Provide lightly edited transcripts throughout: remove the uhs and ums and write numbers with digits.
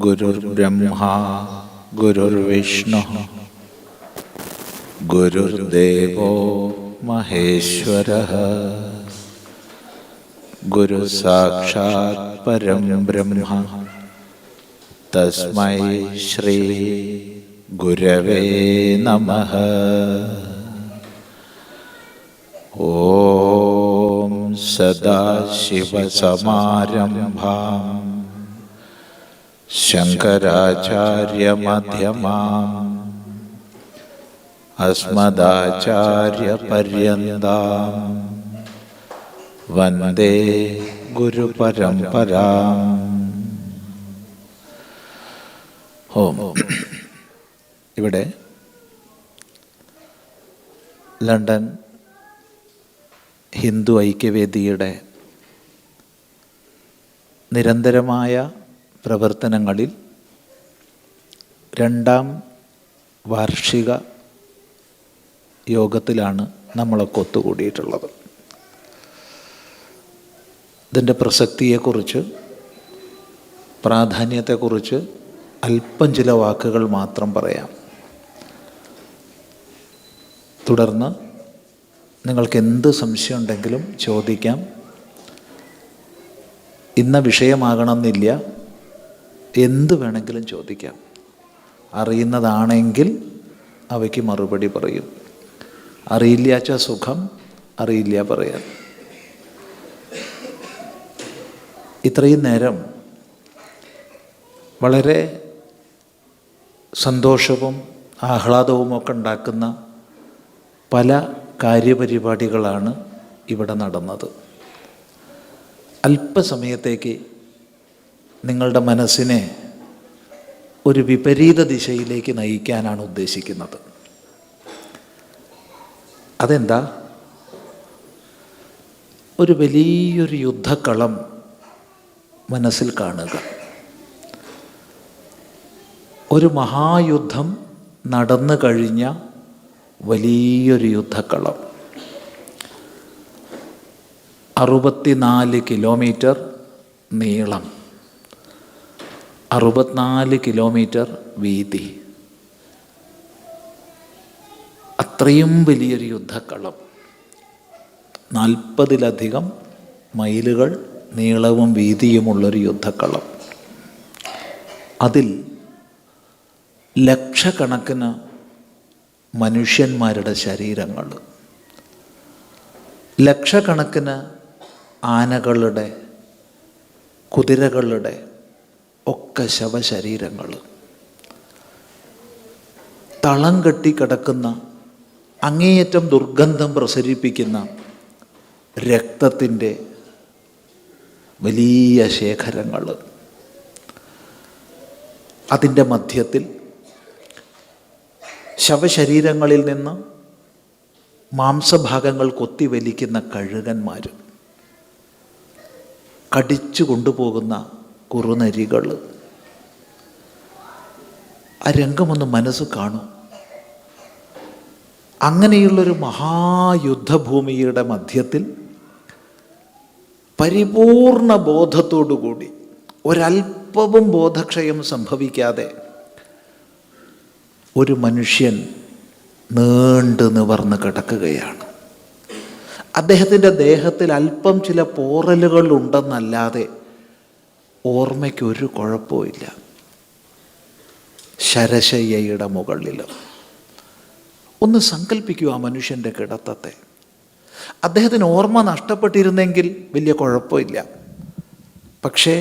ഗുരുർബ്രഹ്മാ ഗുരുർവിഷ്ണു ഗുരുർദേവോ മഹേശ്വരഃ ഗുരു സാക്ഷാത് പരം ബ്രഹ്മ തസ്മൈ ശ്രീ ഗുരവേ നമഃ. ഓം സദാശിവസമാരംഭാം ശങ്കരാചാര്യമധ്യമാം അസ്മദാചാര്യപര്യന്താം വന്ദേ ഗുരുപരമ്പരാം. ഓം. ഇവിടെ ലണ്ടൻ ഹിന്ദു ഐക്യവേദിയുടെ നിരന്തരമായ പ്രവർത്തനങ്ങളിൽ 2ാം വാർഷിക യോഗത്തിലാണ് നമ്മളൊക്കെ ഒത്തുകൂടിയിട്ടുള്ളത്. ഇതിൻ്റെ പ്രസക്തിയെക്കുറിച്ച്, പ്രാധാന്യത്തെക്കുറിച്ച് അല്പം ചില വാക്കുകൾ മാത്രം പറയാം. തുടർന്ന് നിങ്ങൾക്ക് എന്ത് സംശയം ഉണ്ടെങ്കിലും ചോദിക്കാം. ഇന്ന വിഷയമാകണമെന്നില്ല, എന്ത് വേണമെങ്കിലും ചോദിക്കാം. അറിയുന്നതാണെങ്കിൽ അവയ്ക്ക് മറുപടി പറയും. അറിയില്ലാച്ച സുഖം, അറിയില്ല പറയാൻ. ഇത്രയും നേരം വളരെ സന്തോഷവും ആഹ്ലാദവുമൊക്കെ ഉണ്ടാക്കുന്ന പല കാര്യപരിപാടികളാണ് ഇവിടെ നടന്നത്. അല്പസമയത്തേക്ക് നിങ്ങളുടെ മനസ്സിനെ ഒരു വിപരീത ദിശയിലേക്ക് നയിക്കാനാണ് ഉദ്ദേശിക്കുന്നത്. അതെന്താ? ഒരു വലിയൊരു യുദ്ധക്കളം മനസ്സിൽ കാണുക. ഒരു മഹായുദ്ധം നടന്നു കഴിഞ്ഞ വലിയൊരു യുദ്ധക്കളം. 64 കിലോമീറ്റർ നീളം, 64 കിലോമീറ്റർ വീതി. അത്രയും വലിയൊരു യുദ്ധക്കളം, 40ലധികം മൈലുകൾ നീളവും വീതിയുമുള്ളൊരു യുദ്ധക്കളം. അതിൽ ലക്ഷക്കണക്കിന് മനുഷ്യന്മാരുടെ ശരീരങ്ങൾ, ലക്ഷക്കണക്കിന് ആനകളുടെ, കുതിരകളുടെ ഒക്കെ ശവശരീരങ്ങൾ, തളം കെട്ടി കിടക്കുന്ന, അങ്ങേയറ്റം ദുർഗന്ധം പ്രസരിപ്പിക്കുന്ന രക്തത്തിൻ്റെ വലിയ ശേഖരങ്ങൾ. അതിൻ്റെ മധ്യത്തിൽ ശവശരീരങ്ങളിൽ നിന്ന് മാംസഭാഗങ്ങൾ കൊത്തിവലിക്കുന്ന കഴുകന്മാർ, കടിച്ചു കൊണ്ടുപോകുന്ന കുറുനരികൾ. ആ രംഗമൊന്ന് മനസ്സ് കാണും. അങ്ങനെയുള്ളൊരു മഹായുദ്ധഭൂമിയുടെ മധ്യത്തിൽ പരിപൂർണ ബോധത്തോടുകൂടി, ഒരല്പവും ബോധക്ഷയം സംഭവിക്കാതെ ഒരു മനുഷ്യൻ നീണ്ടു നിവർന്ന് കിടക്കുകയാണ്. അദ്ദേഹത്തിൻ്റെ ദേഹത്തിൽ അല്പം ചില പോറലുകൾ ഉണ്ടെന്നല്ലാതെ ഓർമ്മയ്ക്കൊരു കുഴപ്പമില്ല. ശരശയ്യയുടെ മുകളിൽ ഒന്ന് സങ്കല്പിക്കൂ ആ മനുഷ്യൻ്റെ കിടത്തത്തെ. അദ്ദേഹത്തിന് ഓർമ്മ നഷ്ടപ്പെട്ടിരുന്നെങ്കിൽ വലിയ കുഴപ്പമില്ല. പക്ഷേ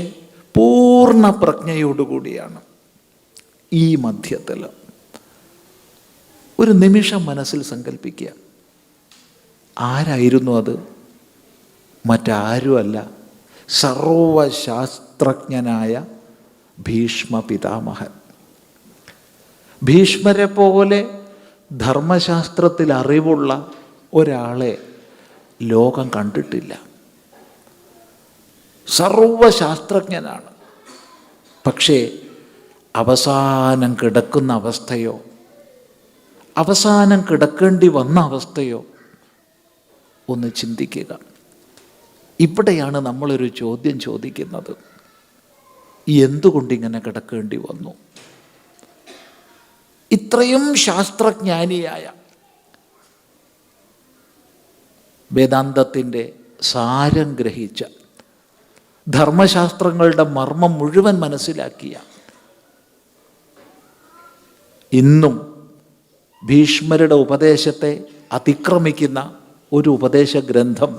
പൂർണ്ണ പ്രജ്ഞയോടുകൂടിയാണ് ഈ മധ്യത്തിൽ. ഒരു നിമിഷം മനസ്സിൽ സങ്കല്പിക്കുക. ആരായിരുന്നു അത്? മറ്റാരുമല്ല, സർവശാസ്ത്രജ്ഞനായ ഭീഷ്മ പിതാമഹൻ. ഭീഷ്മരെ പോലെ ധർമ്മശാസ്ത്രത്തിൽ അറിവുള്ള ഒരാളെ ലോകം കണ്ടിട്ടില്ല. സർവശാസ്ത്രജ്ഞനാണ്. പക്ഷേ അവസാനം കിടക്കുന്ന അവസ്ഥയോ, അവസാനം കിടക്കേണ്ടി വന്ന അവസ്ഥയോ ഒന്ന് ചിന്തിക്കുക. ഇവിടെയാണ് നമ്മളൊരു ചോദ്യം ചോദിക്കുന്നത്. എന്തുകൊണ്ടിങ്ങനെ കിടക്കേണ്ടി വന്നു? ഇത്രയും ശാസ്ത്രജ്ഞാനിയായ, വേദാന്തത്തിൻ്റെ സാരം ഗ്രഹിച്ച, ധർമ്മശാസ്ത്രങ്ങളുടെ മർമ്മം മുഴുവൻ മനസ്സിലാക്കിയ, ഇന്നും ഭീഷ്മരുടെ ഉപദേശത്തെ അതിക്രമിക്കുന്ന ഒരു ഉപദേശ ഗ്രന്ഥം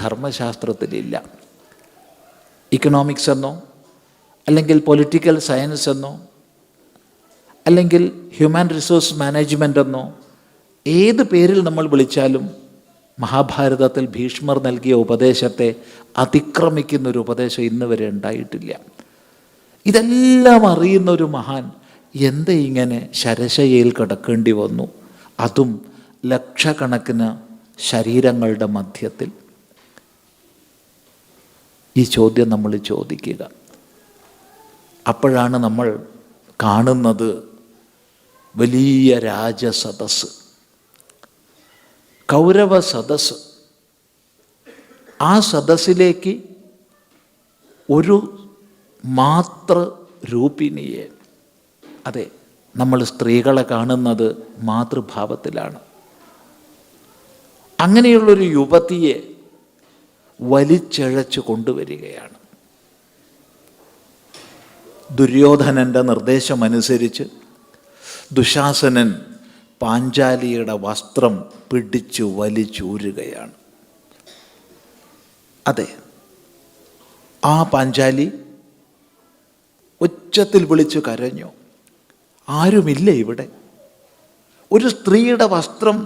ധർമ്മശാസ്ത്രത്തിലില്ല. ഇക്കണോമിക്സ് എന്നോ അല്ലെങ്കിൽ പൊളിറ്റിക്കൽ സയൻസ് എന്നോ അല്ലെങ്കിൽ ഹ്യൂമൻ റിസോഴ്സ് മാനേജ്മെൻ്റ് എന്നോ ഏത് പേരിൽ നമ്മൾ വിളിച്ചാലും മഹാഭാരതത്തിൽ ഭീഷ്മർ നൽകിയ ഉപദേശത്തെ അതിക്രമിക്കുന്നൊരു ഉപദേശം ഇന്ന് വരെ ഉണ്ടായിട്ടില്ല. ഇതെല്ലാം അറിയുന്ന ഒരു മഹാൻ എന്താ ഇങ്ങനെ ശരശയ്യയിൽ കിടക്കേണ്ടി വന്നു? അതും ലക്ഷക്കണക്കിന് ശരീരങ്ങളുടെ മധ്യത്തിൽ. ഈ ചോദ്യം നമ്മൾ ചോദിക്കുക. അപ്പോഴാണ് നമ്മൾ കാണുന്നത് വലിയ രാജസദസ്സ്, കൗരവ സദസ്സ്. ആ സദസ്സിലേക്ക് ഒരു മാതൃരൂപിണിയെ, അതെ, നമ്മൾ സ്ത്രീകളെ കാണുന്നത് മാതൃഭാവത്തിലാണ്. അങ്ങനെയുള്ളൊരു യുവതിയെ വലിച്ചിഴച്ച് കൊണ്ടുവരികയാണ്. ദുര്യോധനൻ്റെ നിർദ്ദേശമനുസരിച്ച് ദുശാസനൻ പാഞ്ചാലിയുടെ വസ്ത്രം പിടിച്ചു വലിച്ചൂരുകയാണ്. അതെ, ആ പാഞ്ചാലി ഉച്ചത്തിൽ വിളിച്ചു കരഞ്ഞു, ആരുമില്ല ഇവിടെ. ഒരു സ്ത്രീയുടെ വസ്ത്രം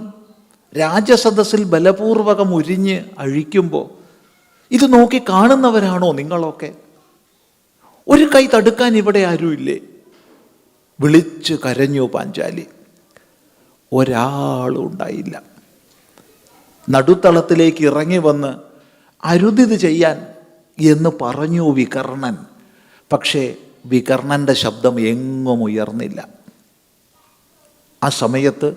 രാജസദസ്സിൽ ബലപൂർവകം ഉരിഞ്ഞ് അഴിക്കുമ്പോൾ ഇത് നോക്കി കാണുന്നവരാണോ നിങ്ങളൊക്കെ? ഒരു കൈ തടുക്കാൻ ഇവിടെ ആരുമില്ലേ? വിളിച്ചു കരഞ്ഞു പാഞ്ചാലി. ഒരാളും ഉണ്ടായില്ല. നടുത്തളത്തിലേക്ക് ഇറങ്ങി വന്ന് അരുതിത് ചെയ്യാൻ എന്ന് പറഞ്ഞു വികർണൻ. പക്ഷേ വികർണൻ്റെ ശബ്ദം എങ്ങും ഉയർന്നില്ല. ആ സമയത്ത്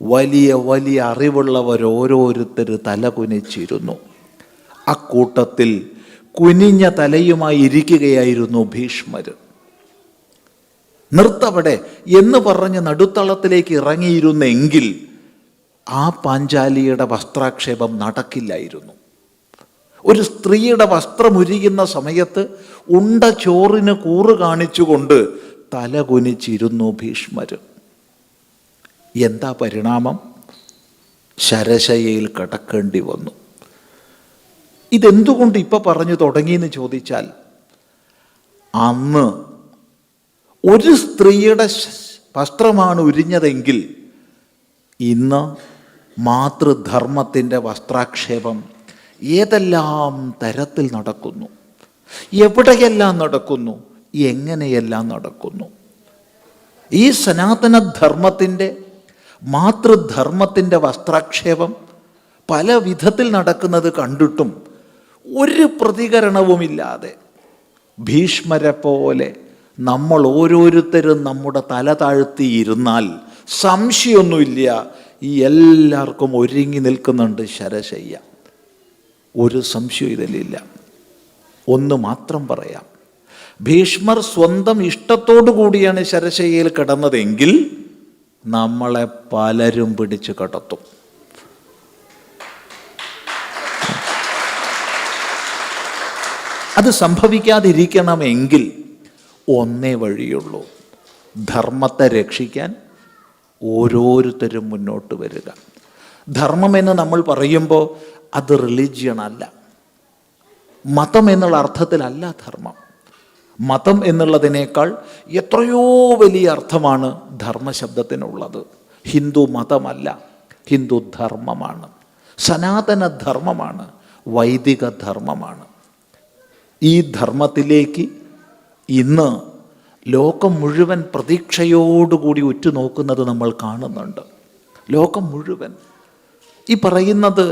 വലിയ വലിയ അറിവുള്ളവരോരോരുത്തർ തല കുനിച്ചിരുന്നു. അക്കൂട്ടത്തിൽ കുനിഞ്ഞ തലയുമായി ഇരിക്കുകയായിരുന്നു ഭീഷ്മർ. നിർത്തവിടെ എന്ന് പറഞ്ഞ് നടുത്തളത്തിലേക്ക് ഇറങ്ങിയിരുന്നെങ്കിൽ ആ പാഞ്ചാലിയുടെ വസ്ത്രാക്ഷേപം നടക്കില്ലായിരുന്നു. ഒരു സ്ത്രീയുടെ വസ്ത്രം ഉരിയുന്ന സമയത്ത് ഉണ്ട ചോറിന് കൂറ് കാണിച്ചുകൊണ്ട് തല കുനിച്ചിരുന്നു ഭീഷ്മർ. എന്താ പരിണാമം? ശരശയ്യയിൽ കിടക്കേണ്ടി വന്നു. ഇതെന്തുകൊണ്ട് ഇപ്പം പറഞ്ഞു തുടങ്ങിയെന്ന് ചോദിച്ചാൽ, അന്ന് ഒരു സ്ത്രീയുടെ വസ്ത്രമാണ് ഉരിഞ്ഞതെങ്കിൽ ഇന്ന് മാതൃധർമ്മത്തിൻ്റെ വസ്ത്രാക്ഷേപം ഏതെല്ലാം തരത്തിൽ നടക്കുന്നു, എവിടെയെല്ലാം നടക്കുന്നു, എങ്ങനെയെല്ലാം നടക്കുന്നു. ഈ സനാതനധർമ്മത്തിൻ്റെ, മാതൃധർമ്മത്തിൻ്റെ വസ്ത്രാക്ഷേപം പല വിധത്തിൽ നടക്കുന്നത് കണ്ടിട്ടും ഒരു പ്രതികരണവുമില്ലാതെ ഭീഷ്മരെ പോലെ നമ്മൾ ഓരോരുത്തരും നമ്മുടെ തല താഴ്ത്തിയിരുന്നാൽ സംശയമൊന്നുമില്ല, ഈ എല്ലാവർക്കും ഒരുങ്ങി നിൽക്കുന്നുണ്ട് ശരശയ്യ. ഒരു സംശയം ഇതിലില്ല. ഒന്ന് മാത്രം പറയാം, ഭീഷ്മർ സ്വന്തം ഇഷ്ടത്തോടു കൂടിയാണ് ശരശയ്യയിൽ കിടന്നതെങ്കിൽ നമ്മളെ പലരും പിടിച്ച് കടത്തും. അത് സംഭവിക്കാതിരിക്കണമെങ്കിൽ ഒന്നേ വഴിയുള്ളൂ, ധർമ്മത്തെ രക്ഷിക്കാൻ ഓരോരുത്തരും മുന്നോട്ട് വരിക. ധർമ്മം എന്ന് നമ്മൾ പറയുമ്പോൾ അത് റിലീജിയൻ അല്ല, മതം എന്നുള്ള അർത്ഥത്തിലല്ല ധർമ്മം. മതം എന്നുള്ളതിനേക്കാൾ എത്രയോ വലിയ അർത്ഥമാണ് ധർമ്മശബ്ദത്തിനുള്ളത്. ഹിന്ദു മതമല്ല, ഹിന്ദു ധർമ്മമാണ്, സനാതന ധർമ്മമാണ്, വൈദിക ധർമ്മമാണ്. ഈ ധർമ്മത്തിലേക്ക് ഇന്ന് ലോകം മുഴുവൻ പ്രതീക്ഷയോടുകൂടി ഉറ്റുനോക്കുന്നത് നമ്മൾ കാണുന്നുണ്ട്. ലോകം മുഴുവൻ. ഈ പറയുന്നത്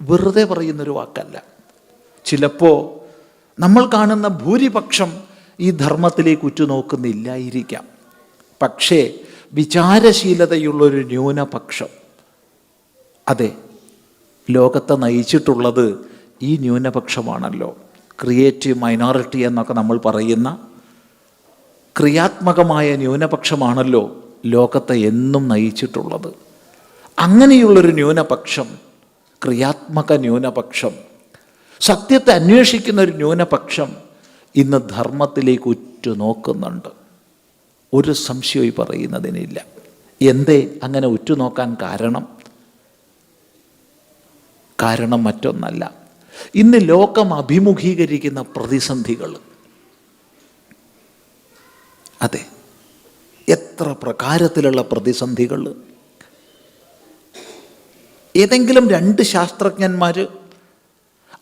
വെറുതെ പറയുന്നൊരു വാക്കല്ല. ചിലപ്പോൾ നമ്മൾ കാണുന്ന ഭൂരിപക്ഷം ഈ ധർമ്മത്തിലേക്ക് ഉറ്റുനോക്കുന്നില്ലായിരിക്കാം. പക്ഷേ വിചാരശീലതയുള്ളൊരു ന്യൂനപക്ഷം, അതെ, ലോകത്തെ നയിച്ചിട്ടുള്ളത് ഈ ന്യൂനപക്ഷമാണല്ലോ. ക്രിയേറ്റീവ് മൈനോറിറ്റി എന്നൊക്കെ നമ്മൾ പറയുന്ന ക്രിയാത്മകമായ ന്യൂനപക്ഷമാണല്ലോ ലോകത്തെ എന്നും നയിച്ചിട്ടുള്ളത്. അങ്ങനെയുള്ളൊരു ന്യൂനപക്ഷം, ക്രിയാത്മക ന്യൂനപക്ഷം, സത്യത്തെ അന്വേഷിക്കുന്ന ഒരു ന്യൂനപക്ഷം ഇന്ന് ധർമ്മത്തിലേക്ക് ഉറ്റുനോക്കുന്നുണ്ട്. ഒരു സംശയവും ഈ പറയുന്നതിനില്ല. എന്തേ അങ്ങനെ ഉറ്റുനോക്കാൻ കാരണം? കാരണം മറ്റൊന്നല്ല, ഇന്ന് ലോകം അഭിമുഖീകരിക്കുന്ന പ്രതിസന്ധികൾ. അതെ, എത്ര പ്രകാരത്തിലുള്ള പ്രതിസന്ധികൾ. ഏതെങ്കിലും രണ്ട് ശാസ്ത്രജ്ഞന്മാർ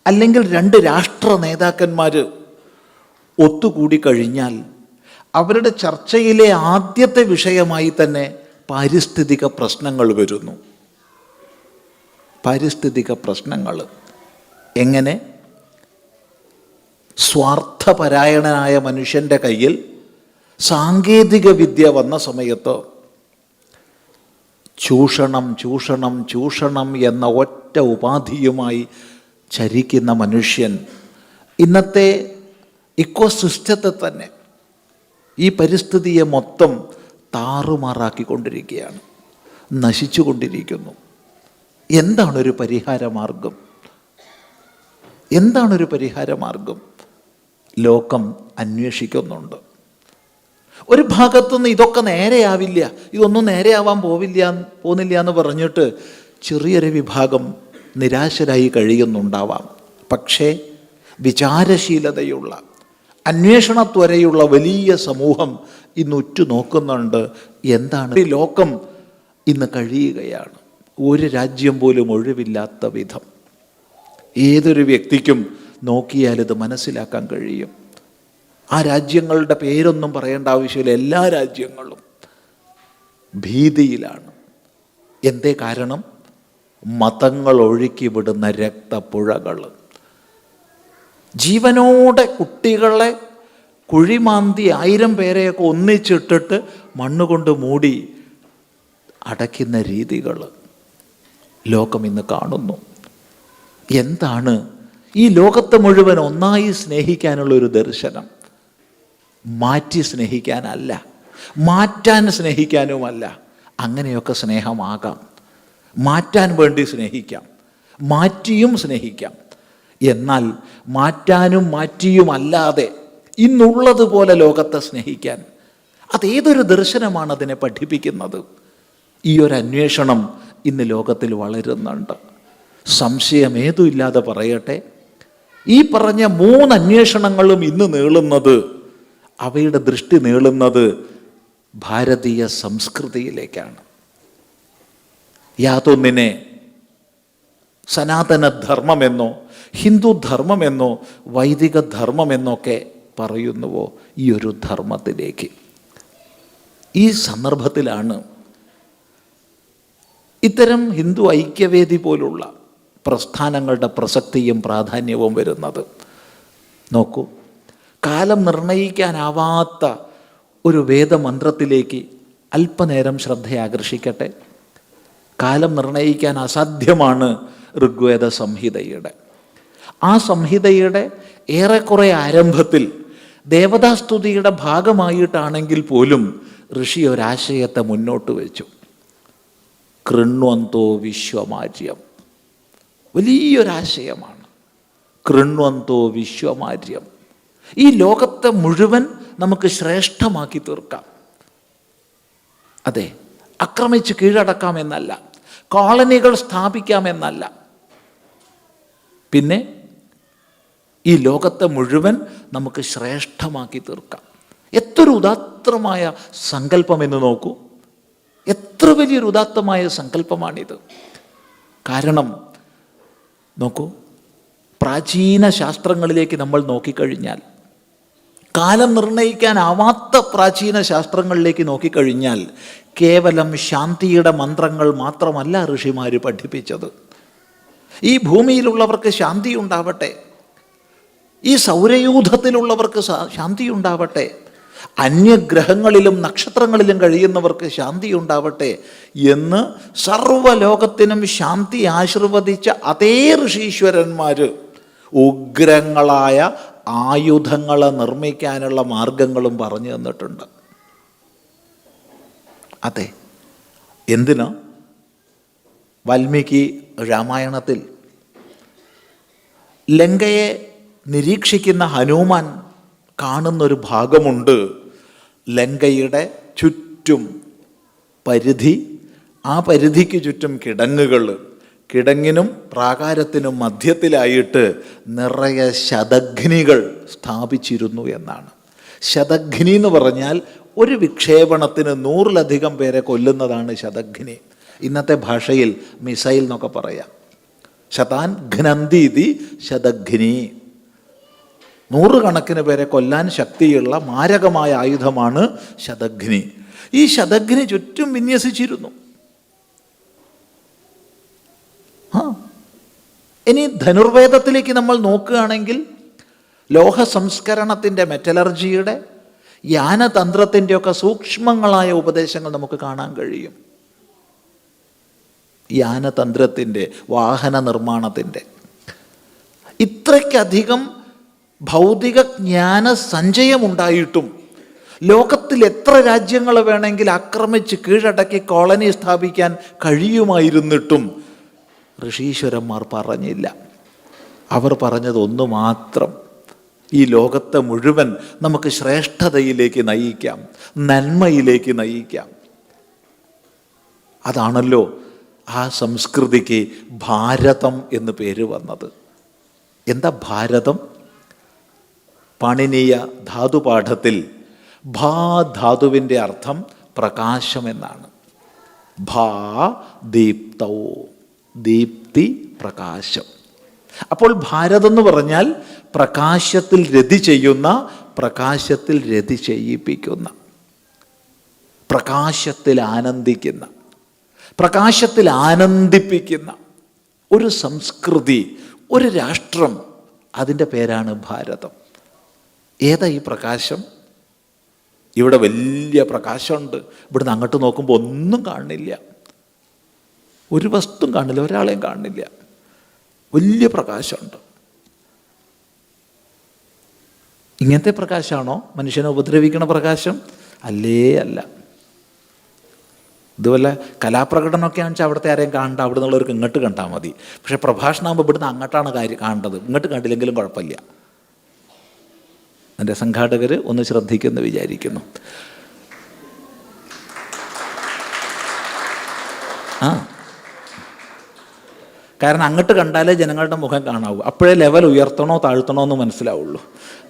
അല്ലെങ്കിൽ രണ്ട് രാഷ്ട്ര നേതാക്കന്മാർ ഒത്തുകൂടി കഴിഞ്ഞാൽ അവരുടെ ചർച്ചയിലെ ആദ്യത്തെ വിഷയമായി തന്നെ പാരിസ്ഥിതിക പ്രശ്നങ്ങൾ വരുന്നു. പാരിസ്ഥിതിക പ്രശ്നങ്ങൾ എങ്ങനെ? സ്വാർത്ഥപരായണനായ മനുഷ്യൻ്റെ കയ്യിൽ സാങ്കേതിക വിദ്യ വന്ന സമയത്ത് ചൂഷണം ചൂഷണം ചൂഷണം എന്ന ഒറ്റ ഉപാധിയുമായി ചരിക്കുന്ന മനുഷ്യൻ ഇന്നത്തെ ഇക്കോസിസ്റ്റത്തെ തന്നെ, ഈ പരിസ്ഥിതിയെ മൊത്തം താറുമാറാക്കിക്കൊണ്ടിരിക്കുകയാണ്, നശിച്ചുകൊണ്ടിരിക്കുന്നു. എന്താണൊരു പരിഹാരമാർഗം? എന്താണൊരു പരിഹാരമാർഗം? ലോകം അന്വേഷിക്കുന്നുണ്ട്. ഒരു ഭാഗത്തുനിന്ന് ഇതൊക്കെ നേരെയാവില്ല, ഇതൊന്നും നേരെയാവാൻ പോകുന്നില്ല എന്ന് പറഞ്ഞിട്ട് ചെറിയൊരു വിഭാഗം നിരാശരായി കഴിയുന്നുണ്ടാവാം. പക്ഷേ വിചാരശീലതയുള്ള, അന്വേഷണത്വരയുള്ള വലിയ സമൂഹം ഇന്ന് ഉറ്റുനോക്കുന്നുണ്ട്. എന്താണ് ഈ ലോകം ഇന്ന് കഴിയുകയാണ്? ഒരു രാജ്യം പോലും ഒഴിവില്ലാത്ത വിധം ഏതൊരു വ്യക്തിക്കും നോക്കിയാൽ ഇത് മനസ്സിലാക്കാൻ കഴിയും. ആ രാജ്യങ്ങളുടെ പേരൊന്നും പറയേണ്ട ആവശ്യമില്ല. എല്ലാ രാജ്യങ്ങളും ഭീതിയിലാണ്. എന്തേ കാരണം? മതങ്ങൾ ഒഴുക്കി വിടുന്ന രക്തപ്പുഴകൾ. ജീവനോടെ കുട്ടികളെ കുഴിമാന്തി 1000 പേരെയൊക്കെ ഒന്നിച്ചിട്ടിട്ട് മണ്ണുകൊണ്ട് മൂടി അടയ്ക്കുന്ന രീതികൾ ലോകം ഇന്ന് കാണുന്നു. എന്താണ് ഈ ലോകത്തെ മുഴുവൻ ഒന്നായി സ്നേഹിക്കാനുള്ളൊരു ദർശനം? മാറ്റി സ്നേഹിക്കാനല്ല, മാറ്റാൻ സ്നേഹിക്കാനുമല്ല. അങ്ങനെയൊക്കെ സ്നേഹമാകാം. മാറ്റാൻ വേണ്ടി സ്നേഹിക്കാം, മാറ്റിയും സ്നേഹിക്കാം. എന്നാൽ മാറ്റാനും മാറ്റിയുമല്ലാതെ ഇന്നുള്ളതുപോലെ ലോകത്തെ സ്നേഹിക്കാൻ അതേതൊരു ദർശനമാണ് അതിനെ പഠിപ്പിക്കുന്നത്? ഈ ഒരു അന്വേഷണം ഇന്ന് ലോകത്തിൽ വളരുന്നുണ്ട്. സംശയമേതുമില്ലാതെ പറയട്ടെ, ഈ പറഞ്ഞ 3 അന്വേഷണങ്ങളും ഇന്ന് നീളുന്നത്, അവയുടെ ദൃഷ്ടി നീളുന്നത് ഭാരതീയ സംസ്കൃതിയിലേക്കാണ്. യാതൊന്നിനെ സനാതന ധർമ്മമെന്നോ ഹിന്ദു ധർമ്മമെന്നോ വൈദിക ധർമ്മമെന്നൊക്കെ പറയുന്നുവോ, ഈ ഒരു ധർമ്മത്തിലേക്ക്. ഈ സന്ദർഭത്തിലാണ് ഇത്തരം ഹിന്ദു ഐക്യവേദി പോലുള്ള പ്രസ്ഥാനങ്ങളുടെ പ്രസക്തിയും പ്രാധാന്യവും വരുന്നത്. നോക്കൂ, കാലം നിർണയിക്കാനാവാത്ത ഒരു വേദമന്ത്രത്തിലേക്ക് അല്പനേരം ശ്രദ്ധയാകർഷിക്കട്ടെ. കാലം നിർണയിക്കാൻ അസാധ്യമാണ് ഋഗ്വേദ സംഹിതയുടെ. ആ സംഹിതയുടെ ഏറെക്കുറെ ആരംഭത്തിൽ ദേവതാസ്തുതിയുടെ ഭാഗമായിട്ടാണെങ്കിൽ പോലും ഋഷി ഒരാശയത്തെ മുന്നോട്ട് വെച്ചു. കൃണ്വന്തോ വിശ്വമാര്യം. വലിയൊരാശയമാണ് കൃണ്വന്തോ വിശ്വമാര്യം. ഈ ലോകത്തെ മുഴുവൻ നമുക്ക് ശ്രേഷ്ഠമാക്കി തീർക്കാം. അതെ, ആക്രമിച്ച് കീഴടക്കാമെന്നല്ല, കോളനികൾ സ്ഥാപിക്കാമെന്നല്ല, പിന്നെ ഈ ലോകത്തെ മുഴുവൻ നമുക്ക് ശ്രേഷ്ഠമാക്കി തീർക്കാം. എത്രയൊരു ഉദാത്തമായ സങ്കല്പമെന്ന് നോക്കൂ. എത്ര വലിയൊരു ഉദാത്തമായ സങ്കല്പമാണിത്. കാരണം നോക്കൂ, പ്രാചീന ശാസ്ത്രങ്ങളിലേക്ക് നമ്മൾ നോക്കിക്കഴിഞ്ഞാൽ, കാലം നിർണയിക്കാനാവാത്ത പ്രാചീന ശാസ്ത്രങ്ങളിലേക്ക് നോക്കിക്കഴിഞ്ഞാൽ, കേവലം ശാന്തിയുടെ മന്ത്രങ്ങൾ മാത്രമല്ല ഋഷിമാർ പഠിപ്പിച്ചത്. ഈ ഭൂമിയിലുള്ളവർക്ക് ശാന്തി ഉണ്ടാവട്ടെ, ഈ സൗരയൂഥത്തിലുള്ളവർക്ക് ശാന്തി ഉണ്ടാവട്ടെ, അന്യഗ്രഹങ്ങളിലും നക്ഷത്രങ്ങളിലും കഴിയുന്നവർക്ക് ശാന്തി ഉണ്ടാവട്ടെ എന്ന് സർവ്വലോകത്തിനും ശാന്തി ആശീർവദിച്ച അതേ ഋഷീശ്വരന്മാർ ഉഗ്രങ്ങളായ ആയുധങ്ങളെ നിർമ്മിക്കാനുള്ള മാർഗങ്ങളും പറഞ്ഞു തന്നിട്ടുണ്ട്. അതെ, എന്തിനാ? വാൽമീകി രാമായണത്തിൽ ലങ്കയെ നിരീക്ഷിക്കുന്ന ഹനുമാൻ കാണുന്നൊരു ഭാഗമുണ്ട്. ലങ്കയുടെ ചുറ്റും പരിധി, ആ പരിധിക്ക് ചുറ്റും കിടങ്ങുകൾ, കിടങ്ങിനും പ്രാകാരത്തിനും മധ്യത്തിലായിട്ട് നിറയെ ശതഘ്നികൾ സ്ഥാപിച്ചിരുന്നു എന്നാണ്. ശതഘ്നി എന്ന് പറഞ്ഞാൽ ഒരു വിക്ഷേപണത്തിന് 100-ലധികം പേരെ കൊല്ലുന്നതാണ് ശതഘ്നി. ഇന്നത്തെ ഭാഷയിൽ മിസൈൽ എന്നൊക്കെ പറയാം. ശതാൻ ഘ്നന്തിതി ശതഘ്നി. 100 കണക്കിന് പേരെ കൊല്ലാൻ ശക്തിയുള്ള മാരകമായ ആയുധമാണ് ശതഘ്നി. ഈ ശതഘ്നി ചുറ്റും വിന്യസിച്ചിരുന്നു. ഇനി ധനുർവേദത്തിലേക്ക് നമ്മൾ നോക്കുകയാണെങ്കിൽ ലോഹ സംസ്കരണത്തിൻ്റെ, മെറ്റലർജിയുടെ, യാനതന്ത്രത്തിൻ്റെയൊക്കെ സൂക്ഷ്മങ്ങളായ ഉപദേശങ്ങൾ നമുക്ക് കാണാൻ കഴിയും. യാനതന്ത്രത്തിൻ്റെ, വാഹന നിർമ്മാണത്തിൻ്റെ ഇത്രയ്ക്കധികം ഭൗതിക ജ്ഞാന സഞ്ചയമുണ്ടായിട്ടും ലോകത്തിൽ എത്ര രാജ്യങ്ങൾ വേണമെങ്കിൽ ആക്രമിച്ച് കീഴടക്കി കോളനി സ്ഥാപിക്കാൻ കഴിയുമായിരുന്നിട്ടും ഋഷീശ്വരന്മാർ പറഞ്ഞില്ല. അവർ പറഞ്ഞത് ഒന്ന് മാത്രം: ഈ ലോകത്തെ മുഴുവൻ നമുക്ക് ശ്രേഷ്ഠതയിലേക്ക് നയിക്കാം, നന്മയിലേക്ക് നയിക്കാം. അതാണല്ലോ ആ സംസ്കൃതിക്ക് ഭാരതം എന്ന് പേര് വന്നത്. എന്താ ഭാരതം? പാണിനീയ ധാതുപാഠത്തിൽ ഭാ ധാതുവിൻ്റെ അർത്ഥം പ്രകാശം എന്നാണ്. ഭാ ദീപ്തൗ, ദീപ്തി, പ്രകാശം. അപ്പോൾ ഭാരതം എന്ന് പറഞ്ഞാൽ പ്രകാശത്തിൽ രതി ചെയ്യുന്ന, പ്രകാശത്തിൽ രതി ചെയ്യിപ്പിക്കുന്ന, പ്രകാശത്തിൽ ആനന്ദിക്കുന്ന, പ്രകാശത്തിൽ ആനന്ദിപ്പിക്കുന്ന ഒരു സംസ്കൃതി, ഒരു രാഷ്ട്രം, അതിൻ്റെ പേരാണ് ഭാരതം. ഏതാ ഈ പ്രകാശം? ഇവിടെ വലിയ പ്രകാശമുണ്ട്. ഇവിടുന്ന് അങ്ങോട്ട് നോക്കുമ്പോൾ ഒന്നും കാണില്ല, ഒരു വസ്തുവും കാണില്ല, ഒരാളെയും കാണില്ല. വലിയ പ്രകാശമുണ്ട്. ഇങ്ങനത്തെ പ്രകാശമാണോ മനുഷ്യനെ ഉപദ്രവിക്കണ പ്രകാശം? അല്ലേ അല്ല. ഇതുവല്ല കലാപ്രകടനമൊക്കെ ആണെന്ന് വെച്ചാൽ അവിടുത്തെ ആരെയും കാണണ്ട, അവിടെ നിന്നുള്ളവർക്ക് ഇങ്ങോട്ട് കണ്ടാൽ മതി. പക്ഷേ പ്രഭാഷണമാകുമ്പോൾ ഇവിടുന്ന് അങ്ങോട്ടാണ് കാണേണ്ടത്. ഇങ്ങോട്ട് കണ്ടില്ലെങ്കിലും കുഴപ്പമില്ല. എൻ്റെ സംഘാടകർ ഒന്ന് ശ്രദ്ധിക്കുമെന്ന് വിചാരിക്കുന്നു. കാരണം അങ്ങോട്ട് കണ്ടാലേ ജനങ്ങളുടെ മുഖം കാണാവൂ. അപ്പോഴേ ലെവൽ ഉയർത്തണോ താഴ്ത്തണോ എന്ന് മനസ്സിലാവുള്ളൂ.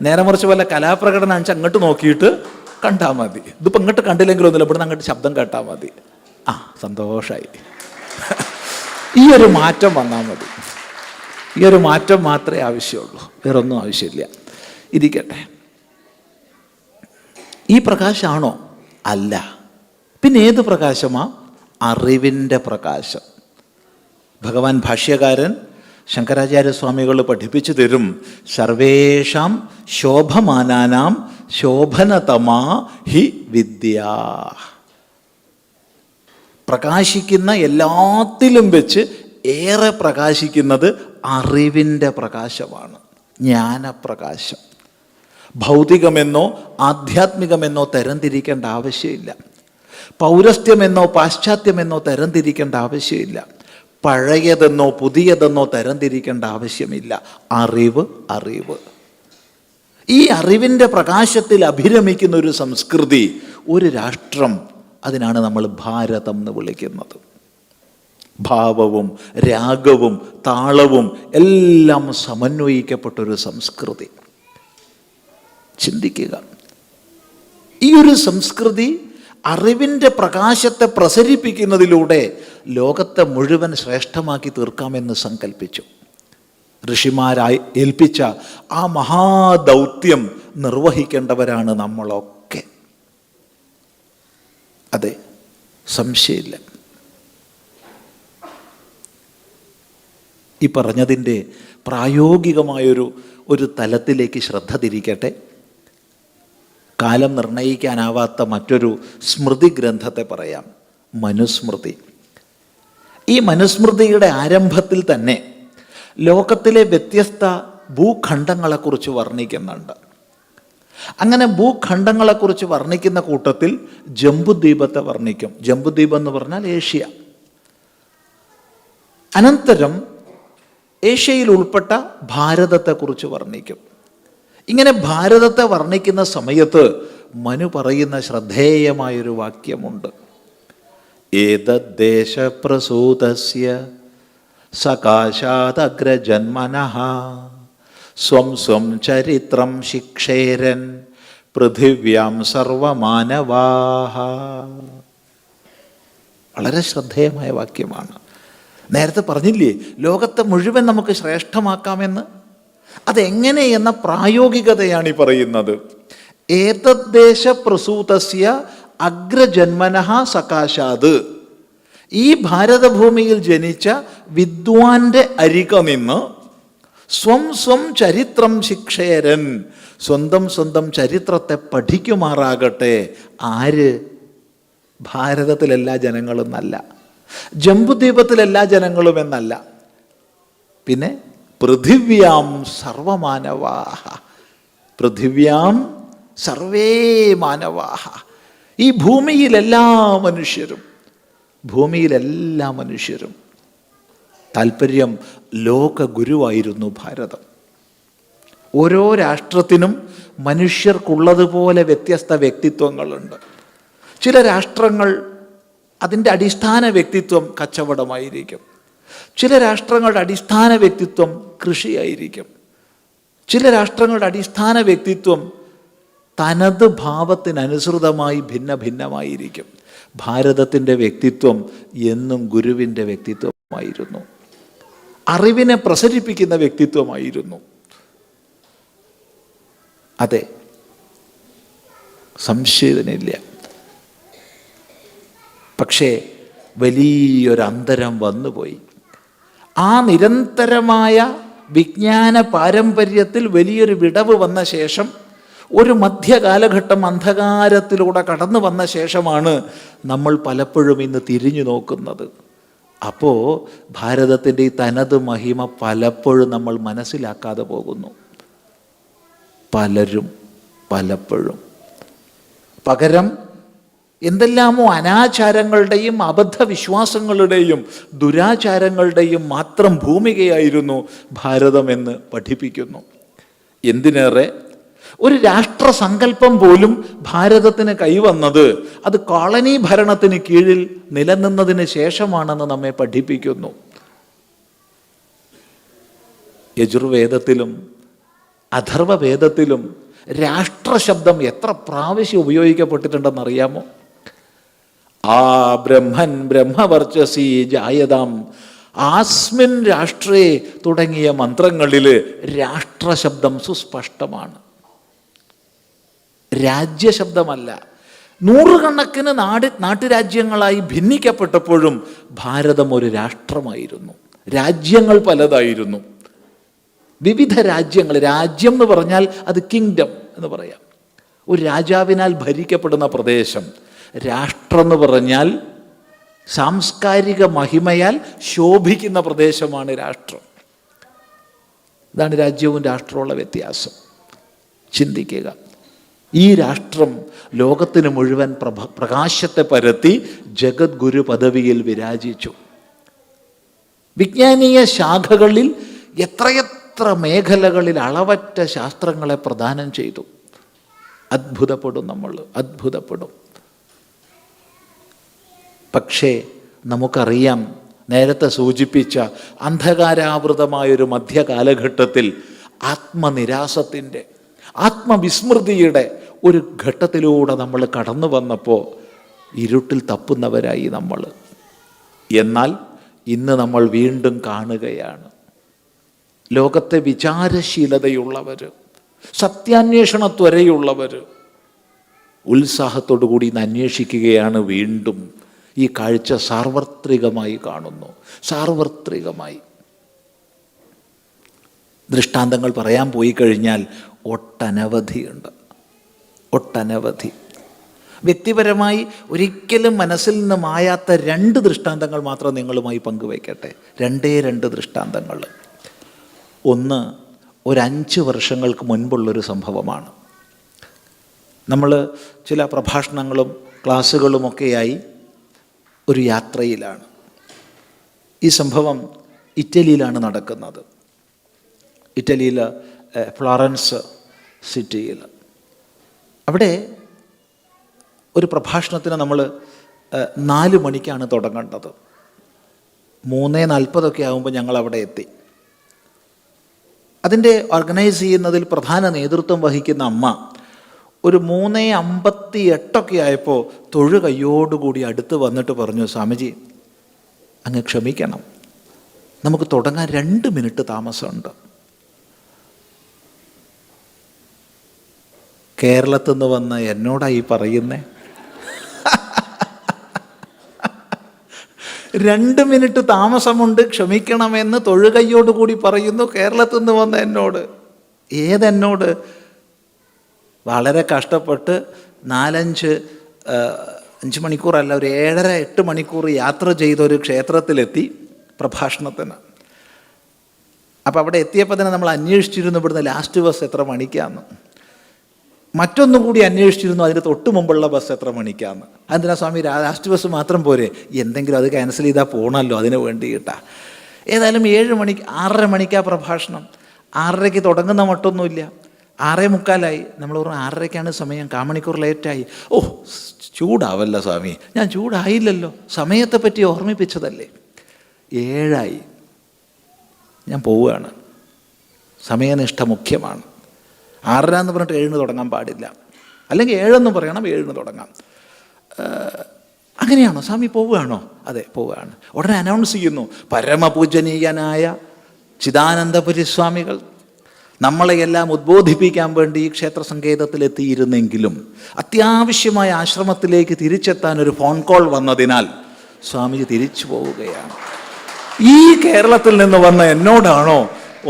നേരെ മറിച്ച് വല്ല കലാപ്രകടനം ആണെന്ന് അങ്ങോട്ട് നോക്കിയിട്ട് കണ്ടാൽ മതി. ഇതിപ്പോൾ ഇങ്ങോട്ട് കണ്ടില്ലെങ്കിലും ഒന്നുമില്ല, ഇവിടുന്ന് അങ്ങോട്ട് ശബ്ദം കേട്ടാൽ മതി. സന്തോഷമായി. ഈ ഒരു മാറ്റം വന്നാൽ മതി. ഈ ഒരു മാറ്റം മാത്രമേ ആവശ്യമുള്ളൂ, വേറൊന്നും ആവശ്യമില്ല. ഇരിക്കട്ടെ. ഈ പ്രകാശമാണോ? അല്ല. പിന്നെ ഏത് പ്രകാശമാ? അറിവിൻ്റെ പ്രകാശം. ഭഗവാൻ ഭാഷ്യകാരൻ ശങ്കരാചാര്യസ്വാമികൾ പഠിപ്പിച്ചു തരും: സർവേഷാം ശോഭമാനാനാം ശോഭനതമാ ഹി വിദ്യ. പ്രകാശിക്കുന്ന എല്ലാത്തിലും വെച്ച് ഏറെ പ്രകാശിക്കുന്നത് അറിവിൻ്റെ പ്രകാശമാണ്, ജ്ഞാനപ്രകാശം. ഭൗതികമെന്നോ ആധ്യാത്മികമെന്നോ തരംതിരിക്കേണ്ട ആവശ്യമില്ല. പൗരസ്ത്യമെന്നോ പാശ്ചാത്യമെന്നോ തരംതിരിക്കേണ്ട ആവശ്യമില്ല. പഴയതെന്നോ പുതിയതെന്നോ തരംതിരിക്കേണ്ട ആവശ്യമില്ല. അറിവ്, അറിവ്. ഈ അറിവിൻ്റെ പ്രകാശത്തിൽ അഭിരമിക്കുന്ന ഒരു സംസ്കൃതി, ഒരു രാഷ്ട്രം, അതിനാണ് നമ്മൾ ഭാരതം എന്ന് വിളിക്കുന്നത്. ഭാവവും രാഗവും താളവും എല്ലാം സമന്വയിക്കപ്പെട്ടൊരു സംസ്കൃതി. ചിന്തിക്കുക. ഈ ഒരു സംസ്കൃതി അറിവിൻ്റെ പ്രകാശത്തെ പ്രസരിപ്പിക്കുന്നതിലൂടെ ലോകത്തെ മുഴുവൻ ശ്രേഷ്ഠമാക്കി തീർക്കാമെന്ന് സങ്കല്പിച്ചു. ഋഷിമാരായി ഏൽപ്പിച്ച ആ മഹാദൗത്യം നിർവഹിക്കേണ്ടവരാണ് നമ്മളൊക്കെ. അതെ, സംശയമില്ല. ഈ പറഞ്ഞതിൻ്റെ പ്രായോഗികമായൊരു തലത്തിലേക്ക് ശ്രദ്ധ തിരിക്കട്ടെ. കാലം നിർണയിക്കാനാവാത്ത മറ്റൊരു സ്മൃതി ഗ്രന്ഥത്തെ പറയാം, മനുസ്മൃതി. ഈ മനുസ്മൃതിയുടെ ആരംഭത്തിൽ തന്നെ ലോകത്തിലെ വ്യത്യസ്ത ഭൂഖണ്ഡങ്ങളെക്കുറിച്ച് വർണ്ണിക്കുന്നുണ്ട്. അങ്ങനെ ഭൂഖണ്ഡങ്ങളെക്കുറിച്ച് വർണ്ണിക്കുന്ന കൂട്ടത്തിൽ ജംബുദ്വീപത്തെ വർണ്ണിക്കും. ജംബുദ്വീപ് എന്ന് പറഞ്ഞാൽ ഏഷ്യ. അനന്തരം ഏഷ്യയിൽ ഉൾപ്പെട്ട ഭാരതത്തെക്കുറിച്ച് വർണ്ണിക്കും. ഇങ്ങനെ ഭാരതത്തെ വർണ്ണിക്കുന്ന സമയത്ത് മനു പറയുന്ന ശ്രദ്ധേയമായൊരു വാക്യമുണ്ട്. ഏതദ്ദേശപ്രസൂതസ്യ സകാശാദഗ്രജന്മനഃ സ്വം സ്വം ചരിത്രം ശിക്ഷേരൻ പൃഥിവ്യാം സർവമാനവാഹ. വളരെ ശ്രദ്ധേയമായ വാക്യമാണ്. നേരത്തെ പറഞ്ഞില്ലേ, ലോകത്തെ മുഴുവൻ നമുക്ക് ശ്രേഷ്ഠമാക്കാമെന്ന്. അതെങ്ങനെ എന്ന പ്രായോഗികതയാണ് ഈ പറയുന്നത്. ഏതദ്ദേശപ്രസൂതസ്യ അഗ്രജന്മനഃ സകാശാത്. ഈ ഭാരതഭൂമിയിൽ ജനിച്ച വിദ്വാന്റെ അരിക നിന്ന് സ്വം സ്വം ചരിത്രം ശിക്ഷേരൻ, സ്വന്തം സ്വന്തം ചരിത്രത്തെ പഠിക്കുമാറാകട്ടെ. ആര്? ഭാരതത്തിലെല്ലാ ജനങ്ങളും എന്നല്ല, ജംബുദ്വീപത്തിലെല്ലാ ജനങ്ങളും എന്നല്ല, പിന്നെ പൃഥിവ്യാം സർവമാനവാഹ. പൃഥിവ്യാം സർവേ മാനവാഹ. ഈ ഭൂമിയിലെല്ലാ മനുഷ്യരും, ഭൂമിയിലെല്ലാ മനുഷ്യരും. താല്പര്യം, ലോകഗുരുവായിരുന്നു ഭാരതം. ഓരോ രാഷ്ട്രത്തിനും മനുഷ്യർക്കുള്ളതുപോലെ വ്യത്യസ്ത വ്യക്തിത്വങ്ങളുണ്ട്. ചില രാഷ്ട്രങ്ങൾ അതിൻ്റെ അടിസ്ഥാന വ്യക്തിത്വം കച്ചവടമായിരിക്കും. ചില രാഷ്ട്രങ്ങളുടെ അടിസ്ഥാന വ്യക്തിത്വം കൃഷിയായിരിക്കും. ചില രാഷ്ട്രങ്ങളുടെ അടിസ്ഥാന വ്യക്തിത്വം തനത് ഭാവത്തിനനുസൃതമായി ഭിന്ന ഭിന്നമായിരിക്കും. ഭാരതത്തിൻ്റെ വ്യക്തിത്വം എന്നും ഗുരുവിൻ്റെ വ്യക്തിത്വമായിരുന്നു. അറിവിനെ പ്രസരിപ്പിക്കുന്ന വ്യക്തിത്വമായിരുന്നു. അതെ, സംശയത്തിനില്ല. പക്ഷേ വലിയൊരു അന്തരം വന്നുപോയി. ആ നിരന്തരമായ വിജ്ഞാന പാരമ്പര്യത്തിൽ വലിയൊരു വിടവ് വന്ന ശേഷം, ഒരു മധ്യകാലഘട്ടം അന്ധകാരത്തിലൂടെ കടന്നു വന്ന ശേഷമാണ് നമ്മൾ പലപ്പോഴും ഇന്ന് തിരിഞ്ഞു നോക്കുന്നത്. അപ്പോൾ ഭാരതത്തിൻ്റെ ഈ തനത് മഹിമ പലപ്പോഴും നമ്മൾ മനസ്സിലാക്കാതെ പോകുന്നു. പലപ്പോഴും പകരം എന്തെല്ലാമോ അനാചാരങ്ങളുടെയും അബദ്ധവിശ്വാസങ്ങളുടെയും ദുരാചാരങ്ങളുടെയും മാത്രം ഭൂമികയായിരുന്നു ഭാരതമെന്ന് പഠിപ്പിക്കുന്നു. എന്തിനേറെ, ഒരു രാഷ്ട്രസങ്കല്പം പോലും ഭാരതത്തിന് കൈവന്നത് അത് കോളനി ഭരണത്തിന് കീഴിൽ നിലനിന്നതിന് ശേഷമാണെന്ന് നമ്മെ പഠിപ്പിക്കുന്നു. യജുർവേദത്തിലും അഥർവവേദത്തിലും രാഷ്ട്രശബ്ദം എത്ര പ്രാവശ്യം ഉപയോഗിക്കപ്പെട്ടിട്ടുണ്ടെന്നറിയാമോ? ആ ബ്രഹ്മൻ ബ്രഹ്മവർച്ചസി ജായതാം ആസ്മിൻ രാഷ്ട്രേ തുടങ്ങിയ മന്ത്രങ്ങളിൽ രാഷ്ട്രശബ്ദം സുസ്പഷ്ടമാണ്. രാജ്യശബ്ദമല്ല. നൂറുകണക്കിന് നാട്ടുരാജ്യങ്ങളായി ഭിന്നിക്കപ്പെട്ടപ്പോഴും ഭാരതം ഒരു രാഷ്ട്രമായിരുന്നു. രാജ്യങ്ങൾ പലതായിരുന്നു, വിവിധ രാജ്യങ്ങൾ. രാജ്യം എന്ന് പറഞ്ഞാൽ അത് കിങ്ഡം എന്ന് പറയാം, ഒരു രാജാവിനാൽ ഭരിക്കപ്പെടുന്ന പ്രദേശം. രാഷ്ട്രം എന്ന് പറഞ്ഞാൽ സാംസ്കാരിക മഹിമയാൽ ശോഭിക്കുന്ന പ്രദേശമാണ് രാഷ്ട്രം. ഇതാണ് രാജ്യവും രാഷ്ട്രമുള്ള വ്യത്യാസം. ചിന്തിക്കുക. ഈ രാഷ്ട്രം ലോകത്തിന് മുഴുവൻ പ്രകാശത്തെ പരത്തി ജഗദ്ഗുരു പദവിയിൽ വിരാജിച്ചു. വിജ്ഞാനീയ ശാഖകളിൽ എത്രയെത്ര മേഖലകളിൽ അളവറ്റ ശാസ്ത്രങ്ങളെ പ്രദാനം ചെയ്തു. അത്ഭുതപ്പെടും, നമ്മൾ അത്ഭുതപ്പെടും. പക്ഷേ നമുക്കറിയാം, നേരത്തെ സൂചിപ്പിച്ച അന്ധകാരാവൃതമായൊരു മധ്യകാലഘട്ടത്തിൽ ആത്മനിരാസത്തിൻ്റെ, ആത്മവിസ്മൃതിയുടെ ഒരു ഘട്ടത്തിലൂടെ നമ്മൾ കടന്നു വന്നപ്പോൾ ഇരുട്ടിൽ തപ്പുന്നവരായി നമ്മൾ. എന്നാൽ ഇന്ന് നമ്മൾ വീണ്ടും കാണുകയാണ്, ലോകത്തെ വിചാരശീലതയുള്ളവർ, സത്യാന്വേഷണത്വരയുള്ളവർ ഉത്സാഹത്തോടു കൂടി ഇന്ന് അന്വേഷിക്കുകയാണ്. വീണ്ടും ഈ കാഴ്ച സാർവത്രികമായി കാണുന്നു, സാർവത്രികമായി. ദൃഷ്ടാന്തങ്ങൾ പറയാൻ പോയി കഴിഞ്ഞാൽ ഒട്ടനവധിയുണ്ട്, ഒട്ടനവധി. വ്യക്തിപരമായി ഒരിക്കലും മനസ്സിൽ നിന്ന് മായാത്ത 2 ദൃഷ്ടാന്തങ്ങൾ മാത്രം നിങ്ങളുമായി പങ്കുവയ്ക്കട്ടെ. 2 ദൃഷ്ടാന്തങ്ങൾ. ഒന്ന്, ഒരു 5 വർഷങ്ങൾക്ക് മുൻപുള്ളൊരു സംഭവമാണ്. നമ്മൾ ചില പ്രഭാഷണങ്ങളും ക്ലാസ്സുകളുമൊക്കെയായി ഒരു യാത്രയിലാണ്. ഈ സംഭവം ഇറ്റലിയിലാണ് നടക്കുന്നത്. ഇറ്റലിയിൽ ഫ്ലോറൻസ് സിറ്റിയിൽ. അവിടെ ഒരു പ്രഭാഷണത്തിന് നമ്മൾ 4 മണിക്കാണ് തുടങ്ങേണ്ടത്. 3:40 ആകുമ്പോൾ ഞങ്ങൾ അവിടെ എത്തി. അതിൻ്റെ ഓർഗനൈസ് ചെയ്യുന്നതിൽ പ്രധാന നേതൃത്വം വഹിക്കുന്ന അമ്മ ഒരു 3:58 ആയപ്പോൾ കയ്യോടുകൂടി അടുത്ത് വന്നിട്ട് പറഞ്ഞു, സ്വാമിജി അങ്ങ് ക്ഷമിക്കണം, നമുക്ക് തുടങ്ങാൻ 2 മിനിറ്റ് താമസമുണ്ട്. കേരളത്തിൽ നിന്ന് വന്ന എന്നോടായി പറയുന്നേ. 2 മിനിറ്റ് താമസമുണ്ട്, ക്ഷമിക്കണമെന്ന് തൊഴുകയ്യോടുകൂടി പറയുന്നു കേരളത്തിൽ നിന്ന് വന്ന എന്നോട്. ഏതെന്നോട്? വളരെ കഷ്ടപ്പെട്ട് 4-5 മണിക്കൂറല്ല, ഒരു 7.5-8 മണിക്കൂർ യാത്ര ചെയ്തൊരു ക്ഷേത്രത്തിലെത്തി പ്രഭാഷണത്തിന്. അപ്പോൾ അവിടെ എത്തിയപ്പോൾ തന്നെ നമ്മൾ അന്വേഷിച്ചിരുന്നു ഇവിടുന്ന് ലാസ്റ്റ് ബസ് എത്ര മണിക്കാന്ന്. മറ്റൊന്നും കൂടി അന്വേഷിച്ചിരുന്നു, അതിന് തൊട്ട് മുമ്പുള്ള ബസ് എത്ര മണിക്കാന്ന്. അതെന്തിനാ സ്വാമി, ലാസ്റ്റ് ബസ് മാത്രം പോരെ? എന്തെങ്കിലും അത് ക്യാൻസൽ ചെയ്താൽ പോകണമല്ലോ, അതിന് വേണ്ടിയിട്ടാ. ഏതായാലും 7 മണിക്ക് 6:30 മണിക്കാണ് പ്രഭാഷണം. 6:30 തുടങ്ങുന്ന മട്ടൊന്നുമില്ല. 6:45 നമ്മൾ പറഞ്ഞു 6:30 സമയം, 1/4 മണിക്കൂർ ലേറ്റായി. ഓ ചൂടാവല്ല സ്വാമി. ഞാൻ ചൂടായില്ലല്ലോ, സമയത്തെ പറ്റി ഓർമ്മിപ്പിച്ചതല്ലേ. 7 ഞാൻ പോവുകയാണ്. സമയനിഷ്ഠ മുഖ്യമാണ്. 6:30 എന്ന് പറഞ്ഞിട്ട് 7 തുടങ്ങാൻ പാടില്ല, അല്ലെങ്കിൽ 7 പറയണം, 7 തുടങ്ങാം. അങ്ങനെയാണോ സ്വാമി? പോവുകയാണോ? അതെ പോവുകയാണ്. ഉടനെ അനൗൺസ് ചെയ്യുന്നു, പരമപൂജനീയനായ ചിദാനന്ദപുരി സ്വാമികൾ നമ്മളെയെല്ലാം ഉദ്ബോധിപ്പിക്കാൻ വേണ്ടി ഈ ക്ഷേത്ര സങ്കേതത്തിലെത്തിയിരുന്നെങ്കിലും അത്യാവശ്യമായ ആശ്രമത്തിലേക്ക് തിരിച്ചെത്താൻ ഒരു ഫോൺ കോൾ വന്നതിനാൽ സ്വാമിജി തിരിച്ചു പോവുകയാണ്. ഈ കേരളത്തിൽ നിന്ന് വന്ന എന്നോടാണോ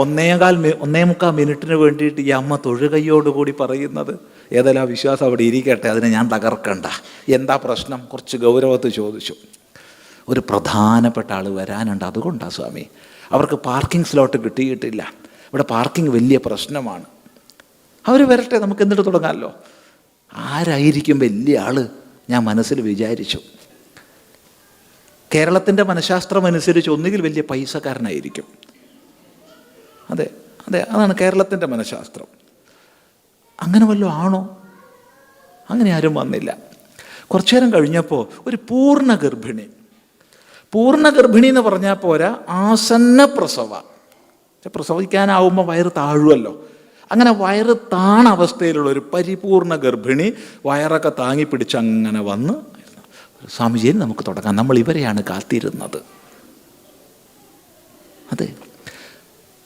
1.25 മിനിറ്റിന് വേണ്ടിയിട്ട് ഈ അമ്മ തൊഴുകയ്യോടുകൂടി പറയുന്നത്? ഏതെല്ലാം വിശ്വാസം അവിടെ ഇരിക്കട്ടെ, അതിനെ ഞാൻ തകർക്കണ്ട. എന്താ പ്രശ്നം? കുറച്ച് ഗൗരവത്തിൽ ചോദിച്ചു. ഒരു പ്രധാനപ്പെട്ട ആൾ വരാനുണ്ട്, അതുകൊണ്ടാണ് സ്വാമി. അവർക്ക് പാർക്കിംഗ് സ്ലോട്ട് കിട്ടിയിട്ടില്ല, ഇവിടെ പാർക്കിംഗ് വലിയ പ്രശ്നമാണ്. അവർ വരട്ടെ, നമുക്ക് എന്നിട്ട് തുടങ്ങാമല്ലോ. ആരായിരിക്കും വലിയ ആൾ? ഞാൻ മനസ്സിൽ വിചാരിച്ചു. കേരളത്തിൻ്റെ മനഃശാസ്ത്രം അനുസരിച്ച് ഒന്നുകിൽ വലിയ പൈസക്കാരനായിരിക്കും. അതെ അതെ, അതാണ് കേരളത്തിൻ്റെ മനഃശാസ്ത്രം. അങ്ങനെ വല്ലതും ആണോ? അങ്ങനെ ആരും വന്നില്ല. കുറച്ചു നേരം കഴിഞ്ഞപ്പോൾ ഒരു പൂർണ്ണ ഗർഭിണി എന്ന് പറഞ്ഞാൽ പോരാ, ആസന്ന പ്രസവ. പ്രസവിക്കാനാവുമ്പോൾ വയറ് താഴുമല്ലോ. അങ്ങനെ വയറ് താണ അവസ്ഥയിലുള്ള ഒരു പരിപൂർണ ഗർഭിണി വയറൊക്കെ താങ്ങി പിടിച്ച് അങ്ങനെ വന്ന്, സ്വാമിജിയെ നമുക്ക് തുടങ്ങാം, നമ്മൾ ഇവരെയാണ് കാത്തിരുന്നത്. അതെ,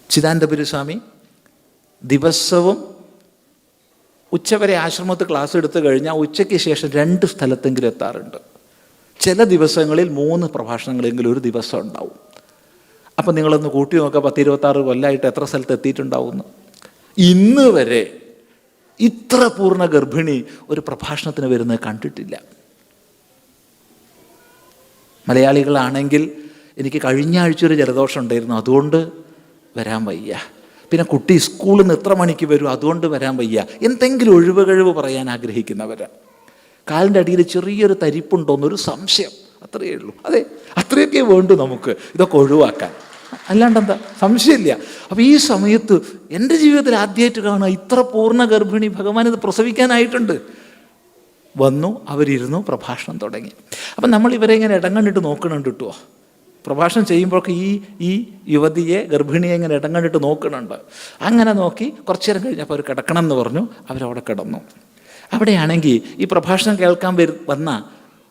ചിദാനന്ദപുരി സ്വാമി ദിവസവും ഉച്ചവരെ ആശ്രമത്തിൽ ക്ലാസ് എടുത്തു കഴിഞ്ഞാൽ ഉച്ചയ്ക്ക് ശേഷം 2 സ്ഥലത്തെങ്കിലും എത്താറുണ്ട്. ചില ദിവസങ്ങളിൽ 3 പ്രഭാഷണങ്ങളെങ്കിലും ഒരു ദിവസം ഉണ്ടാവും. അപ്പം നിങ്ങളൊന്ന് കൂട്ടി നോക്കുക, 10-26 കൊല്ലമായിട്ട് എത്ര സ്ഥലത്ത് എത്തിയിട്ടുണ്ടാവുമെന്ന്. ഇന്ന് വരെ ഇത്ര പൂർണ്ണ ഗർഭിണി ഒരു പ്രഭാഷണത്തിന് വരുന്നത് കണ്ടിട്ടില്ല. മലയാളികളാണെങ്കിൽ എനിക്ക് കഴിഞ്ഞ ആഴ്ച ഒരു ജലദോഷം ഉണ്ടായിരുന്നു, അതുകൊണ്ട് വരാൻ വയ്യ. പിന്നെ കുട്ടി സ്കൂളിൽ നിന്ന് എത്ര മണിക്ക് വരും, അതുകൊണ്ട് വരാൻ വയ്യ. എന്തെങ്കിലും ഒഴിവ് പറയാൻ ആഗ്രഹിക്കുന്നവരാണ്. കാലിൻ്റെ അടിയിൽ ചെറിയൊരു തരിപ്പുണ്ടോയെന്നൊരു സംശയം, അത്രയേ ഉള്ളൂ. അതെ, അത്രയൊക്കെ വേണ്ടു നമുക്ക് ഇതൊക്കെ ഒഴിവാക്കാൻ, അല്ലാണ്ടെന്താ, സംശയമില്ല. അപ്പോൾ ഈ സമയത്ത് എൻ്റെ ജീവിതത്തിൽ ആദ്യമായിട്ട് കാണുക, ഇത്ര പൂർണ്ണ ഗർഭിണി ഭഗവാൻ ഇത് പ്രസവിക്കാനായിട്ടുണ്ട്. വന്നു, അവരിരുന്നു, പ്രഭാഷണം തുടങ്ങി. അപ്പം നമ്മൾ ഇവരെ ഇങ്ങനെ ഇടം കണ്ടിട്ട് നോക്കണുണ്ട് കേട്ടോ. പ്രഭാഷണം ചെയ്യുമ്പോഴൊക്കെ ഈ യുവതിയെ, ഗർഭിണിയെ ഇങ്ങനെ ഇടം കണ്ടിട്ട് നോക്കണുണ്ട്. അങ്ങനെ നോക്കി കുറച്ചു നേരം കഴിഞ്ഞപ്പോൾ അവർ കിടക്കണം എന്ന് പറഞ്ഞു. അവരവിടെ കിടന്നു. അവിടെയാണെങ്കിൽ ഈ പ്രഭാഷണം കേൾക്കാൻ വന്ന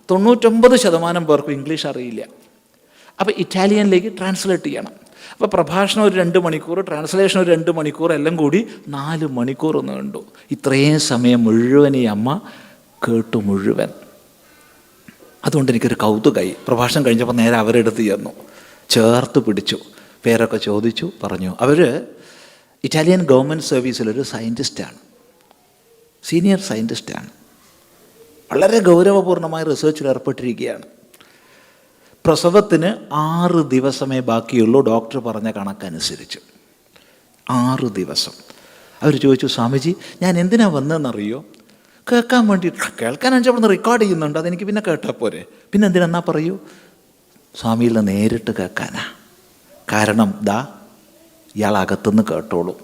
99% പേർക്കും ഇംഗ്ലീഷ് അറിയില്ല. അപ്പോൾ ഇറ്റാലിയനിലേക്ക് ട്രാൻസ്ലേറ്റ് ചെയ്യണം. അപ്പോൾ പ്രഭാഷണം ഒരു 2 മണിക്കൂർ, ട്രാൻസ്ലേഷൻ ഒരു 2 മണിക്കൂർ, എല്ലാം കൂടി 4 മണിക്കൂർ ഒന്ന് കണ്ടു. ഇത്രയും സമയം മുഴുവൻ ഈ അമ്മ കേട്ടു മുഴുവൻ. അതുകൊണ്ട് എനിക്കൊരു കൗതുകമായി. പ്രഭാഷണം കഴിഞ്ഞപ്പോൾ നേരെ അവരെടുത്ത് ചെന്നു, ചേർത്ത് പിടിച്ചു, പേരൊക്കെ ചോദിച്ചു, പറഞ്ഞു. അവർ ഇറ്റാലിയൻ ഗവൺമെൻറ് സർവീസിലൊരു സയൻറ്റിസ്റ്റാണ്, സീനിയർ സയൻറ്റിസ്റ്റാണ്. വളരെ ഗൗരവപൂർണമായ റിസർച്ചിൽ ഏർപ്പെട്ടിരിക്കുകയാണ്. പ്രസവത്തിന് 6 ദിവസമേ ബാക്കിയുള്ളൂ ഡോക്ടർ പറഞ്ഞ കണക്കനുസരിച്ച്. 6 ദിവസം. അവർ ചോദിച്ചു, സ്വാമിജി ഞാൻ എന്തിനാ വന്നതെന്നറിയോ? കേൾക്കാൻ വേണ്ടി. കേൾക്കാൻ വെച്ചാൽ അവിടെ നിന്ന് റെക്കോർഡ് ചെയ്യുന്നുണ്ട്, അതെനിക്ക് പിന്നെ കേട്ടാൽ പോരെ. പിന്നെ എന്തിനാ പറയൂ? സ്വാമിയിൽ നിന്ന് നേരിട്ട് കേൾക്കാനാ. കാരണം ദാ ഇയാൾ അകത്തുനിന്ന് കേട്ടോളൂ.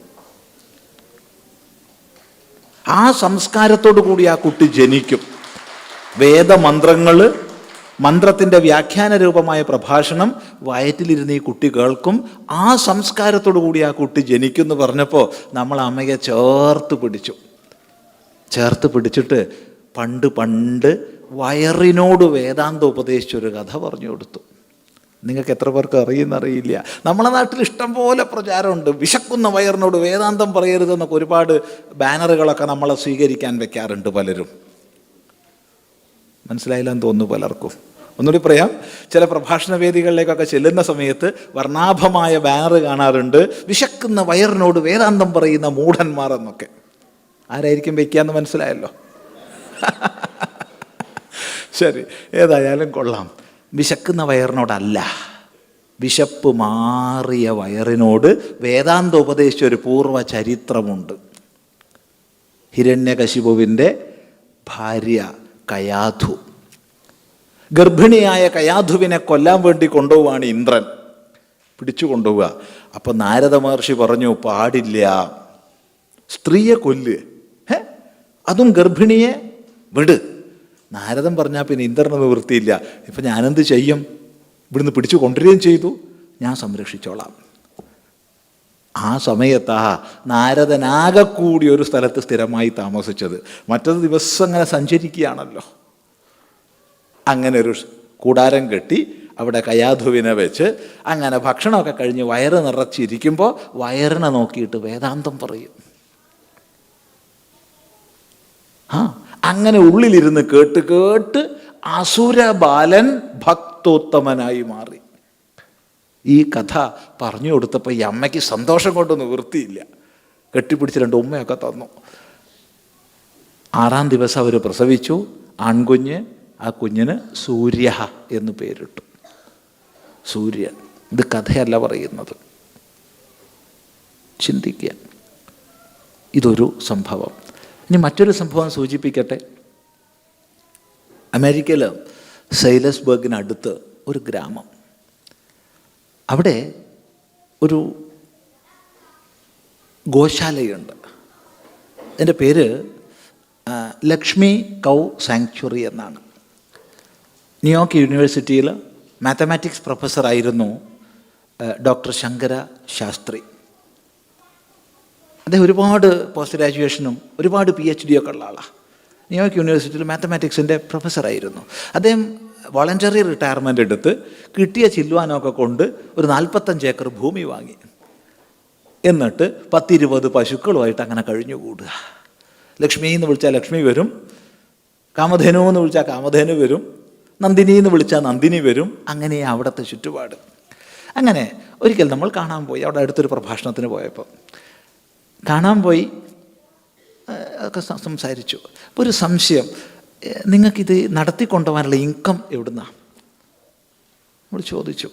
ആ സംസ്കാരത്തോടു കൂടി ആ കുട്ടി ജനിക്കും. വേദമന്ത്രങ്ങൾ, മന്ത്രത്തിൻ്റെ വ്യാഖ്യാന രൂപമായ പ്രഭാഷണം വയറ്റിലിരുന്ന് ഈ കുട്ടി കേൾക്കും. ആ സംസ്കാരത്തോടു കൂടി ആ കുട്ടി ജനിക്കും എന്ന് പറഞ്ഞപ്പോൾ നമ്മൾ അമ്മയെ ചേർത്ത് പിടിച്ചിട്ട് പണ്ട് വയറിനോട് വേദാന്തം ഉപദേശിച്ചൊരു കഥ പറഞ്ഞു കൊടുത്തു. നിങ്ങൾക്ക് എത്ര പേർക്ക് അറിയുന്നറിയില്ല. നമ്മളെ നാട്ടിൽ ഇഷ്ടം പോലെ പ്രചാരമുണ്ട്. വിശക്കുന്ന വയറിനോട് വേദാന്തം പറയരുതെന്നൊക്കെ ഒരുപാട് ബാനറുകളൊക്കെ നമ്മളെ സ്വീകരിക്കാൻ വെക്കാറുണ്ട് പലരും. മനസ്സിലായില്ലെന്ന് തോന്നുന്നു പലർക്കും. ഒന്നുകൂടി പറയാം, ചില പ്രഭാഷണ വേദികളിലേക്കൊക്കെ ചെല്ലുന്ന സമയത്ത് വർണ്ണാഭമായ ബാനർ കാണാറുണ്ട്, വിശക്കുന്ന വയറിനോട് വേദാന്തം പറയുന്ന മൂഢന്മാർ എന്നൊക്കെ. ആരായിരിക്കും വയ്ക്കാന്ന് മനസ്സിലായല്ലോ. ശരി, ഏതായാലും കൊള്ളാം. വിശക്കുന്ന വയറിനോടല്ല, വിശപ്പ് മാറിയ വയറിനോട് വേദാന്തം ഉപദേശിച്ച ഒരു പൂർവ്വ ചരിത്രമുണ്ട്. ഹിരണ്യകശിപുവിൻ്റെ ഭാര്യ കയാധു, ഗർഭിണിയായ കയാധുവിനെ കൊല്ലാൻ വേണ്ടി കൊണ്ടുപോവാണ് ഇന്ദ്രൻ. പിടിച്ചു കൊണ്ടുപോവുക. അപ്പം നാരദ മഹർഷി പറഞ്ഞു, പാടില്ല, സ്ത്രീയെ കൊല്ല്, അതും ഗർഭിണിയെ വിട്. നാരദൻ പറഞ്ഞാൽ പിന്നെ ഇന്ദ്രന് നിവൃത്തിയില്ല. ഇപ്പം ഞാനെന്ത് ചെയ്യും? ഇവിടുന്ന് പിടിച്ചു കൊണ്ടുവരികയും ചെയ്തു, ഞാൻ സംരക്ഷിച്ചോളാം. ആ സമയത്താ നാരദനാകെ കൂടി ഒരു സ്ഥലത്ത് സ്ഥിരമായി താമസിച്ചത്. മറ്റൊരു ദിവസം അങ്ങനെ സഞ്ചരിക്കുകയാണല്ലോ. അങ്ങനെ ഒരു കൂടാരം കെട്ടി അവിടെ കയാധുവിനെ വെച്ച് അങ്ങനെ ഭക്ഷണമൊക്കെ കഴിഞ്ഞ് വയറ് നിറച്ചിരിക്കുമ്പോൾ വയറിനെ നോക്കിയിട്ട് വേദാന്തം പറയും. അങ്ങനെ ഉള്ളിലിരുന്ന് കേട്ട് അസുരബാലൻ ഭക്തോത്തമനായി മാറി. ഈ കഥ പറഞ്ഞു കൊടുത്തപ്പോൾ ഈ അമ്മയ്ക്ക് സന്തോഷം കൊണ്ട് നിവൃത്തിയില്ല. കെട്ടിപ്പിടിച്ച് 2 ഉമ്മയൊക്കെ തന്നു. 6-ാം ദിവസം അവർ പ്രസവിച്ചു ആൺകുഞ്ഞ്. ആ കുഞ്ഞിന് സൂര്യ എന്ന് പേരിട്ടു. സൂര്യൻ. ഇത് കഥയല്ല പറയുന്നത്, ചിന്തിക്കുക. ഇതൊരു സംഭവം. ഇനി മറ്റൊരു സംഭവം സൂചിപ്പിക്കട്ടെ. അമേരിക്കയിൽ സെയിലസ്ബർഗിനടുത്ത് ഒരു ഗ്രാമം. അവിടെ ഒരു ഗോശാലയുണ്ട്. അതിൻ്റെ പേര് ലക്ഷ്മി കൗ സാങ്ച്വറി എന്നാണ്. ന്യൂയോർക്ക് യൂണിവേഴ്സിറ്റിയിൽ മാത്തമാറ്റിക്സ് പ്രൊഫസറായിരുന്നു ഡോക്ടർ ശങ്കര ശാസ്ത്രി. അദ്ദേഹം ഒരുപാട് പോസ്റ്റ് ഗ്രാജുവേഷനും ഒരുപാട് PhD ഒക്കെ ഉള്ള ആളാണ്. ന്യൂയോർക്ക് യൂണിവേഴ്സിറ്റിയിൽ മാത്തമാറ്റിക്സിൻ്റെ പ്രൊഫസറായിരുന്നു. അദ്ദേഹം വോളണ്ടറി റിട്ടയർമെൻ്റ് എടുത്ത് കിട്ടിയ ചില്ലുവാനൊക്കെ കൊണ്ട് ഒരു 45 ഏക്കർ ഭൂമി വാങ്ങി. എന്നിട്ട് 10-20 പശുക്കളുമായിട്ട് അങ്ങനെ കഴിഞ്ഞുകൂടുക. ലക്ഷ്മി എന്ന് വിളിച്ചാൽ ലക്ഷ്മി വരും, കാമധേനു എന്ന് വിളിച്ചാൽ കാമധേനു വരും, നന്ദിനി എന്ന് വിളിച്ചാൽ നന്ദിനി വരും. അങ്ങനെ അവിടുത്തെ ചുറ്റുപാട്. അങ്ങനെ ഒരിക്കൽ നമ്മൾ കാണാൻ പോയി. അവിടെ അടുത്തൊരു പ്രഭാഷണത്തിന് പോയപ്പോൾ കാണാൻ പോയി, ഒക്കെ സംസാരിച്ചു. അപ്പോൾ ഒരു സംശയം, നിങ്ങൾക്കിത് നടത്തിക്കൊണ്ടുപോകാനുള്ള ഇൻകം എവിടുന്നാണ് നമ്മൾ ചോദിച്ചു.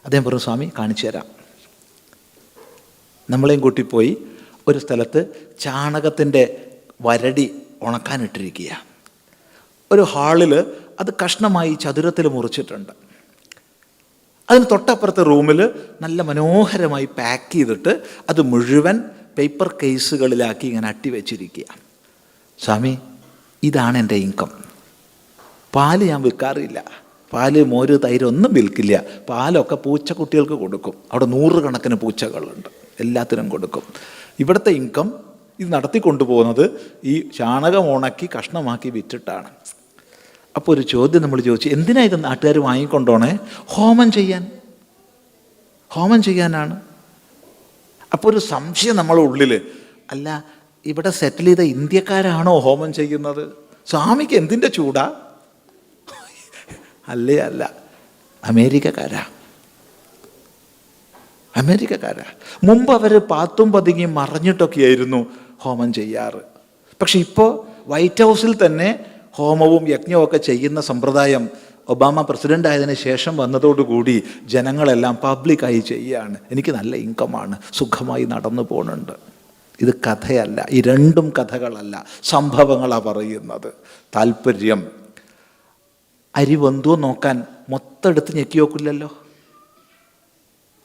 അദ്ദേഹം പറഞ്ഞു, സ്വാമി കാണിച്ചു തരാം. നമ്മളെയും കൂട്ടിപ്പോയി ഒരു സ്ഥലത്ത് ചാണകത്തിൻ്റെ വരടി ഉണക്കാനിട്ടിരിക്കുക. ഒരു ഹാളിൽ അത് കഷ്ണമായി ചതുരത്തിൽ മുറിച്ചിട്ടുണ്ട്. അതിന് തൊട്ടപ്പുറത്തെ റൂമിൽ നല്ല മനോഹരമായി പാക്ക് ചെയ്തിട്ട് അത് മുഴുവൻ പേപ്പർ കേസുകളിലാക്കി ഇങ്ങനെ അട്ടി വെച്ചിരിക്കുക. സ്വാമി, ഇതാണ് എൻ്റെ ഇൻകം. പാല് ഞാൻ വിൽക്കാറില്ല. പാല്, മോര്, തൈര് ഒന്നും വിൽക്കില്ല. പാലൊക്കെ പൂച്ചക്കുട്ടികൾക്ക് കൊടുക്കും. അവിടെ 100 കണക്കിന് പൂച്ചകളുണ്ട്, എല്ലാത്തിനും കൊടുക്കും. ഇവിടുത്തെ ഇൻകം ഇത് നടത്തിക്കൊണ്ടുപോകുന്നത് ഈ ചാണകം ഉണക്കി കഷ്ണമാക്കി വിറ്റിട്ടാണ്. അപ്പോൾ ഒരു ചോദ്യം നമ്മൾ ചോദിച്ചു, എന്തിനാ ഇത് നാട്ടുകാർ വാങ്ങിക്കൊണ്ടോണേ? ഹോമം ചെയ്യാനാണ്. അപ്പോൾ ഒരു സംശയം നമ്മളെ ഉള്ളിൽ, അല്ല ഇവിടെ സെറ്റിൽ ചെയ്ത ഇന്ത്യക്കാരാണോ ഹോമം ചെയ്യുന്നത്? സ്വാമിക്ക് എന്തിൻ്റെ ചൂടാ? അല്ല, അമേരിക്കക്കാരാ. മുമ്പ് അവർ പാത്തും പതുങ്ങിയും മറഞ്ഞിട്ടൊക്കെയായിരുന്നു ഹോമം ചെയ്യാറ്. പക്ഷെ ഇപ്പോൾ വൈറ്റ് ഹൗസിൽ തന്നെ ഹോമവും യജ്ഞവും ഒക്കെ ചെയ്യുന്ന സമ്പ്രദായം ഒബാമ പ്രസിഡൻ്റ് ആയതിനു ശേഷം വന്നതോടുകൂടി ജനങ്ങളെല്ലാം പബ്ലിക്കായി ചെയ്യുകയാണ്. എനിക്ക് നല്ല ഇൻകമാണ്, സുഖമായി നടന്നു പോകുന്നുണ്ട്. ഇത് കഥയല്ല, ഈ രണ്ടും കഥകളല്ല, സംഭവങ്ങളാണ് പറയുന്നത്. താല്പര്യം അരി വെന്തോ നോക്കാൻ മൊത്തം എടുത്ത് ഞെക്കി നോക്കില്ലല്ലോ.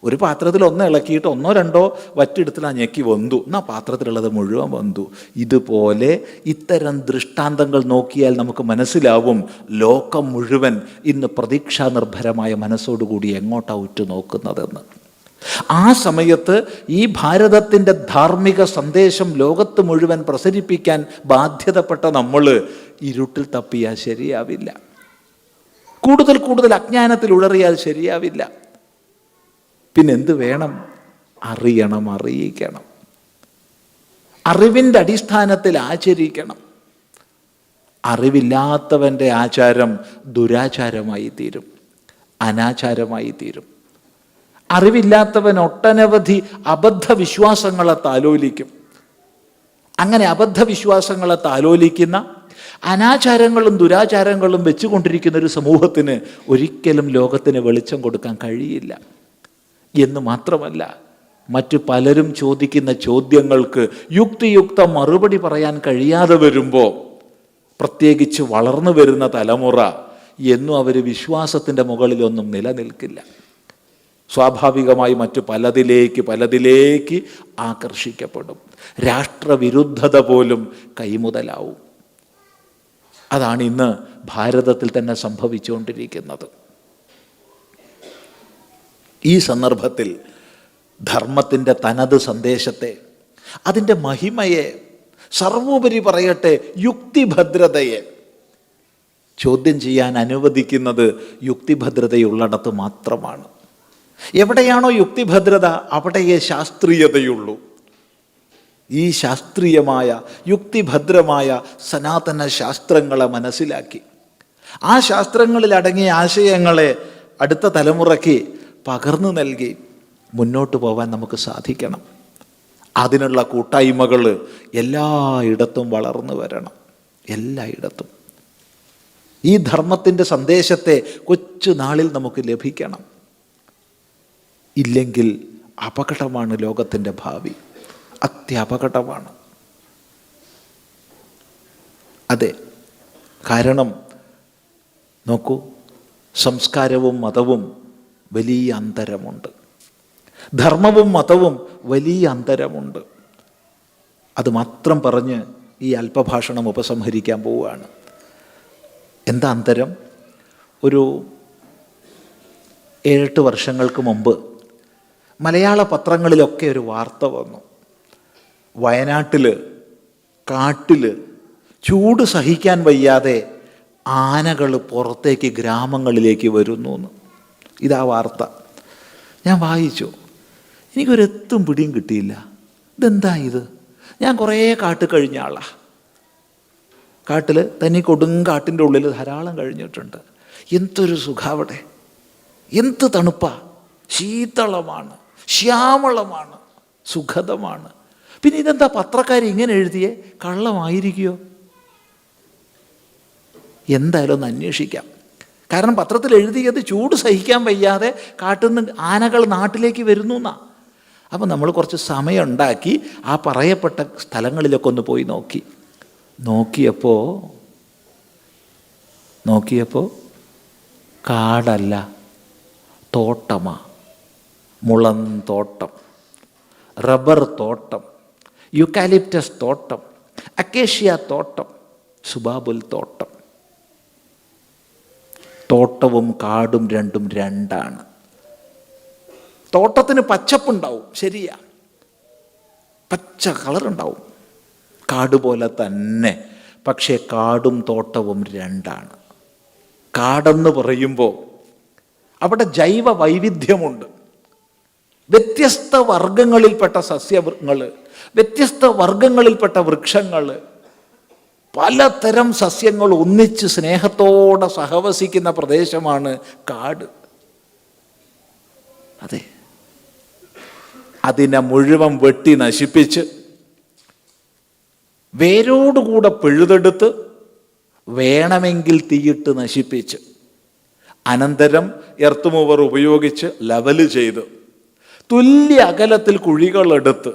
ഒരു പാത്രത്തിൽ ഒന്ന് ഇളക്കിയിട്ട് ഒന്നോ രണ്ടോ വറ്റെടുത്തില്ല ഞെക്കി വെന്തു, എന്നാൽ പാത്രത്തിലുള്ളത് മുഴുവൻ വെന്തു. ഇതുപോലെ ഇത്തരം ദൃഷ്ടാന്തങ്ങൾ നോക്കിയാൽ നമുക്ക് മനസ്സിലാവും ലോകം മുഴുവൻ ഇന്ന് പ്രതീക്ഷാ നിർഭരമായ മനസ്സോടുകൂടി എങ്ങോട്ടാണ് ഉറ്റുനോക്കുന്നതെന്ന്. ആ സമയത്ത് ഈ ഭാരതത്തിൻ്റെ ധാർമ്മിക സന്ദേശം ലോകത്ത് മുഴുവൻ പ്രസരിപ്പിക്കാൻ ബാധ്യതപ്പെട്ട നമ്മൾ ഇരുട്ടിൽ തപ്പിയാൽ ശരിയാവില്ല, കൂടുതൽ കൂടുതൽ അജ്ഞാനത്തിൽ ഉഴറിയാൽ ശരിയാവില്ല. പിന്നെന്ത് വേണം? അറിയണം, അറിയിക്കണം, അറിവിൻ്റെ അടിസ്ഥാനത്തിൽ ആചരിക്കണം. അറിവില്ലാത്തവൻ്റെ ആചാരം ദുരാചാരമായി തീരും, അനാചാരമായി തീരും. അറിവില്ലാത്തവൻ ഒട്ടനവധി അബദ്ധവിശ്വാസങ്ങളെ താലോലിക്കും. അങ്ങനെ അബദ്ധവിശ്വാസങ്ങളെ താലോലിക്കുന്ന അനാചാരങ്ങളും ദുരാചാരങ്ങളും വെച്ചുകൊണ്ടിരിക്കുന്ന ഒരു സമൂഹത്തിന് ഒരിക്കലും ലോകത്തിന് വെളിച്ചം കൊടുക്കാൻ കഴിയില്ല. എന്ന് മാത്രമല്ല, മറ്റു പലരും ചോദിക്കുന്ന ചോദ്യങ്ങൾക്ക് യുക്തിയുക്ത മറുപടി പറയാൻ കഴിയാതെ വരുമ്പോൾ, പ്രത്യേകിച്ച് വളർന്നു വരുന്ന തലമുറ എന്നും അവർ വിശ്വാസത്തിൻ്റെ മുകളിലൊന്നും നിലനിൽക്കില്ല. സ്വാഭാവികമായി മറ്റു പലതിലേക്ക് ആകർഷിക്കപ്പെടും. രാഷ്ട്രവിരുദ്ധത പോലും കൈമുതലാവും. അതാണ് ഇന്ന് ഭാരതത്തിൽ തന്നെ സംഭവിച്ചുകൊണ്ടിരിക്കുന്നത്. ഈ സന്ദർഭത്തിൽ ധർമ്മത്തിൻ്റെ തനത് സന്ദേശത്തെ, അതിൻ്റെ മഹിമയെ, സർവോപരി പറയട്ടെ യുക്തിഭദ്രതയെ ചോദ്യം ചെയ്യാൻ അനുവദിക്കുന്നത് യുക്തിഭദ്രതയുള്ളിടത്ത് മാത്രമാണ്. എവിടെയാണോ യുക്തിഭദ്രത അവിടെയേ ശാസ്ത്രീയതയുള്ളൂ. ഈ ശാസ്ത്രീയമായ യുക്തിഭദ്രമായ സനാതന ശാസ്ത്രങ്ങളെ മനസ്സിലാക്കി ആ ശാസ്ത്രങ്ങളിൽ അടങ്ങിയ ആശയങ്ങളെ അടുത്ത തലമുറയ്ക്ക് പകർന്നു നൽകി മുന്നോട്ട് പോകാൻ നമുക്ക് സാധിക്കണം. അതിനുള്ള കൂട്ടായ്മകൾ എല്ലായിടത്തും വളർന്നു വരണം, എല്ലായിടത്തും. ഈ ധർമ്മത്തിൻ്റെ സന്ദേശത്തെ കൊച്ചു നാളിൽ നമുക്ക് ലഭിക്കണം. ഇല്ലെങ്കിൽ അപകടമാണ് ലോകത്തിൻ്റെ ഭാവി, അത്യപകടമാണ്. അതെ, കാരണം നോക്കൂ, സംസ്കാരവും മതവും വലിയ അന്തരമുണ്ട്, ധർമ്മവും മതവും വലിയ അന്തരമുണ്ട്. അത് മാത്രം പറഞ്ഞ് ഈ അല്പഭാഷണം ഉപസംഹരിക്കാൻ പോവുകയാണ്. എന്താ അന്തരം? ഒരു 7-8 വർഷങ്ങൾക്ക് മുമ്പ് മലയാള പത്രങ്ങളിലൊക്കെ ഒരു വാർത്ത വന്നു. വയനാട്ടിൽ കാട്ടിൽ ചൂട് സഹിക്കാൻ വയ്യാതെ ആനകൾ പുറത്തേക്ക് ഗ്രാമങ്ങളിലേക്ക് വരുന്നു എന്ന്. ഇതാ വാർത്ത. ഞാൻ വായിച്ചു, എനിക്കൊരെത്തും പിടിയും കിട്ടിയില്ല. ഇതെന്താ ഇത്? ഞാൻ കുറേ കാട്ട് കഴിഞ്ഞ ആളാണ്. കാട്ടിൽ തനി കൊടുങ്കാട്ടിൻ്റെ ഉള്ളിൽ ധാരാളം കഴിഞ്ഞിട്ടുണ്ട്. എന്തൊരു സുഖാവിടെ, എന്ത് തണുപ്പാ, ശീതളമാണ്, ശ്യാമളമാണ്, സുഖതമാണ്. പിന്നെ ഇതെന്താ പത്രക്കാർ ഇങ്ങനെ എഴുതിയേ? കള്ളമായിരിക്കുമോ? എന്തായാലും ഒന്ന് അന്വേഷിക്കാം. കാരണം പത്രത്തിൽ എഴുതിയത് ചൂട് സഹിക്കാൻ വയ്യാതെ കാട്ടിൽ നിന്ന് ആനകൾ നാട്ടിലേക്ക് വരുന്നു എന്നാണ്. അപ്പം നമ്മൾ കുറച്ച് സമയം ഉണ്ടാക്കി ആ പറയപ്പെട്ട സ്ഥലങ്ങളിലൊക്കെ ഒന്ന് പോയി നോക്കിയപ്പോൾ കാടല്ല, തോട്ടമാ. മുളം തോട്ടം, റബ്ബർ തോട്ടം, യുക്കാലിപ്റ്റസ് തോട്ടം, അക്കേഷ്യ തോട്ടം, സുബാബുൽ തോട്ടം. തോട്ടവും കാടും രണ്ടും രണ്ടാണ്. തോട്ടത്തിന് പച്ചപ്പുണ്ടാവും, ശരിയാ, പച്ച കളറുണ്ടാവും, കാട് പോലെ തന്നെ. പക്ഷേ കാടും തോട്ടവും രണ്ടാണ്. കാടെന്ന് പറയുമ്പോൾ അവിടെ ജൈവ വൈവിധ്യമുണ്ട്. വ്യത്യസ്ത വർഗങ്ങളിൽപ്പെട്ട സസ്യങ്ങൾ, വ്യത്യസ്ത വർഗങ്ങളിൽപ്പെട്ട വൃക്ഷങ്ങൾ, പലതരം സസ്യങ്ങൾ ഒന്നിച്ച് സ്നേഹത്തോടെ സഹവസിക്കുന്ന പ്രദേശമാണ് കാട്. അതെ, അതിനെ മുഴുവൻ വെട്ടി നശിപ്പിച്ച് വേരോടുകൂടെ പിഴുതെടുത്ത് വേണമെങ്കിൽ തീയിട്ട് നശിപ്പിച്ച് അനന്തരം എർത്ത് മൂവർ ഉപയോഗിച്ച് ലെവല് ചെയ്ത് തുല്യ അകലത്തിൽ കുഴികളെടുത്ത്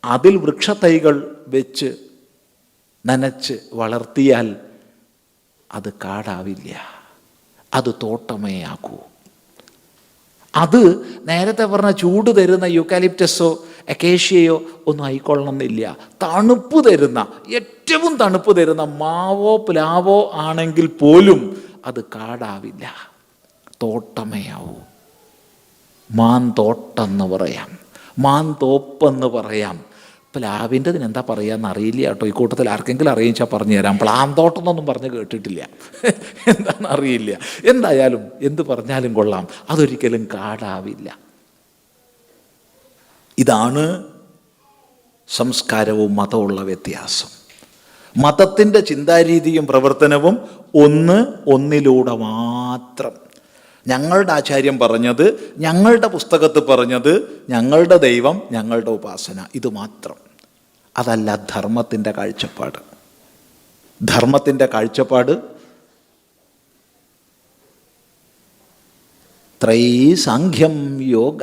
അതിൽ വൃക്ഷത്തൈകൾ വെച്ച് നനച്ച് വളർത്തിയാൽ അത് കാടാവില്ല, അത് തോട്ടമേ ആക്കൂ. അത് നേരത്തെ പറഞ്ഞ ചൂട് തരുന്ന യൂക്കാലിപ്റ്റസോ അക്കേഷ്യയോ ഒന്നും ആയിക്കൊള്ളണമെന്നില്ല. തണുപ്പ് തരുന്ന, ഏറ്റവും തണുപ്പ് തരുന്ന മാവോ പ്ലാവോ ആണെങ്കിൽ പോലും അത് കാടാവില്ല, തോട്ടമേ ആവൂ. മാന്തോട്ടെന്ന് പറയാം, മാന്തോപ്പെന്ന് പറയാം. പ്ലാവിൻ്റെ എന്താ പറയാന്ന് അറിയില്ല കേട്ടോ. ഈ കൂട്ടത്തിൽ ആർക്കെങ്കിലും അറിയിച്ചാൽ പറഞ്ഞു തരാം. പ്ലാന്തോട്ടം എന്നൊന്നും പറഞ്ഞ് കേട്ടിട്ടില്ല, എന്താണെന്ന് അറിയില്ല. എന്തായാലും എന്ത് പറഞ്ഞാലും കൊള്ളാം, അതൊരിക്കലും കാടാവില്ല. ഇതാണ് സംസ്കാരവും മതമുള്ള വ്യത്യാസം. മതത്തിൻ്റെ ചിന്താരീതിയും പ്രവർത്തനവും ഒന്നിലൂടെ മാത്രം. ഞങ്ങളുടെ ആചാര്യം പറഞ്ഞത്, ഞങ്ങളുടെ പുസ്തകത്ത് പറഞ്ഞത്, ഞങ്ങളുടെ ദൈവം, ഞങ്ങളുടെ ഉപാസന, ഇത് മാത്രം. അതല്ല ധർമ്മത്തിൻ്റെ കാഴ്ചപ്പാട്. ധർമ്മത്തിൻ്റെ കാഴ്ചപ്പാട് ത്രൈസാംഖ്യം യോഗ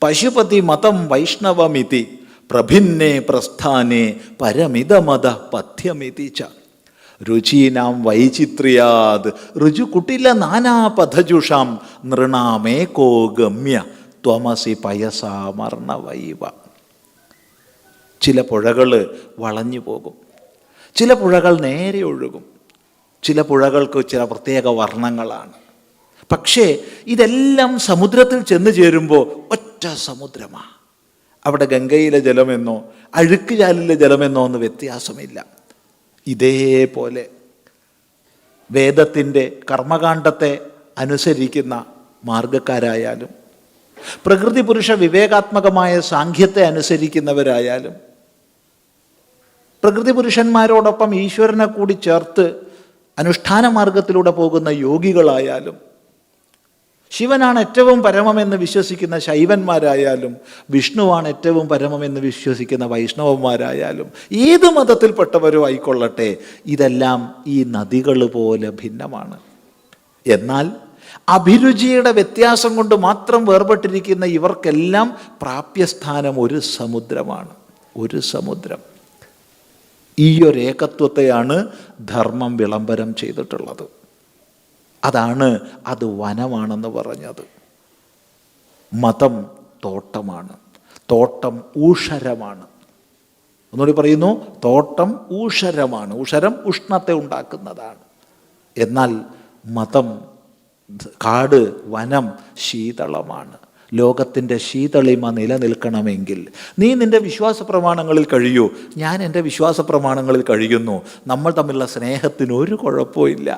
പശുപതി മതം വൈഷ്ണവമിതി പ്രഭിന്നേ പ്രസ്ഥാനേ പരമിതമത പഥ്യമിതി ച രുചീനാം വൈചിത്ര്യാത് ഋജുകുട്ടില നാനാപഥജുഷാം നൃണാമേകോ ഗമ്യ ത്വമസി പയസാമർണവൈവ. ചില പുഴകൾ വളഞ്ഞു പോകും, ചില പുഴകൾ നേരെ ഒഴുകും, ചില പുഴകൾക്ക് ചില പ്രത്യേക വർണ്ണങ്ങളാണ്. പക്ഷേ ഇതെല്ലാം സമുദ്രത്തിൽ ചെന്ന് ചേരുമ്പോൾ ഒറ്റ സമുദ്രമാണ്. അവിടെ ഗംഗയിലെ ജലമെന്നോ അഴുക്ക് ചാലിലെ ജലമെന്നോ ഒന്നും വ്യത്യാസമില്ല. ഇതേപോലെ വേദത്തിൻ്റെ കർമ്മകാണ്ഡത്തെ അനുസരിക്കുന്ന മാർഗക്കാരായാലും പ്രകൃതി പുരുഷ വിവേകാത്മകമായ സാഖ്യത്തെ അനുസരിക്കുന്നവരായാലും പ്രകൃതി പുരുഷന്മാരോടൊപ്പം ഈശ്വരനെ കൂടി ചേർത്ത് അനുഷ്ഠാന മാർഗത്തിലൂടെ പോകുന്ന യോഗികളായാലും ശിവനാണ് ഏറ്റവും പരമമെന്ന് വിശ്വസിക്കുന്ന ശൈവന്മാരായാലും വിഷ്ണുവാണ് ഏറ്റവും പരമമെന്ന് വിശ്വസിക്കുന്ന വൈഷ്ണവന്മാരായാലും ഏത് മതത്തിൽപ്പെട്ടവരോ ആയിക്കൊള്ളട്ടെ, ഇതെല്ലാം ഈ നദികൾ പോലെ ഭിന്നമാണ്. എന്നാൽ അഭിരുചിയുടെ വ്യത്യാസം കൊണ്ട് മാത്രം വേർപെട്ടിരിക്കുന്ന ഇവർക്കെല്ലാം പ്രാപ്യസ്ഥാനം ഒരു സമുദ്രമാണ്, ഒരു സമുദ്രം. ഈ ഒരു ഏകത്വത്തെയാണ് ധർമ്മം വിളംബരം ചെയ്തിട്ടുള്ളത്. അതാണ് അത് വനമാണെന്ന് പറഞ്ഞത്. മതം തോട്ടമാണ്, തോട്ടം ഊഷരമാണ്. ഒന്നുകൂടി പറയുന്നു, തോട്ടം ഊഷരമാണ്. ഊഷരം ഉഷ്ണത്തെ ഉണ്ടാക്കുന്നതാണ്. എന്നാൽ മതം, കാട്, വനം ശീതളമാണ്. ലോകത്തിൻ്റെ ശീതളിമ നിലനിൽക്കണമെങ്കിൽ നീ നിൻ്റെ വിശ്വാസ പ്രമാണങ്ങളിൽ കഴിയൂ, ഞാൻ എൻ്റെ വിശ്വാസ പ്രമാണങ്ങളിൽ കഴിയുന്നു. നമ്മൾ തമ്മിലുള്ള സ്നേഹത്തിന് ഒരു കുഴപ്പമില്ല,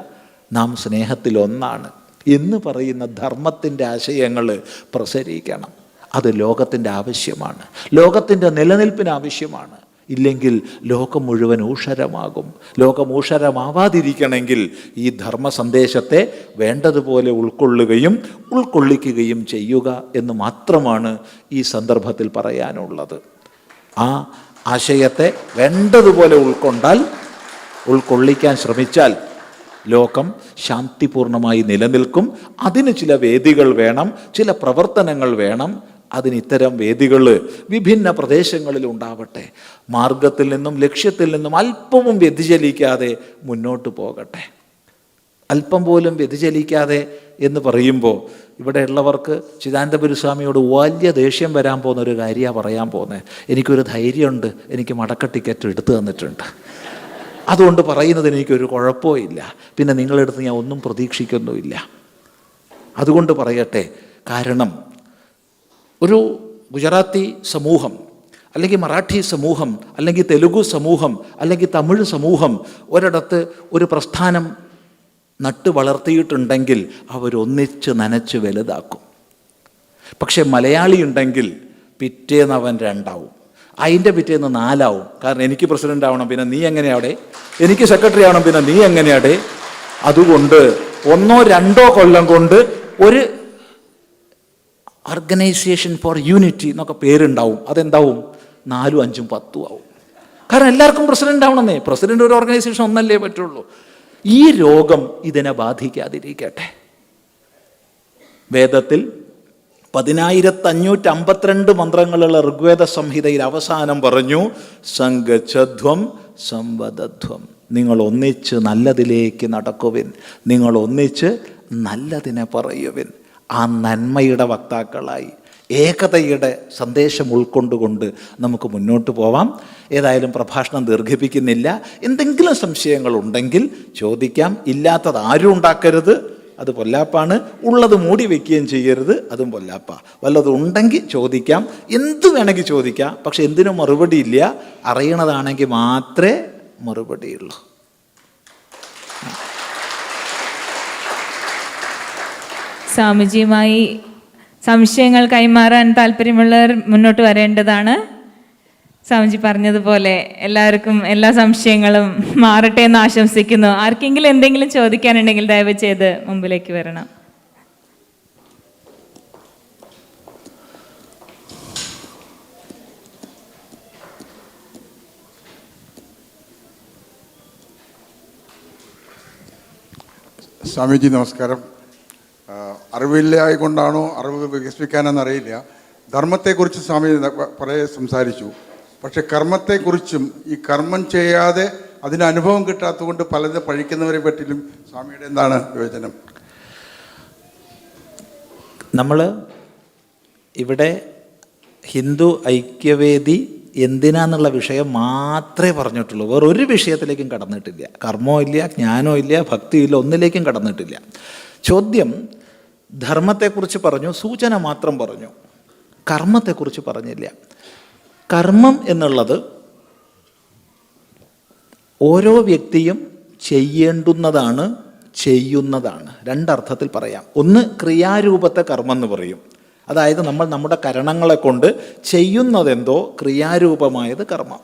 നാം സ്നേഹത്തിലൊന്നാണ് എന്ന് പറയുന്ന ധർമ്മത്തിൻ്റെ ആശയങ്ങൾ പ്രസരിക്കണം. അത് ലോകത്തിൻ്റെ ആവശ്യമാണ്, ലോകത്തിൻ്റെ നിലനിൽപ്പിന് ആവശ്യമാണ്. ഇല്ലെങ്കിൽ ലോകം മുഴുവൻ ഊഷരമാകും. ലോകം ഊഷരമാവാതിരിക്കണമെങ്കിൽ ഈ ധർമ്മ സന്ദേശത്തെ വേണ്ടതുപോലെ ഉൾക്കൊള്ളിക്കുകയും ചെയ്യുക എന്ന് മാത്രമാണ് ഈ സന്ദർഭത്തിൽ പറയാനുള്ളത്. ആ ആശയത്തെ വേണ്ടതുപോലെ ഉൾക്കൊള്ളിക്കാൻ ശ്രമിച്ചാൽ ലോകം ശാന്തിപൂർണമായി നിലനിൽക്കും. അതിന് ചില വേദികൾ വേണം, ചില പ്രവർത്തനങ്ങൾ വേണം. അതിന് ഇത്തരം വേദികൾ വിഭിന്ന പ്രദേശങ്ങളിൽ ഉണ്ടാവട്ടെ. മാർഗത്തിൽ നിന്നും ലക്ഷ്യത്തിൽ നിന്നും അല്പവും വ്യതിചലിക്കാതെ മുന്നോട്ട് പോകട്ടെ. അല്പം പോലും വ്യതിചലിക്കാതെ എന്ന് പറയുമ്പോൾ ഇവിടെ ഉള്ളവർക്ക് ചിദാനന്ദപുരസ്വാമിയോട് വലിയ ദേഷ്യം വരാൻ പോകുന്ന ഒരു കാര്യമാണ് പറയാൻ പോകുന്നത്. എനിക്കൊരു ധൈര്യമുണ്ട്, എനിക്ക് മടക്ക ടിക്കറ്റ് എടുത്തു തന്നിട്ടുണ്ട്, അതുകൊണ്ട് പറയുന്നതിന് എനിക്കൊരു കുഴപ്പമില്ല. പിന്നെ നിങ്ങളെടുത്ത് ഞാൻ ഒന്നും പ്രതീക്ഷിക്കുന്നുമില്ല. അതുകൊണ്ട് പറയട്ടെ. കാരണം ഒരു ഗുജറാത്തി സമൂഹം, അല്ലെങ്കിൽ മറാഠി സമൂഹം, അല്ലെങ്കിൽ തെലുഗു സമൂഹം, അല്ലെങ്കിൽ തമിഴ് സമൂഹം ഒരിടത്ത് ഒരു പ്രസ്ഥാനം നട്ട് വളർത്തിയിട്ടുണ്ടെങ്കിൽ അവരൊന്നിച്ച് നനച്ച് വലുതാക്കും. പക്ഷെ മലയാളി ഉണ്ടെങ്കിൽ പിറ്റേന്ന് അവൻ 2 ആവും, അതിൻ്റെ പിറ്റേന്ന് 4 ആവും. കാരണം എനിക്ക് പ്രസിഡൻ്റ് ആവണം, പിന്നെ നീ എങ്ങനെയാടെ, എനിക്ക് സെക്രട്ടറി ആവണം, പിന്നെ നീ എങ്ങനെയാടെ. അതുകൊണ്ട് 1-2 കൊല്ലം കൊണ്ട് ഒരു ഓർഗനൈസേഷൻ ഫോർ യൂണിറ്റി എന്നൊക്കെ പേരുണ്ടാവും. അതെന്താവും? 4, 5, 10 ആവും. കാരണം എല്ലാവർക്കും പ്രസിഡൻ്റ് ആവണമെന്നേ. പ്രസിഡൻ്റ് ഒരു ഓർഗനൈസേഷൻ ഒന്നല്ലേ പറ്റുള്ളൂ. ഈ രോഗം ഇതിനെ ബാധിക്കാതിരിക്കട്ടെ. വേദത്തിൽ 10552 മന്ത്രങ്ങളുള്ള ഋഗ്വേദ സംഹിതയിൽ അവസാനം പറഞ്ഞു, സംഗച്ഛധ്വം സംവദധ്വം. നിങ്ങൾ ഒന്നിച്ച് നല്ലതിലേക്ക് നടക്കുവിൻ, നിങ്ങൾ ഒന്നിച്ച് നല്ലതിനെ പറയുവിൻ. ആ നന്മയുടെ വക്താക്കളായി ഏകതയുടെ സന്ദേശം ഉൾക്കൊണ്ടുകൊണ്ട് നമുക്ക് മുന്നോട്ട് പോവാം. ഏതായാലും പ്രഭാഷണം ദീർഘിപ്പിക്കുന്നില്ല. എന്തെങ്കിലും സംശയങ്ങളുണ്ടെങ്കിൽ ചോദിക്കാം. ഇല്ലാത്തത് ആരും ഉണ്ടാക്കരുത്, അത് പൊല്ലാപ്പാണ്. ഉള്ളത് മൂടി വയ്ക്കുകയും ചെയ്യരുത്, അതും പൊല്ലാപ്പ. വല്ലതും ഉണ്ടെങ്കിൽ ചോദിക്കാം, എന്ത് വേണമെങ്കിൽ ചോദിക്കാം. പക്ഷെ എന്തിനും മറുപടി ഇല്ല. അറിയണതാണെങ്കിൽ മാത്രമേ മറുപടിയുള്ളൂ. സ്വാമിജിയുമായി സംശയങ്ങൾ കൈമാറാൻ താല്പര്യമുള്ളവർ മുന്നോട്ട് വരേണ്ടതാണ്. സ്വാമിജി പറഞ്ഞതുപോലെ എല്ലാവർക്കും എല്ലാ സംശയങ്ങളും മാറട്ടെ എന്ന് ആശംസിക്കുന്നു. ആർക്കെങ്കിലും എന്തെങ്കിലും ചോദിക്കാനുണ്ടെങ്കിൽ ദയവ് ചെയ്ത് മുമ്പിലേക്ക് വരണം. സ്വാമിജി നമസ്കാരം. അറിവില്ലായകൊണ്ടാണോ അറിവ് വികസിപ്പിക്കാനെന്നറിയില്ല, ധർമ്മത്തെക്കുറിച്ച് സ്വാമി കുറേ സംസാരിച്ചു. പക്ഷെ കർമ്മത്തെക്കുറിച്ചും ഈ കർമ്മം ചെയ്യാതെ അതിന് അനുഭവം കിട്ടാത്തതുകൊണ്ട് പലതും പഴിക്കുന്നവരെ പറ്റിയും സ്വാമിയുടെ എന്താണ് വിവേചനം? നമ്മൾ ഇവിടെ ഹിന്ദു ഐക്യവേദി എന്തിനാന്നുള്ള വിഷയം മാത്രമേ പറഞ്ഞിട്ടുള്ളൂ. വേറൊരു വിഷയത്തിലേക്കും കടന്നിട്ടില്ല. കർമ്മവും ഇല്ല, ജ്ഞാനവും ഇല്ല, ഭക്തിയും ഇല്ല, ഒന്നിലേക്കും കടന്നിട്ടില്ല. ചോദ്യം ധർമ്മത്തെക്കുറിച്ച് പറഞ്ഞു, സൂചന മാത്രം പറഞ്ഞു, കർമ്മത്തെക്കുറിച്ച് പറഞ്ഞില്ല. കർമ്മം എന്നുള്ളത് ഓരോ വ്യക്തിയും ചെയ്യേണ്ടുന്നതാണ്, ചെയ്യുന്നതാണ്. രണ്ടർത്ഥത്തിൽ പറയാം. ഒന്ന് ക്രിയാരൂപത്തെ കർമ്മം എന്ന് പറയും. അതായത് നമ്മൾ നമ്മുടെ കരണങ്ങളെ കൊണ്ട് ചെയ്യുന്നതെന്തോ ക്രിയാരൂപമായത് കർമ്മം.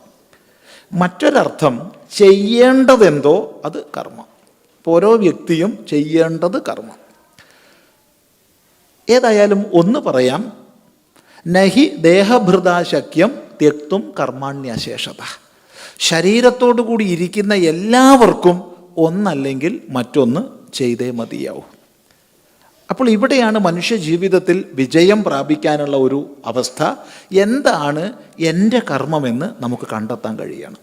മറ്റൊരർത്ഥം ചെയ്യേണ്ടതെന്തോ അത് കർമ്മം. അപ്പോൾ ഓരോ വ്യക്തിയും ചെയ്യേണ്ടത് കർമ്മം. ഏതായാലും ഒന്ന് പറയാം, നഹി ദേഹഭൃതാശക്യം ത്യക്തും കർമാണ്യശേഷത. ശരീരത്തോടു കൂടി ഇരിക്കുന്ന എല്ലാവർക്കും ഒന്നല്ലെങ്കിൽ മറ്റൊന്ന് ചെയ്തേ മതിയാവും. അപ്പോൾ ഇവിടെയാണ് മനുഷ്യ ജീവിതത്തിൽ വിജയം പ്രാപിക്കാനുള്ള ഒരു അവസ്ഥ. എന്താണ് എൻ്റെ കർമ്മമെന്ന് നമുക്ക് കണ്ടെത്താൻ കഴിയണം.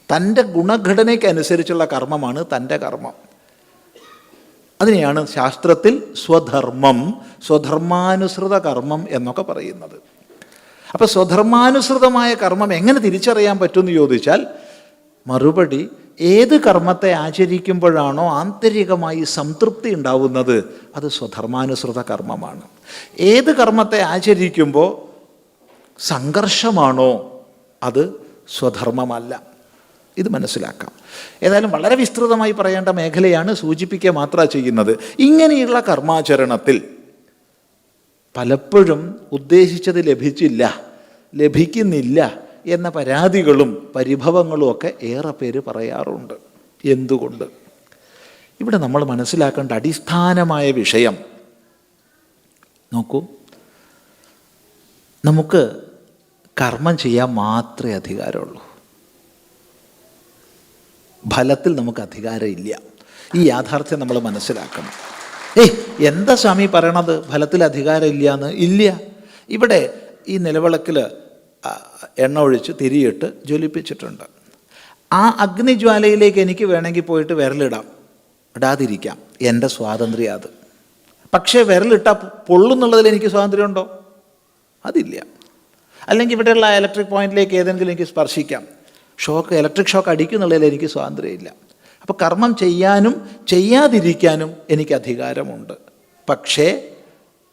തൻ്റെ ഗുണഘടനയ്ക്കനുസരിച്ചുള്ള കർമ്മമാണ് തൻ്റെ കർമ്മം. അതിനെയാണ് ശാസ്ത്രത്തിൽ സ്വധർമ്മം, സ്വധർമാനുസൃത കർമ്മം എന്നൊക്കെ പറയുന്നത്. അപ്പോൾ സ്വധർമാനുസൃതമായ കർമ്മം എങ്ങനെ തിരിച്ചറിയാൻ പറ്റുമെന്ന് ചോദിച്ചാൽ മറുപടി, ഏത് കർമ്മത്തെ ആചരിക്കുമ്പോഴാണോ ആന്തരികമായി സംതൃപ്തി ഉണ്ടാവുന്നത് അത് സ്വധർമാനുസൃത കർമ്മമാണ്. ഏത് കർമ്മത്തെ ആചരിക്കുമ്പോൾ സംഘർഷമാണോ അത് സ്വധർമ്മമല്ല. ഇത് മനസ്സിലാക്കാം. ഏതായാലും വളരെ വിസ്തൃതമായി പറയേണ്ട മേഖലയാണ്, സൂചിപ്പിക്കുക മാത്രമാണ് ചെയ്യുന്നത്. ഇങ്ങനെയുള്ള കർമാചരണത്തിൽ പലപ്പോഴും ഉദ്ദേശിച്ചത് ലഭിച്ചില്ല, ലഭിക്കുന്നില്ല എന്ന പരാതികളും പരിഭവങ്ങളും ഒക്കെ ഏറെ പേര് പറയാറുണ്ട്. എന്തുകൊണ്ട്? ഇവിടെ നമ്മൾ മനസ്സിലാക്കേണ്ട അടിസ്ഥാനമായ വിഷയം നോക്കൂ, നമുക്ക് കർമ്മം ചെയ്യാൻ മാത്രമേ അധികാരമുള്ളൂ. ഫലത്തിൽ നമുക്ക് അധികാരമില്ല. ഈ യാഥാർത്ഥ്യം നമ്മൾ മനസ്സിലാക്കണം. എന്താ സ്വാമി പറയണത് ഫലത്തിൽ അധികാരം ഇല്ല എന്ന്? ഇല്ല. ഇവിടെ ഈ നിലവിളക്കിൽ എണ്ണ ഒഴിച്ച് തിരിയിട്ട് ജ്വലിപ്പിച്ചിട്ടുണ്ട്. ആ അഗ്നിജ്വാലയിലേക്ക് എനിക്ക് വേണമെങ്കിൽ പോയിട്ട് വിരലിടാം, ഇടാതിരിക്കാം, എൻ്റെ സ്വാതന്ത്ര്യം അത്. പക്ഷേ വിരലിട്ടാൽ പൊള്ളുന്നുള്ളതിൽ എനിക്ക് സ്വാതന്ത്ര്യമുണ്ടോ? അതില്ല. അല്ലെങ്കിൽ ഇവിടെയുള്ള ഇലക്ട്രിക് പോയിന്റിലേക്ക് ഏതെങ്കിലും എനിക്ക് സ്പർശിക്കാം, ഇലക്ട്രിക് ഷോക്ക് അടിക്കുന്നുള്ളതിൽ എനിക്ക് സ്വാതന്ത്ര്യമില്ല. അപ്പോൾ കർമ്മം ചെയ്യാനും ചെയ്യാതിരിക്കാനും എനിക്ക് അധികാരമുണ്ട്. പക്ഷേ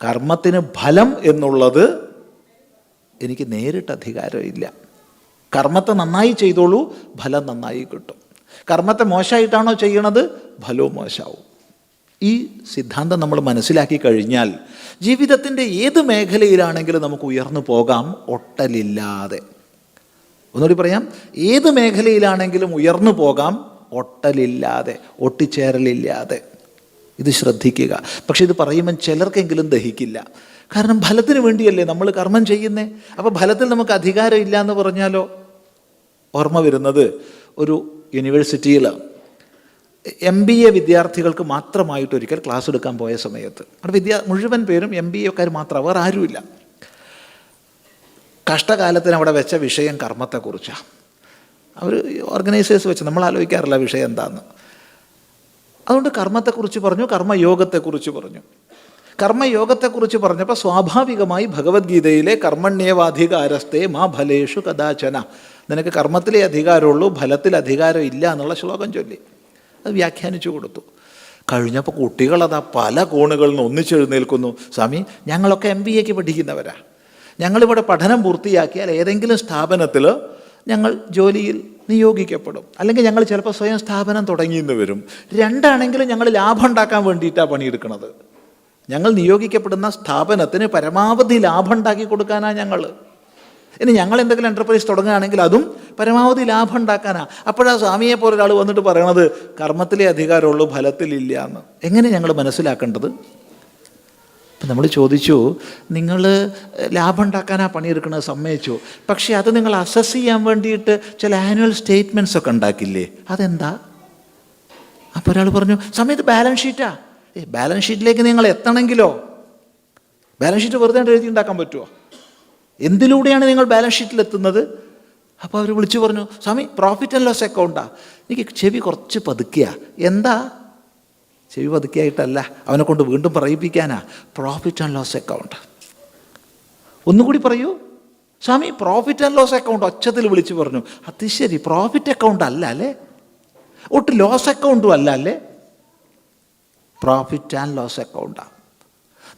കർമ്മത്തിന് ഫലം എന്നുള്ളത് എനിക്ക് നേരിട്ട് അധികാരമില്ല. കർമ്മത്തെ നന്നായി ചെയ്തോളൂ, ഫലം നന്നായി കിട്ടും. കർമ്മത്തെ മോശമായിട്ടാണോ ചെയ്യണത്, ഫലവും മോശമാവും. ഈ സിദ്ധാന്തം നമ്മൾ മനസ്സിലാക്കി കഴിഞ്ഞാൽ ജീവിതത്തിൻ്റെ ഏത് മേഖലയിലാണെങ്കിലും നമുക്ക് ഉയർന്നു പോകാം ഒട്ടലില്ലാതെ. ഒന്നുകൂടി പറയാം, ഏത് മേഖലയിലാണെങ്കിലും ഉയർന്നു പോകാം ഒട്ടലില്ലാതെ, ഒട്ടിച്ചേരലില്ലാതെ. ഇത് ശ്രദ്ധിക്കുക. പക്ഷെ ഇത് പറയുമ്പം ചിലർക്കെങ്കിലും ദഹിക്കില്ല. കാരണം ഫലത്തിന് വേണ്ടിയല്ലേ നമ്മൾ കർമ്മം ചെയ്യുന്നേ. അപ്പോൾ ഫലത്തിൽ നമുക്ക് അധികാരം ഇല്ല എന്ന് പറഞ്ഞാലോ? ഓർമ്മ വരുന്നത് ഒരു യൂണിവേഴ്സിറ്റിയിൽ MBA വിദ്യാർത്ഥികൾക്ക് മാത്രമായിട്ട് ഒരിക്കൽ ക്ലാസ് എടുക്കാൻ പോയ സമയത്ത് അവിടെ മുഴുവൻ പേരും MBAക്കാർ മാത്രം, വേറെ ആരുമില്ല. കഷ്ടകാലത്തിന് അവിടെ വെച്ച വിഷയം കർമ്മത്തെക്കുറിച്ചാണ്. അവർ ഓർഗനൈസേഴ്സ് വെച്ച് നമ്മൾ ആലോചിക്കാറില്ല വിഷയം എന്താണെന്ന്. അതുകൊണ്ട് കർമ്മത്തെക്കുറിച്ച് പറഞ്ഞു, കർമ്മയോഗത്തെക്കുറിച്ച് പറഞ്ഞു. കർമ്മയോഗത്തെക്കുറിച്ച് പറഞ്ഞപ്പോൾ സ്വാഭാവികമായി ഭഗവത്ഗീതയിലെ കർമ്മണ്യേവാധികാരസ്തേ മാ ഫലേഷു കദാചന, നിനക്ക് കർമ്മത്തിലേ അധികാരമുള്ളൂ, ഫലത്തിൽ അധികാരം ഇല്ല എന്നുള്ള ശ്ലോകം ചൊല്ലി. അത് വ്യാഖ്യാനിച്ചു കൊടുത്തു. കഴിഞ്ഞപ്പോൾ കുട്ടികളതാ പല കോണുകളിൽ നിന്ന് ഒന്നിച്ചെഴുന്നേൽക്കുന്നു. സ്വാമി, ഞങ്ങളൊക്കെ MBAക്ക് പഠിക്കുന്നവരാ, ഞങ്ങളിവിടെ പഠനം പൂർത്തിയാക്കിയാൽ ഏതെങ്കിലും സ്ഥാപനത്തിൽ ഞങ്ങൾ ജോലിയിൽ നിയോഗിക്കപ്പെടും, അല്ലെങ്കിൽ ഞങ്ങൾ ചിലപ്പോൾ സ്വയം സ്ഥാപനം തുടങ്ങിയെന്ന് വരും. രണ്ടാണെങ്കിലും ഞങ്ങൾ ലാഭം ഉണ്ടാക്കാൻ വേണ്ടിയിട്ടാണ് പണിയെടുക്കുന്നത്. ഞങ്ങൾ നിയോഗിക്കപ്പെടുന്ന സ്ഥാപനത്തിന് പരമാവധി ലാഭം ഉണ്ടാക്കി കൊടുക്കാനാണ് ഞങ്ങൾ. ഇനി ഞങ്ങൾ എന്തെങ്കിലും എൻ്റർപ്രൈസ് തുടങ്ങുകയാണെങ്കിൽ അതും പരമാവധി ലാഭം ഉണ്ടാക്കാനാണ്. അപ്പോഴാണ് സ്വാമിയെ പോലെ ഒരാൾ വന്നിട്ട് പറയണത് കർമ്മത്തിലേ അധികാരമുള്ളൂ, ഫലത്തിലില്ല എന്ന്. എങ്ങനെ ഞങ്ങൾ മനസ്സിലാക്കേണ്ടത്? അപ്പം നമ്മൾ ചോദിച്ചു, നിങ്ങൾ ലാഭം ഉണ്ടാക്കാനാണ് പണിയെടുക്കുന്നത്, സമ്മതിച്ചു. പക്ഷേ അത് നിങ്ങൾ അസസ് ചെയ്യാൻ വേണ്ടിയിട്ട് ചില ആനുവൽ സ്റ്റേറ്റ്മെൻറ്റ്സ് ഒക്കെ ഉണ്ടാക്കില്ലേ, അതെന്താ? അപ്പോൾ ഒരാൾ പറഞ്ഞു, സമയത്ത് ബാലൻസ് ഷീറ്റാ. ബാലൻസ് ഷീറ്റിലേക്ക് നിങ്ങൾ എത്തണമെങ്കിലോ, ബാലൻസ് ഷീറ്റ് വെറുതെ എഴുതി ഉണ്ടാക്കാൻ പറ്റുമോ? എന്തിലൂടെയാണ് നിങ്ങൾ ബാലൻസ് ഷീറ്റിലെത്തുന്നത്? അപ്പോൾ അവർ വിളിച്ചു പറഞ്ഞു, സ്വാമി പ്രോഫിറ്റ് ആൻഡ് ലോസ് അക്കൗണ്ടാ. എനിക്ക് ചെവി കുറച്ച് പതുക്കിയ. എന്താ? ചെവി പതുക്കിയായിട്ടല്ല, അവനെ കൊണ്ട് വീണ്ടും പറയിപ്പിക്കാനാ. Profit and loss account. ഒന്നുകൂടി പറയൂ. Swami profit and loss account ഒച്ചത്തിൽ വിളിച്ചു പറഞ്ഞു. അത് ശരി, പ്രോഫിറ്റ് അക്കൗണ്ട് അല്ല അല്ലേ, ഒട്ട് ലോസ് അക്കൗണ്ടും അല്ല അല്ലേ? പ്രോഫിറ്റ് ആൻഡ് ലോസ് അക്കൗണ്ടാണ്.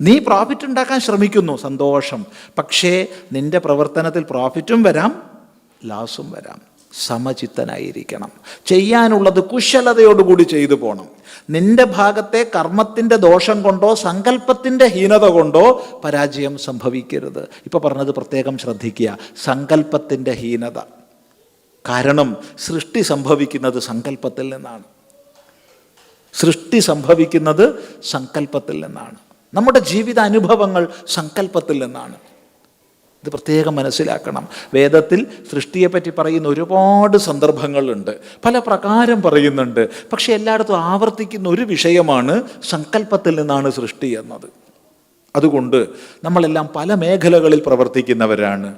നീ പ്രോഫിറ്റ് ഉണ്ടാക്കാൻ ശ്രമിക്കുന്നു, സന്തോഷം. പക്ഷേ നിൻ്റെ പ്രവർത്തനത്തിൽ പ്രോഫിറ്റും വരാം, ലോസും വരാം. സമചിത്തനായിരിക്കണം. ചെയ്യാനുള്ളത് കുശലതയോടുകൂടി ചെയ്തു പോകണം. നിന്റെ ഭാഗത്തെ കർമ്മത്തിൻ്റെ ദോഷം കൊണ്ടോ സങ്കല്പത്തിൻ്റെ ഹീനത കൊണ്ടോ പരാജയം സംഭവിക്കരുത്. ഇപ്പോൾ പറഞ്ഞത് പ്രത്യേകം ശ്രദ്ധിക്കുക, സങ്കല്പത്തിൻ്റെ ഹീനത. കാരണം സൃഷ്ടി സംഭവിക്കുന്നത് സങ്കല്പത്തിൽ നിന്നാണ്. സൃഷ്ടി സംഭവിക്കുന്നത് സങ്കല്പത്തിൽ നിന്നാണ്. നമ്മുടെ ജീവിത അനുഭവങ്ങൾ സങ്കല്പത്തിൽ നിന്നാണ്. ഇത് പ്രത്യേകം മനസ്സിലാക്കണം. വേദത്തിൽ സൃഷ്ടിയെപ്പറ്റി പറയുന്ന ഒരുപാട് സന്ദർഭങ്ങളുണ്ട്, പല പ്രകാരം പറയുന്നുണ്ട്. പക്ഷെ എല്ലായിടത്തും ആവർത്തിക്കുന്ന ഒരു വിഷയമാണ് സങ്കല്പത്തിൽ നിന്നാണ് സൃഷ്ടി എന്നത്. അതുകൊണ്ട് നമ്മളെല്ലാം പല മേഖലകളിൽ പ്രവർത്തിക്കുന്നവരാണ്.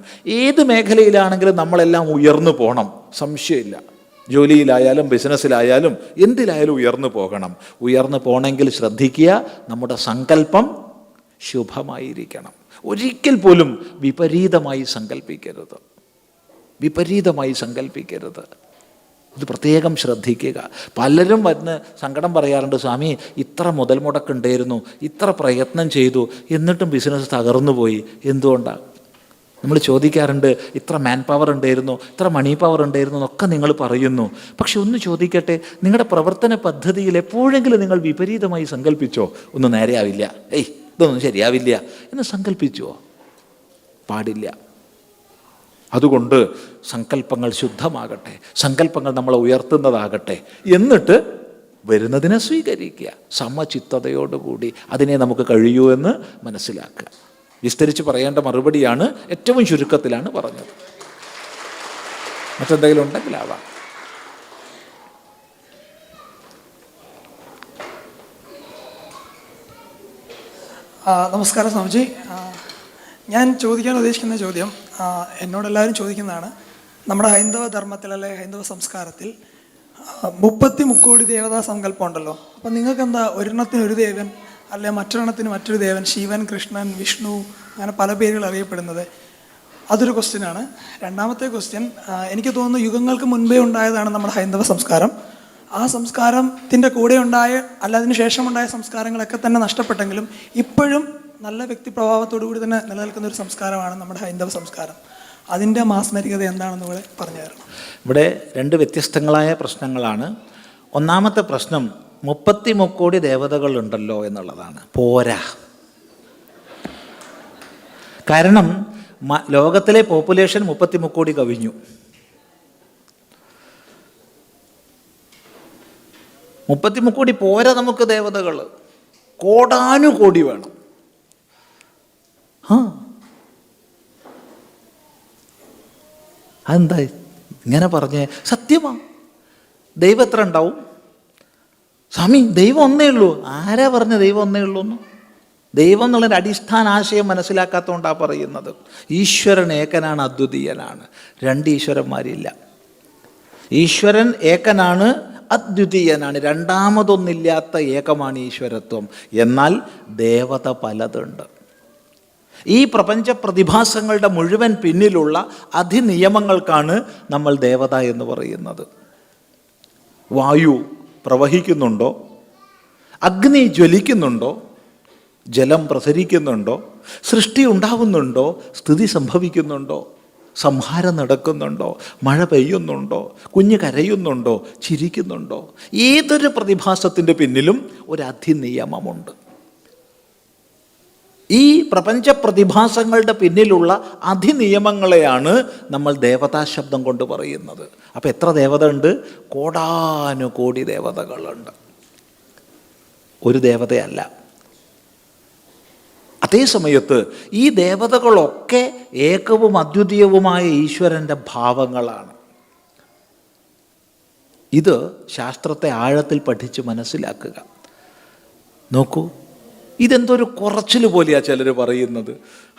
ഏത് മേഖലയിലാണെങ്കിലും നമ്മളെല്ലാം ഉയർന്നു പോകണം, സംശയമില്ല. ജോലിയിലായാലും ബിസിനസ്സിലായാലും എന്തിലായാലും ഉയർന്നു പോകണം. ഉയർന്നു പോകണമെങ്കിൽ ശ്രദ്ധിക്കുക, നമ്മുടെ സങ്കല്പം ശുഭമായിരിക്കണം. ഒരിക്കൽ പോലും വിപരീതമായി സങ്കല്പിക്കരുത്, വിപരീതമായി സങ്കല്പിക്കരുത്. ഇത് പ്രത്യേകം ശ്രദ്ധിക്കുക. പലരും വന്ന് സങ്കടം പറയാറുണ്ട്, സ്വാമി ഇത്ര മുതൽ മുടക്കുണ്ടായിരുന്നു, ഇത്ര പ്രയത്നം ചെയ്തു, എന്നിട്ടും ബിസിനസ് തകർന്നു പോയി, എന്തുകൊണ്ടാണ്? നമ്മൾ ചോദിക്കാറുണ്ട്, ഇത്ര മാൻ പവർ ഉണ്ടായിരുന്നു, ഇത്ര മണി പവർ ഉണ്ടായിരുന്നു എന്നൊക്കെ നിങ്ങൾ പറയുന്നു. പക്ഷെ ഒന്ന് ചോദിക്കട്ടെ, നിങ്ങളുടെ പ്രവർത്തന പദ്ധതിയിൽ എപ്പോഴെങ്കിലും നിങ്ങൾ വിപരീതമായി സങ്കല്പിച്ചോ? ഒന്നും നേരെയാവില്ല, ഇതൊന്നും ശരിയാവില്ല എന്ന് സങ്കല്പിച്ചുവോ? പാടില്ല. അതുകൊണ്ട് സങ്കല്പങ്ങൾ ശുദ്ധമാകട്ടെ, സങ്കല്പങ്ങൾ നമ്മളെ ഉയർത്തുന്നതാകട്ടെ. എന്നിട്ട് വരുന്നതിനെ സ്വീകരിക്കുക സമചിത്തതയോടുകൂടി. അതിനെ നമുക്ക് കഴിയൂ എന്ന് മനസ്സിലാക്കുക. വിസ്തരിച്ച് പറയേണ്ട മറുപടിയാണ്, ഏറ്റവും ചുരുക്കത്തിലാണ് പറഞ്ഞത്. മറ്റെന്തെങ്കിലും ഉണ്ടെങ്കിലാവാം. നമസ്കാരം സ്വാമിജി. ഞാൻ ചോദിക്കാൻ ഉദ്ദേശിക്കുന്ന ചോദ്യം എന്നോടെല്ലാവരും ചോദിക്കുന്നതാണ്. നമ്മുടെ ഹൈന്ദവ ധർമ്മത്തിൽ അല്ലെ ഹൈന്ദവ സംസ്കാരത്തിൽ 30 മുക്കോടി ദേവതാ സങ്കല്പം ഉണ്ടല്ലോ. അപ്പം നിങ്ങൾക്ക് എന്താ ഒരെണ്ണത്തിന് ഒരു ദേവൻ അല്ലെ മറ്റൊരെണ്ണത്തിന് മറ്റൊരു ദേവൻ, ശിവൻ, കൃഷ്ണൻ, വിഷ്ണു, അങ്ങനെ പല പേരുകൾ അറിയപ്പെടുന്നത്? അതൊരു ക്വസ്റ്റ്യനാണ്. രണ്ടാമത്തെ ക്വസ്റ്റ്യൻ, എനിക്ക് തോന്നുന്നു യുഗങ്ങൾക്ക് മുൻപേ ഉണ്ടായതാണ് നമ്മുടെ ഹൈന്ദവ സംസ്കാരം. ആ സംസ്കാരത്തിൻ്റെ കൂടെ ഉണ്ടായ അല്ല അതിന് ശേഷമുണ്ടായ സംസ്കാരങ്ങളൊക്കെ തന്നെ നഷ്ടപ്പെട്ടെങ്കിലും ഇപ്പോഴും നല്ല വ്യക്തിപ്രഭാവത്തോടു കൂടി തന്നെ നിലനിൽക്കുന്ന ഒരു സംസ്കാരമാണ് നമ്മുടെ ഹൈന്ദവ സംസ്കാരം. അതിൻ്റെ മാസ്മരികത എന്താണെന്ന് കൂടെ പറഞ്ഞു തരണം. ഇവിടെ രണ്ട് വ്യത്യസ്തങ്ങളായ പ്രശ്നങ്ങളാണ്. ഒന്നാമത്തെ പ്രശ്നം 30 മുക്കോടി ദേവതകളുണ്ടല്ലോ എന്നുള്ളതാണ്. പോരാ. കാരണം ലോകത്തിലെ പോപ്പുലേഷൻ 30 മുക്കോടി കവിഞ്ഞു. 30 മുക്കോടി പോരാ നമുക്ക് ദേവതകൾ, കോടാനുകോടി വേണം. അതെന്താ ഇങ്ങനെ പറഞ്ഞേ? സത്യമാണ്. ദൈവം എത്ര ഉണ്ടാവും? സ്വാമി ദൈവം ഒന്നേ ഉള്ളൂ. ആരാ പറഞ്ഞ ദൈവം ഒന്നേ ഉള്ളൂ എന്ന്? ദൈവം എന്നുള്ളൊരു അടിസ്ഥാന ആശയം മനസ്സിലാക്കാത്തതുകൊണ്ടാണ് പറയുന്നത്. ഈശ്വരൻ ഏകനാണ്, അദ്വിതീയനാണ്. രണ്ട് ഈശ്വരന്മാരില്ല. ഈശ്വരൻ ഏകനാണ്, അദ്വിതീയനാണ്. രണ്ടാമതൊന്നില്ലാത്ത ഏകമാണ് ഈശ്വരത്വം. എന്നാൽ ദേവത പലതുണ്ട്. ഈ പ്രപഞ്ച പ്രതിഭാസങ്ങളുടെ മുഴുവൻ പിന്നിലുള്ള അധിനിയമങ്ങൾക്കാണ് നമ്മൾ ദേവത എന്ന് പറയുന്നത്. വായു പ്രവഹിക്കുന്നുണ്ടോ? അഗ്നി ജ്വലിക്കുന്നുണ്ടോ? ജലം പ്രസരിക്കുന്നുണ്ടോ? സൃഷ്ടി ഉണ്ടാവുന്നുണ്ടോ? സ്ഥിതി സംഭവിക്കുന്നുണ്ടോ? സംഹാരം നടക്കുന്നുണ്ടോ? മഴ പെയ്യുന്നുണ്ടോ? കുഞ്ഞ് കരയുന്നുണ്ടോ? ചിരിക്കുന്നുണ്ടോ? ഏതൊരു പ്രതിഭാസത്തിൻ്റെ പിന്നിലും ഒരു അധിനിയമമുണ്ട്. ഈ പ്രപഞ്ച പ്രതിഭാസങ്ങളുടെ പിന്നിലുള്ള അധിനിയമങ്ങളെയാണ് നമ്മൾ ദേവതാ ശബ്ദം കൊണ്ട് പറയുന്നത്. അപ്പോൾ എത്ര ദേവത ഉണ്ട്? കോടാനുകോടി ദേവതകളുണ്ട്. ഒരു ദേവതയല്ല. അതേ സമയത്ത് ഈ ദേവതകളൊക്കെ ഏകവും അദ്വിതീയവുമായ ഈശ്വരൻ്റെ ഭാവങ്ങളാണ്. ഇത് ശാസ്ത്രത്തെ ആഴത്തിൽ പഠിച്ച് മനസ്സിലാക്കുക. നോക്കൂ, ഇതെന്തൊരു കുറച്ചിൽ പോലെയാണ് ചിലർ പറയുന്നത്.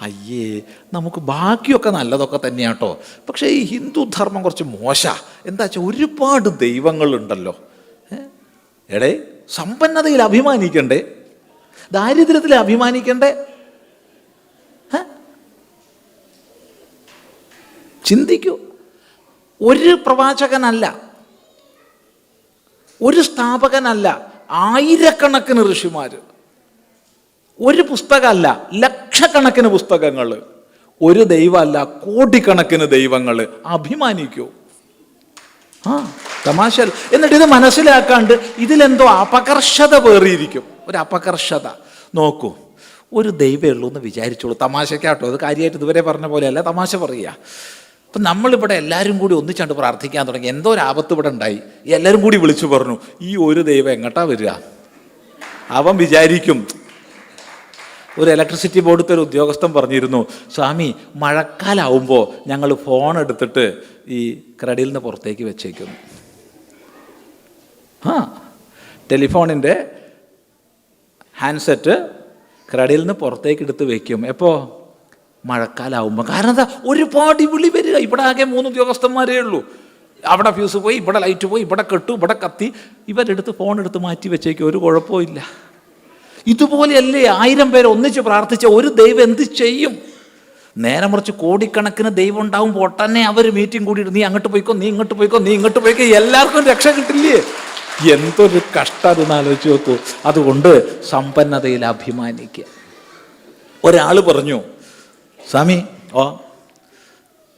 അയ്യേ, നമുക്ക് ബാക്കിയൊക്കെ നല്ലതൊക്കെ തന്നെയാട്ടോ, പക്ഷേ ഈ ഹിന്ദു ധർമ്മം കുറച്ച് മോശമാണ്. എന്താ വെച്ചാൽ ഒരുപാട് ദൈവങ്ങളുണ്ടല്ലോ. എടേ, സമ്പന്നതയിൽ അഭിമാനിക്കണ്ടേ? ദാരിദ്ര്യത്തിൽ അഭിമാനിക്കണ്ടേ? ചിന്തിക്കൂ. ഒരു പ്രവാചകനല്ല, ഒരു സ്ഥാപകനല്ല, ആയിരക്കണക്കിന് ഋഷിമാർ, ഒരു പുസ്തകമല്ല, ലക്ഷക്കണക്കിന് പുസ്തകങ്ങൾ, ഒരു ദൈവമല്ല, കോടിക്കണക്കിന് ദൈവങ്ങൾ. അഭിമാനിക്കൂ. തമാശ. എന്നിട്ട് ഇത് മനസ്സിലാക്കാണ്ട് ഇതിലെന്തോ അപകർഷത വേറിയിരിക്കും. ഒരു അപകർഷത. നോക്കൂ, ഒരു ദൈവമേ ഉള്ളൂ എന്ന് വിചാരിച്ചോളൂ. തമാശക്കാട്ടോ, അത് കാര്യമായിട്ട് ഇതുവരെ പറഞ്ഞ പോലെയല്ല, തമാശ പറയുക. അപ്പം നമ്മളിവിടെ എല്ലാവരും കൂടി ഒന്നിച്ചാണ്ട് പ്രാർത്ഥിക്കാൻ തുടങ്ങി. എന്തോ ഒരു ആപത്ത് ഇവിടെ ഉണ്ടായി. എല്ലാവരും കൂടി വിളിച്ചു പറഞ്ഞു, ഈ ഒരു ദൈവം എങ്ങോട്ടാ വരിക? അവൻ വിചാരിക്കും. ഒരു ഇലക്ട്രിസിറ്റി ബോർഡിലത്തെ ഒരു ഉദ്യോഗസ്ഥൻ പറഞ്ഞിരുന്നു, സ്വാമി മഴക്കാലാവുമ്പോൾ ഞങ്ങൾ ഫോൺ എടുത്തിട്ട് ഈ ക്രെഡിൽ നിന്ന് പുറത്തേക്ക് വെച്ചേക്കുന്നു. ടെലിഫോണിൻ്റെ ഹാൻഡ്സെറ്റ് ക്രെഡിൽ നിന്ന് പുറത്തേക്ക് എടുത്ത് വെക്കും. എപ്പോൾ? മഴക്കാലാവുമ്പോൾ. കാരണം എന്താ? ഒരുപാട് വിളി വരിക. ഇവിടെ ആകെ 3 ഉദ്യോഗസ്ഥന്മാരേ ഉള്ളൂ. അവിടെ ഫ്യൂസ് പോയി, ഇവിടെ ലൈറ്റ് പോയി, ഇവിടെ കെട്ടു, ഇവിടെ കത്തി. ഇവരെടുത്ത് ഫോൺ എടുത്ത് മാറ്റി വെച്ചേക്കും. ഒരു കുഴപ്പമില്ല. ഇതുപോലെയല്ലേ 1000 പേര് ഒന്നിച്ച് പ്രാർത്ഥിച്ച ഒരു ദൈവം എന്ത് ചെയ്യും? നേരെ മറിച്ച് കോടിക്കണക്കിന് ദൈവം ഉണ്ടാവുമ്പോൾ ഒട്ടന്നെ അവർ മീറ്റിംഗ് കൂടിയിട്ട് നീ അങ്ങോട്ട് പോയിക്കോ, നീ ഇങ്ങോട്ട് പോയിക്കോ, നീ ഇങ്ങോട്ട് പോയിക്കോ, എല്ലാവർക്കും രക്ഷ കിട്ടില്ലേ? എന്തൊരു കഷ്ടം അതെന്ന് ആലോചിച്ച് നോക്കൂ. അതുകൊണ്ട് സമ്പന്നതയിൽ അഭിമാനിക്കുക. ഒരാൾ പറഞ്ഞു, സ്വാമി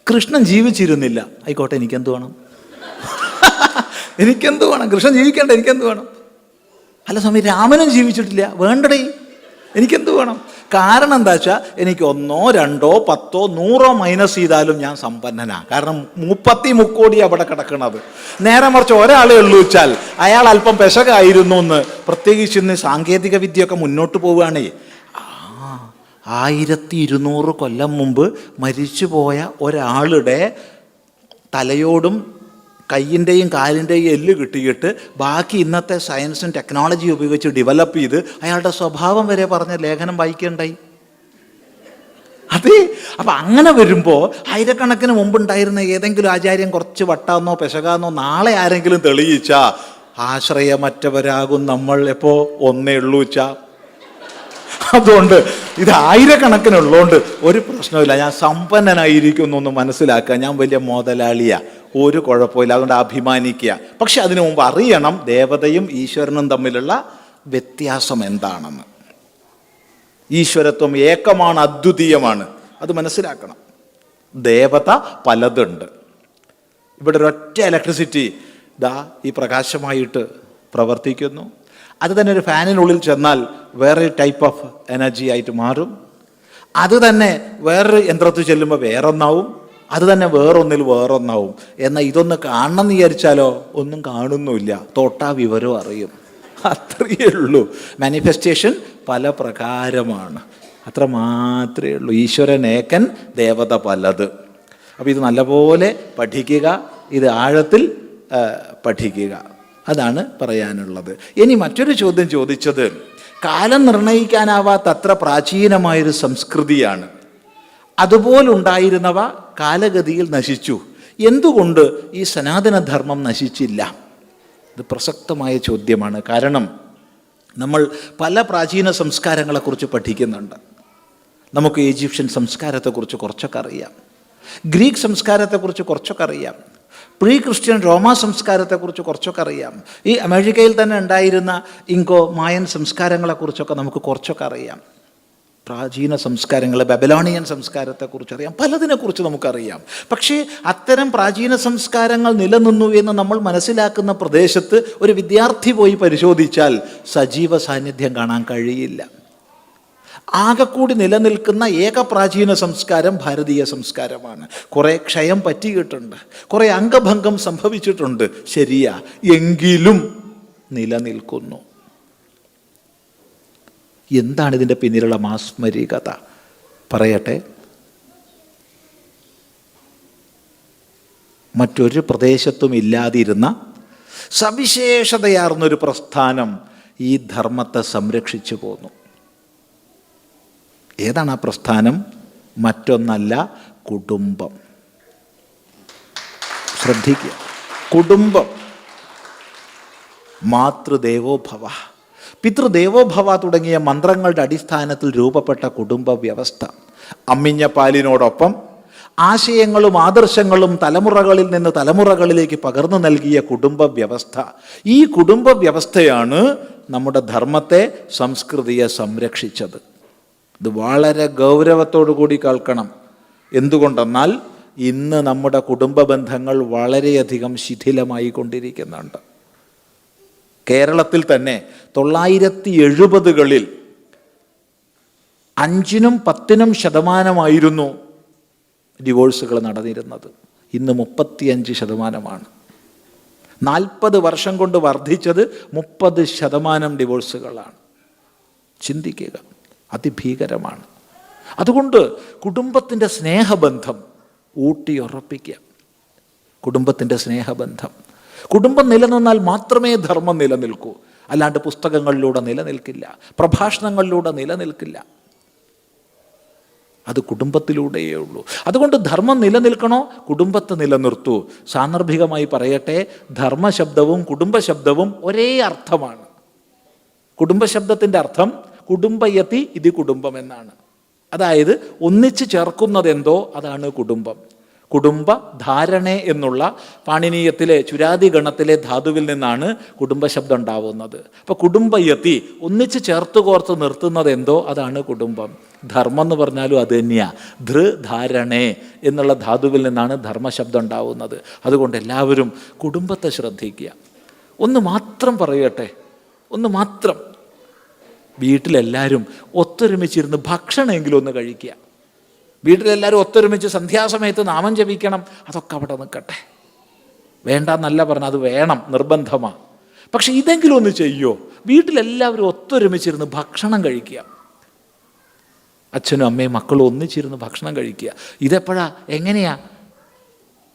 കൃഷ്ണൻ ജീവിച്ചിരുന്നില്ല. ആയിക്കോട്ടെ, എനിക്കെന്ത് വേണം? എനിക്കെന്ത് വേണം? കൃഷ്ണൻ ജീവിക്കേണ്ട, എനിക്കെന്ത് വേണം? അല്ല സ്വാമി, രാമനും ജീവിച്ചിട്ടില്ല. വേണ്ടടേ, എനിക്കെന്ത് വേണം? കാരണം എന്താ വെച്ചാൽ എനിക്ക് 1, 2, 10, 100 മൈനസ് ചെയ്താലും ഞാൻ സമ്പന്നനാണ്. കാരണം 30 കോടി അവിടെ കിടക്കണത്. നേരെ മറിച്ച് ഒരാളെ ഉള്ളൂ വെച്ചാൽ അയാൾ അല്പം പെശകായിരുന്നു എന്ന്. പ്രത്യേകിച്ച് ഇന്ന് സാങ്കേതിക വിദ്യയൊക്കെ മുന്നോട്ട് പോവുകയാണേ. 1200 കൊല്ലം മുമ്പ് മരിച്ചുപോയ ഒരാളുടെ തലയോടും കയ്യിൻ്റെയും കാലിൻ്റെയും എല്ല് കിട്ടിയിട്ട് ബാക്കി ഇന്നത്തെ സയൻസും ടെക്നോളജിയും ഉപയോഗിച്ച് ഡെവലപ്പ് ചെയ്ത് അയാളുടെ സ്വഭാവം വരെ പറഞ്ഞ ലേഖനം വായിക്കുകയുണ്ടായി. അതെ. അപ്പം അങ്ങനെ വരുമ്പോൾ ആയിരക്കണക്കിന് മുമ്പുണ്ടായിരുന്ന ഏതെങ്കിലും ആചാര്യൻ കുറച്ച് വട്ടാന്നോ പെശകാന്നോ നാളെ ആരെങ്കിലും തെളിയിച്ചാ ആശ്രയമറ്റവരാകും നമ്മൾ. എപ്പോൾ? ഒന്നേ ഉള്ളൂ വെച്ചാ. അതുകൊണ്ട് ഇത് ആയിരക്കണക്കിനുള്ളതുകൊണ്ട് ഒരു പ്രശ്നമില്ല. ഞാൻ സമ്പന്നനായിരിക്കും എന്നൊന്ന് മനസ്സിലാക്കുക. ഞാൻ വലിയ മുതലാളിയാ, ഒരു കുഴപ്പമില്ല. അതുകൊണ്ട് അഭിമാനിക്കുക. പക്ഷെ അതിനു മുമ്പ് അറിയണം ദേവതയും ഈശ്വരനും തമ്മിലുള്ള വ്യത്യാസം എന്താണെന്ന്. ഈശ്വരത്വം ഏകമാണ്, അദ്വിതീയമാണ്. അത് മനസ്സിലാക്കണം. ദേവത പലതുണ്ട്. ഇവിടെ ഒരൊറ്റ ഇലക്ട്രിസിറ്റി ദാ ഈ പ്രകാശമായിട്ട് പ്രവർത്തിക്കുന്നു. അത് തന്നെ ഒരു ഫാനിനുള്ളിൽ ചെന്നാൽ വേറെ ടൈപ്പ് ഓഫ് എനർജി ആയിട്ട് മാറും. അത് തന്നെ വേറൊരു യന്ത്രത്തിൽ ചെല്ലുമ്പോൾ വേറൊന്നാവും. അത് തന്നെ വേറൊന്നിൽ വേറൊന്നാവും. എന്നാൽ ഇതൊന്ന് കാണണം എന്ന് വിചാരിച്ചാലോ ഒന്നും കാണുന്നുമില്ല. തൊട്ടാ വിവരം അറിയും. അത്രയേ ഉള്ളൂ. മാനിഫെസ്റ്റേഷൻ പല പ്രകാരമാണ്. അത്ര മാത്രമേ ഉള്ളൂ. ഈശ്വരൻ ഏകൻ, ദേവത പലത്. അപ്പോൾ ഇത് നല്ലപോലെ പഠിക്കുക. ഇത് ആഴത്തിൽ പഠിക്കുക. അതാണ് പറയാനുള്ളത്. ഇനി മറ്റൊരു ചോദ്യം ചോദിച്ചത്, കാലം നിർണയിക്കാനാവാത്ത അത്ര പ്രാചീനമായൊരു സംസ്കൃതിയാണ്, അതുപോലുണ്ടായിരുന്നവ കാലഗതിയിൽ നശിച്ചു, എന്തുകൊണ്ട് ഈ സനാതനധർമ്മം നശിച്ചില്ല? ഇത് പ്രസക്തമായ ചോദ്യമാണ്. കാരണം നമ്മൾ പല പ്രാചീന സംസ്കാരങ്ങളെക്കുറിച്ച് പഠിക്കുന്നുണ്ട്. നമുക്ക് ഈജിപ്ഷ്യൻ സംസ്കാരത്തെക്കുറിച്ച് കുറച്ചൊക്കെ അറിയാം, ഗ്രീക്ക് സംസ്കാരത്തെക്കുറിച്ച് കുറച്ചൊക്കെ അറിയാം, പ്രീ ക്രിസ്ത്യൻ റോമാ സംസ്കാരത്തെക്കുറിച്ച് കുറച്ചൊക്കെ അറിയാം, ഈ അമേരിക്കയിൽ തന്നെ ഉണ്ടായിരുന്ന ഇങ്കോ മായൻ സംസ്കാരങ്ങളെക്കുറിച്ചൊക്കെ നമുക്ക് കുറച്ചൊക്കെ അറിയാം. പ്രാചീന സംസ്കാരങ്ങൾ, ബബലോണിയൻ സംസ്കാരത്തെക്കുറിച്ച് അറിയാം, പലതിനെക്കുറിച്ച് നമുക്കറിയാം. പക്ഷേ അത്തരം പ്രാചീന സംസ്കാരങ്ങൾ നിലനിന്നു എന്ന് നമ്മൾ മനസ്സിലാക്കുന്ന പ്രദേശത്ത് ഒരു വിദ്യാർത്ഥി പോയി പരിശോധിച്ചാൽ സജീവ സാന്നിധ്യം കാണാൻ കഴിയില്ല. ആകെക്കൂടി നിലനിൽക്കുന്ന ഏക പ്രാചീന സംസ്കാരം ഭാരതീയ സംസ്കാരമാണ്. കുറേ ക്ഷയം പറ്റിയിട്ടുണ്ട്, കുറേ അംഗഭംഗം സംഭവിച്ചിട്ടുണ്ട്, ശരിയാ, എങ്കിലും നിലനിൽക്കുന്നു. എന്താണ് ഇതിൻ്റെ പിന്നിലുള്ള മാസ്മരികത? പറയട്ടെ. മറ്റൊരു പ്രദേശത്തും ഇല്ലാതിരുന്ന സവിശേഷതയാർന്നൊരു പ്രസ്ഥാനം ഈ ധർമ്മത്തെ സംരക്ഷിച്ചു പോന്നു. ഏതാണ് ആ പ്രസ്ഥാനം? മറ്റൊന്നല്ല, കുടുംബം. ശ്രദ്ധിക്കുക, കുടുംബം. മാതൃദേവോഭവ, പിതൃദേവോഭവ തുടങ്ങിയ മന്ത്രങ്ങളുടെ അടിസ്ഥാനത്തിൽ രൂപപ്പെട്ട കുടുംബ വ്യവസ്ഥ, അമ്മിഞ്ഞ പാലിനോടൊപ്പം ആശയങ്ങളും ആദർശങ്ങളും തലമുറകളിൽ നിന്ന് തലമുറകളിലേക്ക് പകർന്നു നൽകിയ കുടുംബ വ്യവസ്ഥ. ഈ കുടുംബ വ്യവസ്ഥയാണ് നമ്മുടെ ധർമ്മത്തെ, സംസ്കൃതിയെ സംരക്ഷിച്ചത്. ഇത് വളരെ ഗൗരവത്തോടു കൂടി കേൾക്കണം. എന്തുകൊണ്ടെന്നാൽ ഇന്ന് നമ്മുടെ കുടുംബ ബന്ധങ്ങൾ വളരെയധികം ശിഥിലമായി കൊണ്ടിരിക്കുന്നുണ്ട്. കേരളത്തിൽ തന്നെ 1970കളിൽ 5-10% ഡിവോഴ്സുകൾ നടന്നിരുന്നത്. ഇന്ന് 35%. 40 വർഷം കൊണ്ട് വർദ്ധിച്ചത് 30% ഡിവോഴ്സുകളാണ്. ചിന്തിക്കുക, അതിഭീകരമാണ്. അതുകൊണ്ട് കുടുംബത്തിൻ്റെ സ്നേഹബന്ധം ഊട്ടിയുറപ്പിക്കുക. കുടുംബത്തിൻ്റെ സ്നേഹബന്ധം, കുടുംബം നിലനിന്നാൽ മാത്രമേ ധർമ്മം നിലനിൽക്കൂ. അല്ലാണ്ട് പുസ്തകങ്ങളിലൂടെ നിലനിൽക്കില്ല, പ്രഭാഷണങ്ങളിലൂടെ നിലനിൽക്കില്ല. അത് കുടുംബത്തിലൂടെയേ ഉള്ളൂ. അതുകൊണ്ട് ധർമ്മം നിലനിൽക്കണോ, കുടുംബത്തെ നിലനിർത്തൂ. സാന്ദർഭികമായി പറയട്ടെ, ധർമ്മശബ്ദവും കുടുംബശബ്ദവും ഒരേ അർത്ഥമാണ്. കുടുംബശബ്ദത്തിൻ്റെ അർത്ഥം കുടുംബയതി ഇത് കുടുംബം എന്നാണ്. അതായത് ഒന്നിച്ച് ചേർക്കുന്നതെന്തോ അതാണ് കുടുംബം. കുടുംബ ധാരണേ എന്നുള്ള പാണിനീയത്തിലെ ചുരാതി ഗണത്തിലെ ധാതുവിൽ നിന്നാണ് കുടുംബശബ്ദം ഉണ്ടാവുന്നത്. അപ്പോൾ കുടുംബയതി, ഒന്നിച്ച് ചേർത്ത് കോർത്ത് നിർത്തുന്നത് എന്തോ അതാണ് കുടുംബം. ധർമ്മം എന്ന് പറഞ്ഞാലും അത് തന്നെയാണ്. ധാരണേ എന്നുള്ള ധാതുവിൽ നിന്നാണ് ധർമ്മശബ്ദം ഉണ്ടാവുന്നത്. അതുകൊണ്ട് എല്ലാവരും കുടുംബത്തെ ശ്രദ്ധിക്കുക. ഒന്ന് മാത്രം പറയട്ടെ, ഒന്ന് മാത്രം, വീട്ടിലെല്ലാവരും ഒത്തൊരുമിച്ചിരുന്ന് ഭക്ഷണമെങ്കിലും ഒന്ന് കഴിക്കുക. വീട്ടിലെല്ലാവരും ഒത്തൊരുമിച്ച് സന്ധ്യാസമയത്ത് നാമം ജപിക്കണം, അതൊക്കെ അവിടെ നിൽക്കട്ടെ. വേണ്ടെന്നല്ല പറഞ്ഞാൽ, അത് വേണം, നിർബന്ധമാണ്. പക്ഷെ ഇതെങ്കിലും ഒന്ന് ചെയ്യുമോ? വീട്ടിലെല്ലാവരും ഒത്തൊരുമിച്ചിരുന്ന് ഭക്ഷണം കഴിക്കുക. അച്ഛനും അമ്മയും മക്കളും ഒന്നിച്ചിരുന്ന് ഭക്ഷണം കഴിക്കുക. ഇതെപ്പോഴാ, എങ്ങനെയാ?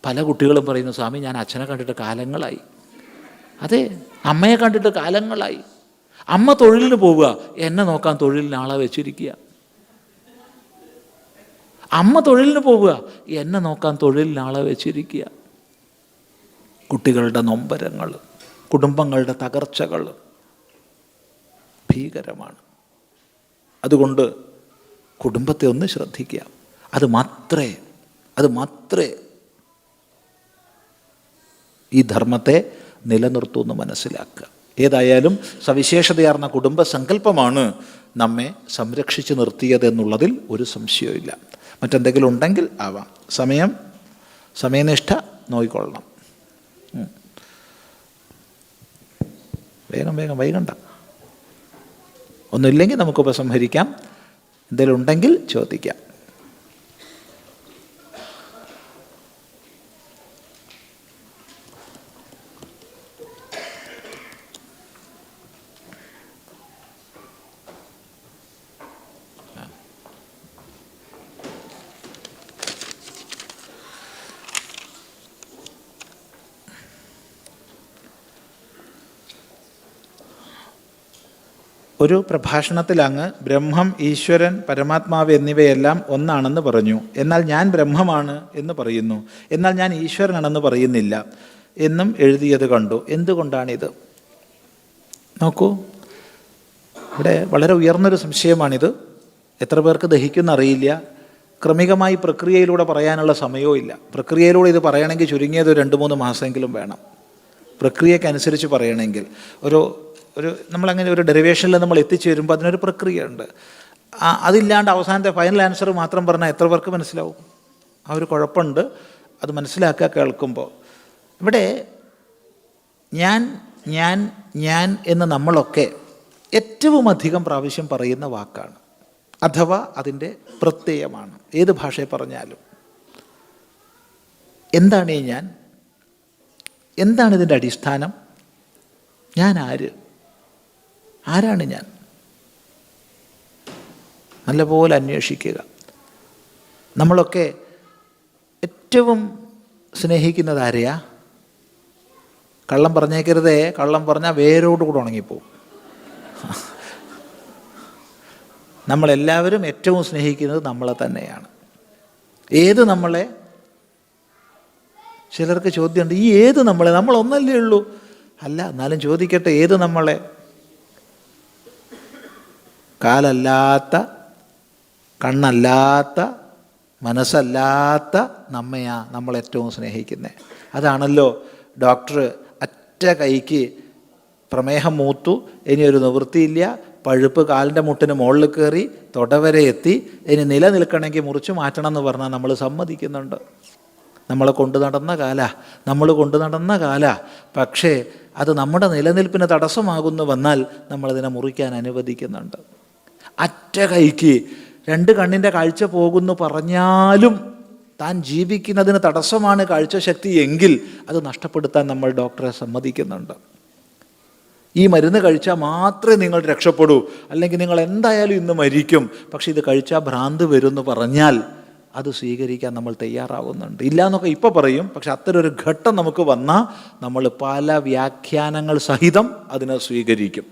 പല കുട്ടികളും പറയുന്നു, സ്വാമി ഞാൻ അച്ഛനെ കണ്ടിട്ട് കാലങ്ങളായി. അതെ, അമ്മയെ കണ്ടിട്ട് കാലങ്ങളായി. അമ്മ തൊഴിലിന് പോവുക, എന്നെ നോക്കാൻ തൊഴിലിന് ആളെ വെച്ചിരിക്കുക. അമ്മ തൊഴിലിന് പോവുക, എന്നെ നോക്കാൻ തൊഴിലിന് ആളെ വെച്ചിരിക്കുക. കുട്ടികളുടെ നൊമ്പരങ്ങൾ, കുടുംബങ്ങളുടെ തകർച്ചകൾ ഭീകരമാണ്. അതുകൊണ്ട് കുടുംബത്തെ ഒന്ന് ശ്രദ്ധിക്കുക. അത് മാത്രമേ ഈ ധർമ്മത്തെ നിലനിർത്തൂ എന്ന് മനസ്സിലാക്കുക. ഏതായാലും സവിശേഷതയാർന്ന കുടുംബ സങ്കല്പമാണ് നമ്മെ സംരക്ഷിച്ച് നിർത്തിയതെന്നുള്ളതിൽ ഒരു സംശയവുമില്ല. മറ്റെന്തെങ്കിലും ഉണ്ടെങ്കിൽ ആവാം. സമയനിഷ്ഠ നോക്കിക്കൊള്ളണം. വേഗം വൈകണ്ട. ഒന്നുമില്ലെങ്കിൽ നമുക്ക് ഉപസംഹരിക്കാം. എന്തെങ്കിലും ഉണ്ടെങ്കിൽ ചോദിക്കാം. ഒരു പ്രഭാഷണത്തിൽ അങ്ങ് ബ്രഹ്മം, ഈശ്വരൻ, പരമാത്മാവ് എന്നിവയെല്ലാം ഒന്നാണെന്ന് പറഞ്ഞു. എന്നാൽ ഞാൻ ബ്രഹ്മമാണ് എന്ന് പറയുന്നു, എന്നാൽ ഞാൻ ഈശ്വരനാണെന്ന് പറയുന്നില്ല എന്നും എഴുതിയത് കണ്ടു. എന്തുകൊണ്ടാണിത്? നോക്കൂ, ഇവിടെ വളരെ ഉയർന്നൊരു സംശയമാണിത്. എത്ര പേർക്ക് ദഹിക്കുമെന്നറിയില്ല. ക്രമികമായി പ്രക്രിയയിലൂടെ പറയാനുള്ള സമയവും ഇല്ല. പ്രക്രിയയിലൂടെ ഇത് പറയണമെങ്കിൽ ചുരുങ്ങിയത് 2-3 മാസമെങ്കിലും വേണം. പ്രക്രിയക്കനുസരിച്ച് പറയണമെങ്കിൽ ഒരു നമ്മളങ്ങനെ ഒരു ഡെറിവേഷനിൽ നമ്മൾ എത്തിച്ചേരുമ്പോൾ അതിനൊരു പ്രക്രിയ ഉണ്ട്. അതില്ലാണ്ട് അവസാനത്തെ ഫൈനൽ ആൻസർ മാത്രം പറഞ്ഞാൽ എത്ര പേർക്ക് മനസ്സിലാവും? ആ ഒരു കുഴപ്പമുണ്ട്. അത് മനസ്സിലാക്കുക കേൾക്കുമ്പോൾ. ഇവിടെ ഞാൻ ഞാൻ ഞാൻ എന്ന് നമ്മളൊക്കെ ഏറ്റവും അധികം പ്രാവശ്യം പറയുന്ന വാക്കാണ്, അഥവാ അതിൻ്റെ പ്രത്യയമാണ്. ഏത് ഭാഷയിൽ പറഞ്ഞാലും എന്താണ് ഈ ഞാൻ? എന്താണ് ഇതിൻ്റെ അടിസ്ഥാനം? ഞാൻ ആര്? ആരാണ് ഞാൻ? നല്ലപോലെ അന്വേഷിക്കുക. നമ്മളൊക്കെ ഏറ്റവും സ്നേഹിക്കുന്നത് ആരെയാ? കള്ളം പറഞ്ഞേക്കരുതേ. കള്ളം പറഞ്ഞാൽ വേരോടുകൂടെ ഉണങ്ങിപ്പോവും. നമ്മളെല്ലാവരും ഏറ്റവും സ്നേഹിക്കുന്നത് നമ്മളെ തന്നെയാണ്. ഏത് നമ്മളെ? ചിലർക്ക് ചോദ്യമുണ്ട്, ഈ ഏത് നമ്മളെ? നമ്മളൊന്നല്ലേ ഉള്ളൂ. അല്ല, എന്നാലും ചോദിക്കട്ടെ, ഏത് നമ്മളെ? കാലല്ലാത്ത, കണ്ണല്ലാത്ത, മനസ്സല്ലാത്ത നമ്മയാ നമ്മൾ ഏറ്റവും സ്നേഹിക്കുന്നത്. അതാണല്ലോ ഡോക്ടർ അറ്റ കൈക്ക് പ്രമേഹം മൂത്തു, ഇനി ഒരു നിവൃത്തിയില്ല, പഴുപ്പ് കാലിൻ്റെ മുട്ടിന് മുകളിൽ കയറി തൊടവരെ എത്തി, ഇനി നിലനിൽക്കണമെങ്കിൽ മുറിച്ച് മാറ്റണം എന്ന് പറഞ്ഞാൽ നമ്മൾ സമ്മതിക്കുന്നുണ്ട്. നമ്മളെ കൊണ്ടു നടന്ന കാല. പക്ഷേ അത് നമ്മുടെ നിലനിൽപ്പിന് തടസ്സമാകുന്നു വന്നാൽ നമ്മളതിനെ മുറിക്കാൻ അനുവദിക്കുന്നുണ്ട്. അറ്റ കൈക്ക് 2 കണ്ണിൻ്റെ കാഴ്ച പോകുന്നു പറഞ്ഞാലും താൻ ജീവിക്കുന്നതിന് തടസ്സമാണ് കാഴ്ചശക്തി എങ്കിൽ അത് നഷ്ടപ്പെടുത്താൻ നമ്മൾ ഡോക്ടറെ സമ്മതിക്കുന്നുണ്ട്. ഈ മരുന്ന് കഴിച്ചാൽ മാത്രമേ നിങ്ങൾ രക്ഷപ്പെടൂ, അല്ലെങ്കിൽ നിങ്ങൾ എന്തായാലും ഇന്ന് മരിക്കും, പക്ഷെ ഇത് കഴിച്ചാൽ ഭ്രാന്ത് വരുമെന്ന് പറഞ്ഞാൽ അത് സ്വീകരിക്കാൻ നമ്മൾ തയ്യാറാവുന്നുണ്ട്. ഇല്ല എന്നൊക്കെ ഇപ്പോൾ പറയും, പക്ഷെ അത്തരൊരു ഘട്ടം നമുക്ക് വന്നാൽ നമ്മൾ പല വ്യാഖ്യാനങ്ങൾ സഹിതം അതിനെ സ്വീകരിക്കും.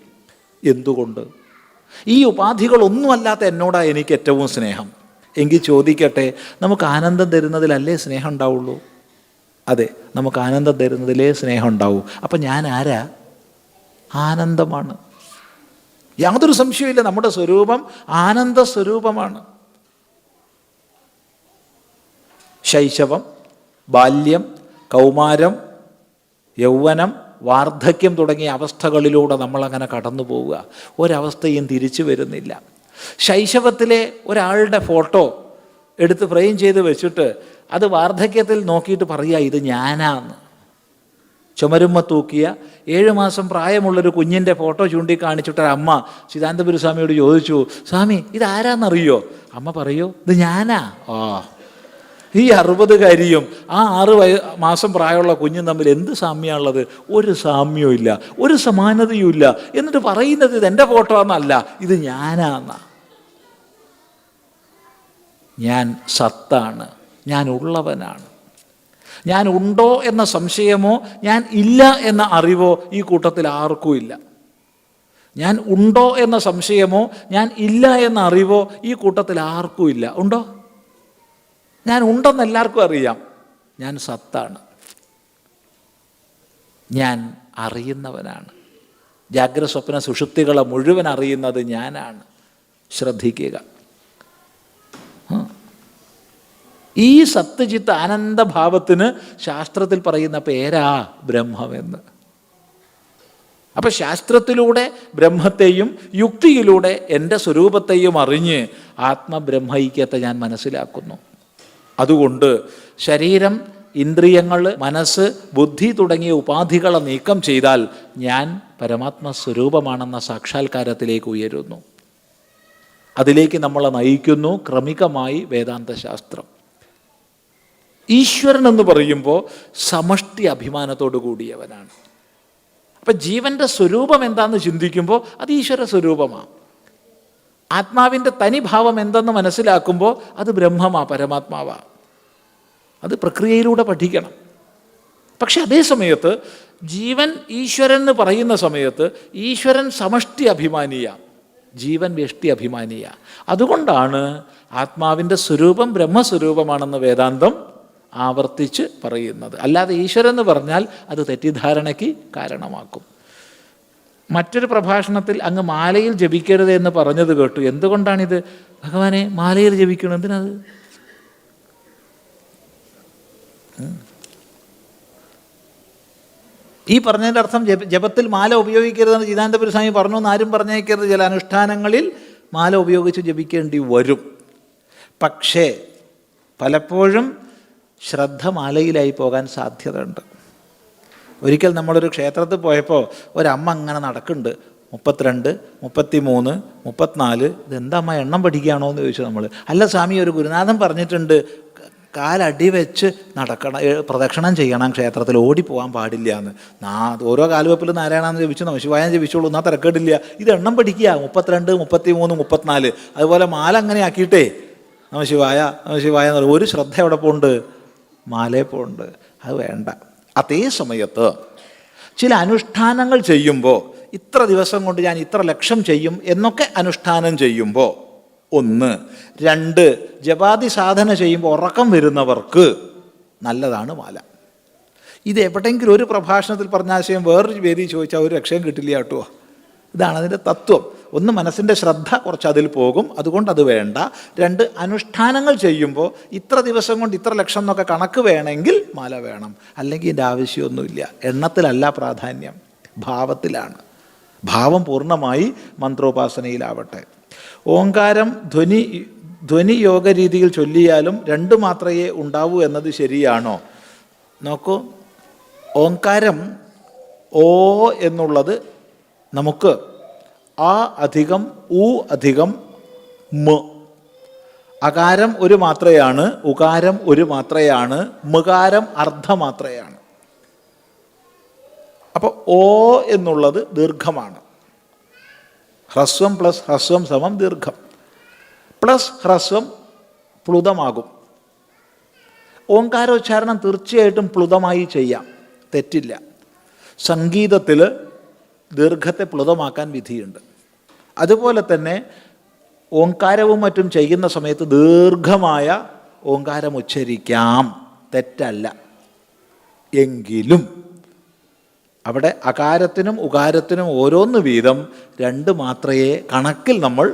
എന്തുകൊണ്ട്? ഈ ഉപാധികളൊന്നുമല്ലാത്ത എന്നോടാണ് എനിക്ക് ഏറ്റവും സ്നേഹം എങ്കിൽ ചോദിക്കട്ടെ, നമുക്ക് ആനന്ദം തരുന്നതിലല്ലേ സ്നേഹം ഉണ്ടാവുള്ളൂ? അതെ, നമുക്ക് ആനന്ദം തരുന്നതിലേ സ്നേഹം ഉണ്ടാവൂ. അപ്പം ഞാൻ ആരാ? ആനന്ദമാണ്. യാതൊരു സംശയമില്ല, നമ്മുടെ സ്വരൂപം ആനന്ദ സ്വരൂപമാണ്. ശൈശവം, ബാല്യം, കൗമാരം, യൗവനം, വാർദ്ധക്യം തുടങ്ങിയ അവസ്ഥകളിലൂടെ നമ്മളങ്ങനെ കടന്നു പോവുക. ഒരവസ്ഥയും തിരിച്ചു വരുന്നില്ല. ശൈശവത്തിലെ ഒരാളുടെ ഫോട്ടോ എടുത്ത് ഫ്രെയിം ചെയ്ത് വെച്ചിട്ട് അത് വാർദ്ധക്യത്തിൽ നോക്കിയിട്ട് പറയുക, ഇത് ഞാനാന്ന്. ചുമരുമ്മ തൂക്കിയ 7 മാസം പ്രായമുള്ളൊരു കുഞ്ഞിൻ്റെ ഫോട്ടോ ചൂണ്ടിക്കാണിച്ചിട്ടൊരമ്മ ചിദാനന്ദപുരി സ്വാമിയോട് ചോദിച്ചു, സ്വാമി ഇതാരാന്നറിയോ? അമ്മ പറയൂ, ഇത് ഞാനാ. ഈ 60-കാരിയും ആ 6 മാസം പ്രായമുള്ള കുഞ്ഞും തമ്മിൽ എന്ത് സാമ്യമുള്ളത്? ഒരു സാമ്യവും ഇല്ല, ഒരു സമാനതയും ഇല്ല. എന്നിട്ട് പറയുന്നത് ഇത് എൻ്റെ ഫോട്ടോ എന്നല്ല, ഇത് ഞാനാന്നാ. ഞാൻ സത്താണ്, ഞാൻ ഉള്ളവനാണ്. ഞാൻ ഉണ്ടോ എന്ന സംശയമോ ഞാൻ ഇല്ല എന്ന അറിവോ ഈ കൂട്ടത്തിൽ ആർക്കും ഇല്ല. ഞാൻ ഉണ്ടോ എന്ന സംശയമോ ഞാൻ ഇല്ല എന്ന അറിവോ ഈ കൂട്ടത്തിൽ ആർക്കും ഇല്ല. ഉണ്ടോ? ഞാൻ ഉണ്ടെന്ന് എല്ലാവർക്കും അറിയാം. ഞാൻ സത്താണ്, ഞാൻ അറിയുന്നവനാണ്. ജാഗ്രത സ്വപ്ന സുഷുപ്തികളെ മുഴുവൻ അറിയുന്നത് ഞാനാണ്. ശ്രദ്ധിക്കുക. ഈ സത്യചിത്ത ആനന്ദഭാവത്തിന് ശാസ്ത്രത്തിൽ പറയുന്ന പേരാ ബ്രഹ്മമെന്ന്. അപ്പം ശാസ്ത്രത്തിലൂടെ ബ്രഹ്മത്തെയും യുക്തിയിലൂടെ എൻ്റെ സ്വരൂപത്തെയും അറിഞ്ഞ് ആത്മബ്രഹ്മൈക്യത്തെ ഞാൻ മനസ്സിലാക്കുന്നു. അതുകൊണ്ട് ശരീരം, ഇന്ദ്രിയങ്ങൾ, മനസ്സ്, ബുദ്ധി തുടങ്ങിയ ഉപാധികളെ നീക്കം ചെയ്താൽ ഞാൻ പരമാത്മസ്വരൂപമാണെന്ന സാക്ഷാത്കാരത്തിലേക്ക് ഉയരുന്നു. അതിലേക്ക് നമ്മളെ നയിക്കുന്നു ക്രമികമായി വേദാന്തശാസ്ത്രം. ഈശ്വരൻ എന്ന് പറയുമ്പോൾ സമഷ്ടി അഭിമാനത്തോടു കൂടിയവനാണ്. അപ്പം ജീവൻ്റെ സ്വരൂപം എന്താണെന്ന് ചിന്തിക്കുമ്പോൾ അത് ഈശ്വര സ്വരൂപമാണ്. ആത്മാവിൻ്റെ തനിഭാവം എന്തെന്ന് മനസ്സിലാക്കുമ്പോൾ അത് ബ്രഹ്മമാ, പരമാത്മാവാ. അത് പ്രക്രിയയിലൂടെ പഠിക്കണം. പക്ഷെ അതേ സമയത്ത് ജീവൻ ഈശ്വരൻ എന്ന് പറയുന്ന സമയത്ത് ഈശ്വരൻ സമഷ്ടി അഭിമാനിയാണ്. ജീവൻ വ്യഷ്ടി അഭിമാനിയ. അതുകൊണ്ടാണ് ആത്മാവിൻ്റെ സ്വരൂപം ബ്രഹ്മസ്വരൂപമാണെന്ന് വേദാന്തം ആവർത്തിച്ച് പറയുന്നത്. അല്ലാതെ ഈശ്വരൻ എന്ന് പറഞ്ഞാൽ അത് തെറ്റിദ്ധാരണയ്ക്ക് കാരണമാക്കും. മറ്റൊരു പ്രഭാഷണത്തിൽ അങ്ങ് മാലയിൽ ജപിക്കരുത് എന്ന് പറഞ്ഞത് കേട്ടു. എന്തുകൊണ്ടാണിത്? ഭഗവാനെ, മാലയിൽ ജപിക്കണം, എന്തിനത്? ഈ പറഞ്ഞതിൻ്റെ അർത്ഥം ജപത്തിൽ മാല ഉപയോഗിക്കരുതെന്ന് ചിദാനന്ദപുരി സ്വാമി പറഞ്ഞു എന്ന് ആരും പറഞ്ഞേക്കരുത്. ചില അനുഷ്ഠാനങ്ങളിൽ മാല ഉപയോഗിച്ച് ജപിക്കേണ്ടി വരും. പക്ഷേ പലപ്പോഴും ശ്രദ്ധ മാലയിലായി പോകാൻ സാധ്യതയുണ്ട്. ഒരിക്കൽ നമ്മളൊരു ക്ഷേത്രത്തിൽ പോയപ്പോൾ ഒരമ്മ അങ്ങനെ നടക്കുന്നുണ്ട്. 32, 33, 34. ഇതെന്താ അമ്മ, എണ്ണം പഠിക്കുകയാണോ എന്ന് ചോദിച്ചു നമ്മൾ. അല്ല സ്വാമി, ഒരു ഗുരുനാഥൻ പറഞ്ഞിട്ടുണ്ട് കാലടി വെച്ച് നടക്കണം, പ്രദക്ഷിണം ചെയ്യണം, ക്ഷേത്രത്തിൽ ഓടിപ്പോകാൻ പാടില്ല എന്ന്. ഓരോ കാലുവെപ്പിൽ നാരായണാന്ന് ജപിച്ചു, നമശിവായം ജപിച്ചോളൂ, എന്നാൽ തിരക്കേടില്ല. ഇത് എണ്ണം പഠിക്കുക. 32, 33, 34. അതുപോലെ മാല അങ്ങനെ ആക്കിയിട്ടേ നമശിവായ നമശിവായ എന്ന് പറയും. ഒരു ശ്രദ്ധ എവിടെ പോകുന്നുണ്ട്? മാലയെ പോകുന്നുണ്ട്. അത് വേണ്ട. അതേ സമയത്ത് ചില അനുഷ്ഠാനങ്ങൾ ചെയ്യുമ്പോൾ, ഇത്ര ദിവസം കൊണ്ട് ഞാൻ ഇത്ര ലക്ഷം ചെയ്യും എന്നൊക്കെ അനുഷ്ഠാനം ചെയ്യുമ്പോൾ, 1. 2, ജപാതി സാധന ചെയ്യുമ്പോൾ ഉറക്കം വരുന്നവർക്ക് നല്ലതാണ് മാല. ഇത് എവിടെയെങ്കിലും ഒരു പ്രഭാഷണത്തിൽ പറഞ്ഞ ആശയം വേറൊരു പേര് ചോദിച്ചാൽ ഒരു രക്ഷയും കിട്ടില്ല കേട്ടോ. ഇതാണ് അതിൻ്റെ തത്വം. 1, മനസ്സിൻ്റെ ശ്രദ്ധ കുറച്ച് അതിൽ പോകും, അതുകൊണ്ട് അത് വേണ്ട. 2, അനുഷ്ഠാനങ്ങൾ ചെയ്യുമ്പോൾ ഇത്ര ദിവസം കൊണ്ട് ഇത്ര ലക്ഷം എന്നൊക്കെ കണക്ക് വേണമെങ്കിൽ മാല വേണം. അല്ലെങ്കിൽ ഇതിൻ്റെ ആവശ്യമൊന്നുമില്ല. എണ്ണത്തിലല്ല പ്രാധാന്യം, ഭാവത്തിലാണ്. ഭാവം പൂർണ്ണമായി മന്ത്രോപാസനയിലാവട്ടെ. ഓങ്കാരം ധ്വനി യോഗ രീതിയിൽ ചൊല്ലിയാലും 2 മാത്രമേ ഉണ്ടാവൂ എന്നത് ശരിയാണോ? നോക്കൂ, ഓങ്കാരം ഓ എന്നുള്ളത് നമുക്ക് ആ അധികം ഉ അധികം മ. അകാരം ഒരു മാത്രയാണ്, ഉകാരം ഒരു മാത്രയാണ്, മകാരം അർദ്ധമാത്രയാണ്. അപ്പോൾ ഓ എന്നുള്ളത് ദീർഘമാണ്. ഹ്രസ്വം പ്ലസ് ഹ്രസ്വം സമം ദീർഘം, പ്ലസ് ഹ്രസ്വം പ്ലുതമാകും. ഓങ്കാരോച്ചാരണം തീർച്ചയായിട്ടും പ്ലുതമായി ചെയ്യാം, തെറ്റില്ല. സംഗീതത്തിൽ ദീർഘത്തെ പ്ലുതമാക്കാൻ വിധിയുണ്ട്. അതുപോലെ തന്നെ ഓങ്കാരവും മറ്റും ചെയ്യുന്ന സമയത്ത് ദീർഘമായ ഓങ്കാരം ഉച്ചരിക്കാം, തെറ്റല്ല. എങ്കിലും അവിടെ അകാരത്തിനും ഉകാരത്തിനും ഓരോന്ന് വീതം 2 മാത്രമേ കണക്കിൽ നമ്മൾ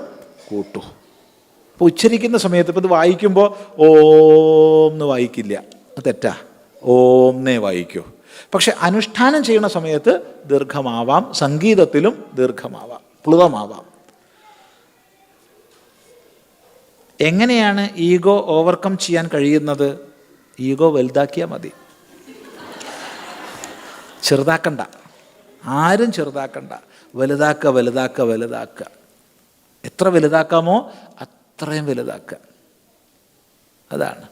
കൂട്ടൂ. അപ്പോൾ ഉച്ചരിക്കുന്ന സമയത്ത് ഇപ്പോൾ ഇത് വായിക്കുമ്പോൾ ഓം എന്ന് വായിക്കില്ല, തെറ്റാ, ഓം എന്നേ വായിക്കൂ. പക്ഷെ അനുഷ്ഠാനം ചെയ്യുന്ന സമയത്ത് ദീർഘമാവാം, സംഗീതത്തിലും ദീർഘമാവാം, പ്ലുതമാവാം. എങ്ങനെയാണ് ഈഗോ ഓവർകം ചെയ്യാൻ കഴിയുന്നത്? ഈഗോ വലുതാക്കിയാൽ മതി, ചെറുതാക്കണ്ട. ആരും ചെറുതാക്കണ്ട. വലുതാക്കുക വലുതാക്കുക വലുതാക്കുക. എത്ര വലുതാക്കാമോ അത്രയും വലുതാക്കുക. അതാണ്.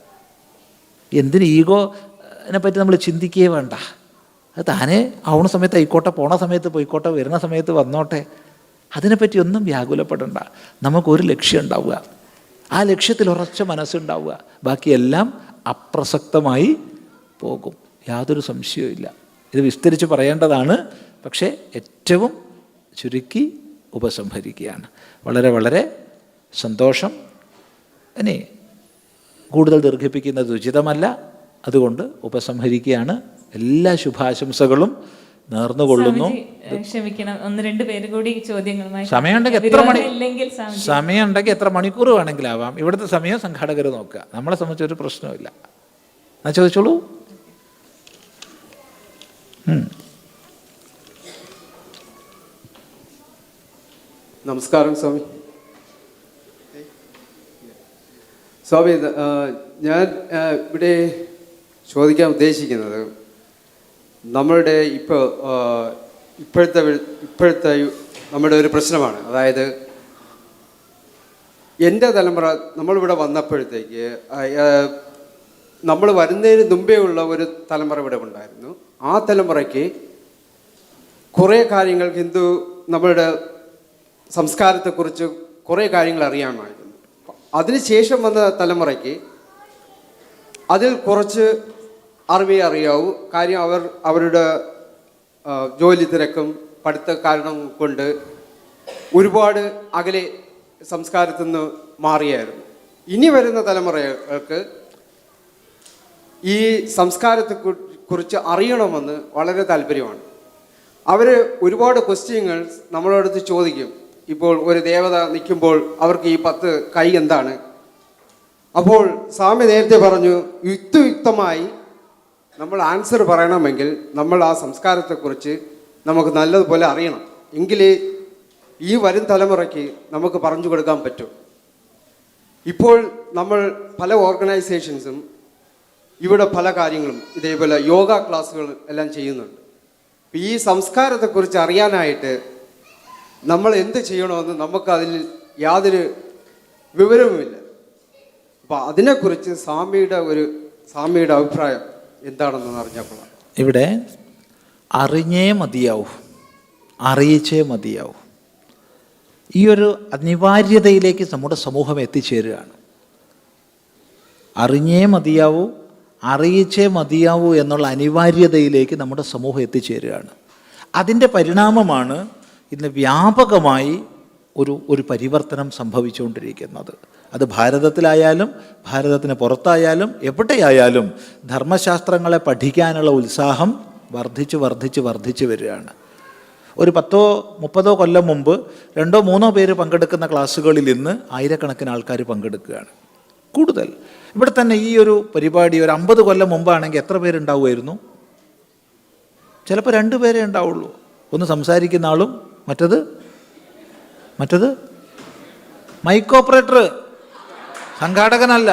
എന്തിന് ഈഗോനെ പറ്റി നമ്മൾ ചിന്തിക്കുകയേ വേണ്ട. അത് താനേ ആവുന്ന സമയത്ത് ആയിക്കോട്ടെ, പോണ സമയത്ത് പോയിക്കോട്ടെ, വരുന്ന സമയത്ത് വന്നോട്ടെ. അതിനെപ്പറ്റി ഒന്നും വ്യാകുലപ്പെടണ്ട. നമുക്കൊരു ലക്ഷ്യം ഉണ്ടാവുക, ആ ലക്ഷ്യത്തിൽ ഉറച്ച മനസ്സുണ്ടാവുക, ബാക്കിയെല്ലാം അപ്രസക്തമായി പോകും. യാതൊരു സംശയവും ഇല്ല. ഇത് വിസ്തരിച്ച് പറയേണ്ടതാണ്, പക്ഷേ ഏറ്റവും ചുരുക്കി ഉപസംഹരിക്കുകയാണ്. വളരെ വളരെ സന്തോഷം. ഇനി കൂടുതൽ ദീർഘിപ്പിക്കുന്നത് ഉചിതമല്ല, അതുകൊണ്ട് ഉപസംഹരിക്കുകയാണ്. എല്ലാ ശുഭാശംസകളും നേർന്നുകൊള്ളുന്നു. ക്ഷമിക്കണം, 1-2 പേര് കൂടി ചോദ്യങ്ങളുമായി. സമയമുണ്ടെങ്കിൽ എത്ര മണിക്കൂർ വേണമെങ്കിലാവാം. ഇവിടുത്തെ സമയം സംഘാടകർ നോക്കുക, നമ്മളെ സംബന്ധിച്ചൊരു പ്രശ്നമില്ല. എന്നാ ചോദിച്ചോളൂ. നമസ്കാരം സ്വാമി. സ്വാമി, ഞാൻ ഇവിടെ ചോദിക്കാൻ ഉദ്ദേശിക്കുന്നത്, നമ്മളുടെ ഇപ്പോഴത്തെ നമ്മുടെ ഒരു പ്രശ്നമാണ്. അതായത് എൻ്റെ തലമുറ നമ്മളിവിടെ വന്നപ്പോഴത്തേക്ക്, നമ്മൾ വരുന്നതിന് മുമ്പേ ഉള്ള ഒരു തലമുറ ഇവിടെ ഉണ്ടായിരുന്നു. ആ തലമുറയ്ക്ക് കുറേ കാര്യങ്ങൾ, നമ്മളുടെ സംസ്കാരത്തെക്കുറിച്ച് കുറേ കാര്യങ്ങൾ അറിയാമായിരുന്നു. അതിനുശേഷം വന്ന തലമുറയ്ക്ക് അതിൽ കുറച്ച് അറിയാവൂ. കാര്യം അവരുടെ ജോലി തിരക്കും പഠിത്ത കാരണം കൊണ്ട് ഒരുപാട് അകലെ സംസ്കാരത്തിൽ നിന്ന് മാറിയായിരുന്നു. ഇനി വരുന്ന തലമുറകൾക്ക് ഈ സംസ്കാരത്തെ കുറിച്ച് അറിയണമെന്ന് വളരെ താല്പര്യമാണ്. അവർ ഒരുപാട് ക്വസ്റ്റ്യങ്ങൾ നമ്മളടുത്ത് ചോദിക്കും. ഇപ്പോൾ ഒരു ദേവത നിൽക്കുമ്പോൾ അവർക്ക് ഈ 10 കൈ എന്താണ്? അപ്പോൾ സ്വാമി നേരത്തെ പറഞ്ഞു, യുക്തിയുക്തമായി നമ്മൾ ആൻസർ പറയണമെങ്കിൽ നമ്മൾ ആ സംസ്കാരത്തെക്കുറിച്ച് നമുക്ക് നല്ലതുപോലെ അറിയണം. എങ്കിലേ ഈ വരും തലമുറയ്ക്ക് നമുക്ക് പറഞ്ഞു കൊടുക്കാൻ പറ്റും. ഇപ്പോൾ നമ്മൾ പല ഓർഗനൈസേഷൻസും ഇവിടെ പല കാര്യങ്ങളും ഇതേപോലെ യോഗ ക്ലാസ്സുകൾ എല്ലാം ചെയ്യുന്നുണ്ട്. ഈ സംസ്കാരത്തെക്കുറിച്ച് അറിയാനായിട്ട് നമ്മൾ എന്ത് ചെയ്യണമെന്ന് നമുക്കതിൽ യാതൊരു വിവരവുമില്ല. അപ്പം അതിനെക്കുറിച്ച് സ്വാമിയുടെ അഭിപ്രായം എന്താണെന്ന് അറിഞ്ഞപ്പോൾ ഇവിടെ അറിഞ്ഞേ മതിയാവൂ, അറിയിച്ചേ മതിയാവൂ. ഈ ഒരു അനിവാര്യതയിലേക്ക് നമ്മുടെ സമൂഹം എത്തിച്ചേരുകയാണ്. അറിഞ്ഞേ മതിയാവൂ, അറിയിച്ചേ മതിയാവൂ എന്നുള്ള അനിവാര്യതയിലേക്ക് നമ്മുടെ സമൂഹം എത്തിച്ചേരുകയാണ്. അതിൻ്റെ പരിണാമമാണ് ഇന്ന് വ്യാപകമായി ഒരു പരിവർത്തനം സംഭവിച്ചുകൊണ്ടിരിക്കുന്നത്. അത് ഭാരതത്തിലായാലും ഭാരതത്തിന് പുറത്തായാലും എവിടെയായാലും ധർമ്മശാസ്ത്രങ്ങളെ പഠിക്കാനുള്ള ഉത്സാഹം വർദ്ധിച്ച് വരികയാണ്. ഒരു 10-30 കൊല്ലം മുമ്പ് 2-3 പേര് പങ്കെടുക്കുന്ന ക്ലാസ്സുകളിൽ ഇന്ന് ആയിരക്കണക്കിന് ആൾക്കാർ പങ്കെടുക്കുകയാണ്. കൂടുതൽ ഇവിടെ തന്നെ ഈ ഒരു പരിപാടി ഒരു 50 കൊല്ലം മുമ്പാണെങ്കിൽ എത്ര പേരുണ്ടാവുമായിരുന്നു? ചിലപ്പോൾ 2 പേരേ ഉണ്ടാവുള്ളൂ. ഒന്ന് സംസാരിക്കുന്ന ആളും മറ്റത് മൈക്ക് ഓപ്പറേറ്റർ, സംഘാടകനല്ല.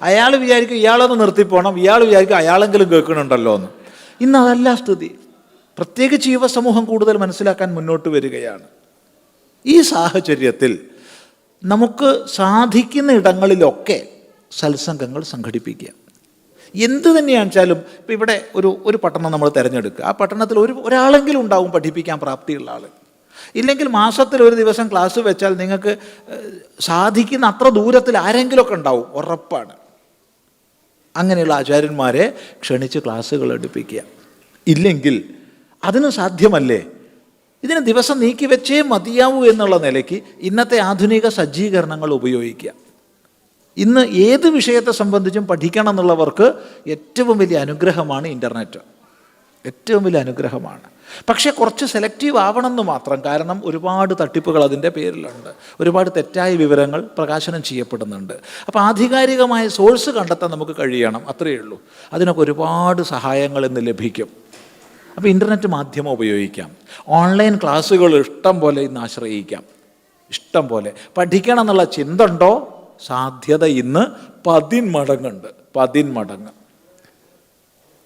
അയാൾ വിചാരിക്കും ഇയാളൊന്ന് നിർത്തിപ്പോണം, ഇയാൾ വിചാരിക്കും അയാളെങ്കിലും കേൾക്കണുണ്ടല്ലോ എന്ന്. ഇന്ന് അതല്ല സ്ഥിതി. പ്രത്യേകിച്ച് യുവസമൂഹം കൂടുതൽ മനസ്സിലാക്കാൻ മുന്നോട്ട് വരികയാണ്. ഈ സാഹചര്യത്തിൽ നമുക്ക് സാധിക്കുന്ന ഇടങ്ങളിലൊക്കെ സത്സംഗങ്ങൾ സംഘടിപ്പിക്കുക. എന്ത് തന്നെയാണെന്ന് വെച്ചാലും ഇപ്പം ഇവിടെ ഒരു പട്ടണം നമ്മൾ തിരഞ്ഞെടുക്കുക. ആ പട്ടണത്തിൽ ഒരാളെങ്കിലും ഉണ്ടാവും പഠിപ്പിക്കാൻ പ്രാപ്തിയുള്ള ആൾ. ഇല്ലെങ്കിൽ മാസത്തിൽ ഒരു ദിവസം ക്ലാസ് വെച്ചാൽ നിങ്ങൾക്ക് സാധിക്കുന്ന അത്ര ദൂരത്തിൽ ആരെങ്കിലുമൊക്കെ ഉണ്ടാവും, ഉറപ്പാണ്. അങ്ങനെയുള്ള ആചാര്യന്മാരെ ക്ഷണിച്ച് ക്ലാസ്സുകൾ എടുപ്പിക്കുക. ഇല്ലെങ്കിൽ അതിന് സാധ്യമല്ലേ, ഇതിന് ദിവസം നീക്കി വെച്ചേ മതിയാവൂ എന്നുള്ള നിലയ്ക്ക് ഇന്നത്തെ ആധുനിക സജ്ജീകരണങ്ങൾ ഉപയോഗിക്കുക. ഇന്ന് ഏത് വിഷയത്തെ സംബന്ധിച്ചും പഠിക്കണം എന്നുള്ളവർക്ക് ഏറ്റവും വലിയ അനുഗ്രഹമാണ് ഇൻ്റർനെറ്റ്. ഏറ്റവും വലിയ അനുഗ്രഹമാണ്. പക്ഷേ കുറച്ച് സെലക്റ്റീവ് ആവണമെന്ന് മാത്രം. കാരണം ഒരുപാട് തട്ടിപ്പുകൾ അതിൻ്റെ പേരിലുണ്ട്, ഒരുപാട് തെറ്റായ വിവരങ്ങൾ പ്രകാശനം ചെയ്യപ്പെടുന്നുണ്ട്. അപ്പോൾ ആധികാരികമായ സോഴ്സ് കണ്ടെത്താൻ നമുക്ക് കഴിയണം, അത്രയേ ഉള്ളൂ. അതിനൊക്കെ ഒരുപാട് സഹായങ്ങൾ ഇന്ന് ലഭിക്കും. അപ്പോൾ ഇൻ്റർനെറ്റ് മാധ്യമം ഉപയോഗിക്കാം. ഓൺലൈൻ ക്ലാസ്സുകൾ ഇഷ്ടം പോലെ ഇന്ന് ആശ്രയിക്കാം. ഇഷ്ടം പോലെ പഠിക്കണം എന്നുള്ള ചിന്ത ഉണ്ടോ? സാധ്യത ഇന്ന് 10 മടങ്ങുണ്ട്. 10 മടങ്ങ്.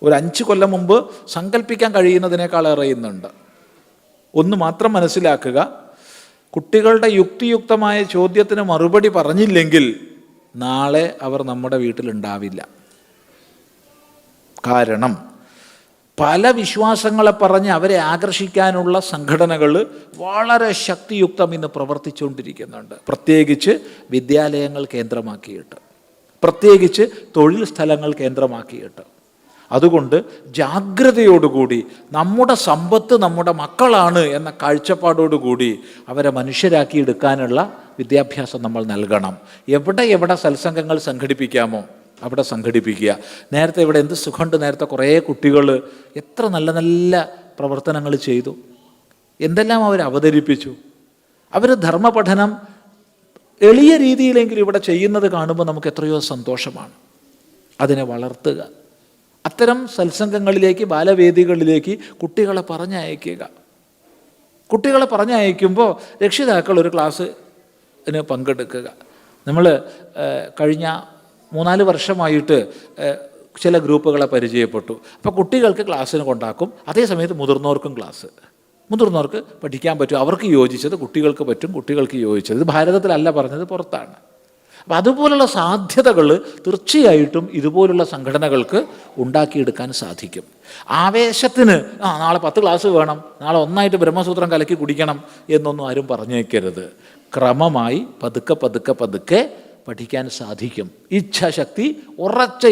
ഒരു 5 കൊല്ലം മുമ്പ് സങ്കല്പിക്കാൻ കഴിയുന്നതിനേക്കാൾ ഇന്നുണ്ട്. ഒന്ന് മാത്രം മനസ്സിലാക്കുക, കുട്ടികളുടെ യുക്തിയുക്തമായ ചോദ്യത്തിന് മറുപടി പറഞ്ഞില്ലെങ്കിൽ നാളെ അവർ നമ്മുടെ വീട്ടിലുണ്ടാവില്ല. കാരണം പല വിശ്വാസങ്ങളെ പറഞ്ഞ് അവരെ ആകർഷിക്കാനുള്ള സംഘടനകൾ വളരെ ശക്തിയുക്തം ഇന്ന് പ്രവർത്തിച്ചുകൊണ്ടിരിക്കുന്നുണ്ട്. പ്രത്യേകിച്ച് വിദ്യാലയങ്ങൾ കേന്ദ്രമാക്കിയിട്ട്, പ്രത്യേകിച്ച് തൊഴിൽ സ്ഥലങ്ങൾ കേന്ദ്രമാക്കിയിട്ട്. അതുകൊണ്ട് ജാഗ്രതയോടുകൂടി നമ്മുടെ സമ്പത്ത് നമ്മുടെ മക്കളാണ് എന്ന കാഴ്ചപ്പാടോടുകൂടി അവരെ മനുഷ്യരാക്കി എടുക്കാനുള്ള വിദ്യാഭ്യാസം നമ്മൾ നൽകണം. എവിടെ സത്സംഗങ്ങൾ സംഘടിപ്പിക്കാമോ അവിടെ സംഘടിപ്പിക്കുക. നേരത്തെ ഇവിടെ എന്ത് സുഖമുണ്ട്, നേരത്തെ കുറേ കുട്ടികൾ എത്ര നല്ല നല്ല പ്രവർത്തനങ്ങൾ ചെയ്തു, എന്തെല്ലാം അവർ അവതരിപ്പിച്ചു. അവർ ധർമ്മപഠനം എളിയ രീതിയിലെങ്കിലും ഇവിടെ ചെയ്യുന്നത് കാണുമ്പോൾ നമുക്ക് എത്രയോ സന്തോഷമാണ്. അതിനെ വളർത്തുക. അത്തരം സത്സംഗങ്ങളിലേക്ക്, ബാലവേദികളിലേക്ക് കുട്ടികളെ പറഞ്ഞയക്കുക. കുട്ടികളെ പറഞ്ഞയക്കുമ്പോൾ രക്ഷിതാക്കൾ ഒരു ക്ലാസ്സിന് പങ്കെടുക്കുക. നമ്മൾ കഴിഞ്ഞ 3-4 വർഷമായിട്ട് ചില ഗ്രൂപ്പുകളെ പരിചയപ്പെട്ടു. അപ്പോൾ കുട്ടികൾക്ക് ക്ലാസ്സിന് കൊണ്ടാക്കും, അതേസമയത്ത് മുതിർന്നവർക്കും ക്ലാസ്. മുതിർന്നവർക്ക് പഠിക്കാൻ പറ്റും, അവർക്ക് യോജിച്ചത് കുട്ടികൾക്ക് പറ്റും, കുട്ടികൾക്ക് യോജിച്ചത്. ഇത് ഭാരതത്തിലല്ല പറഞ്ഞത്, പുറത്താണ്. അപ്പം അതുപോലുള്ള സാധ്യതകൾ തീർച്ചയായിട്ടും ഇതുപോലുള്ള സംഘടനകൾക്ക് ഉണ്ടാക്കിയെടുക്കാൻ സാധിക്കും. ആവേശത്തിന് നാളെ 10 ക്ലാസ് വേണം, നാളെ ഒന്നായിട്ട് ബ്രഹ്മസൂത്രം കലക്കി കുടിക്കണം എന്നൊന്നും ആരും പറഞ്ഞേക്കരുത്. ക്രമമായി പതുക്കെ പഠിക്കാൻ സാധിക്കും. ഇച്ഛാശക്തി, ഉറച്ച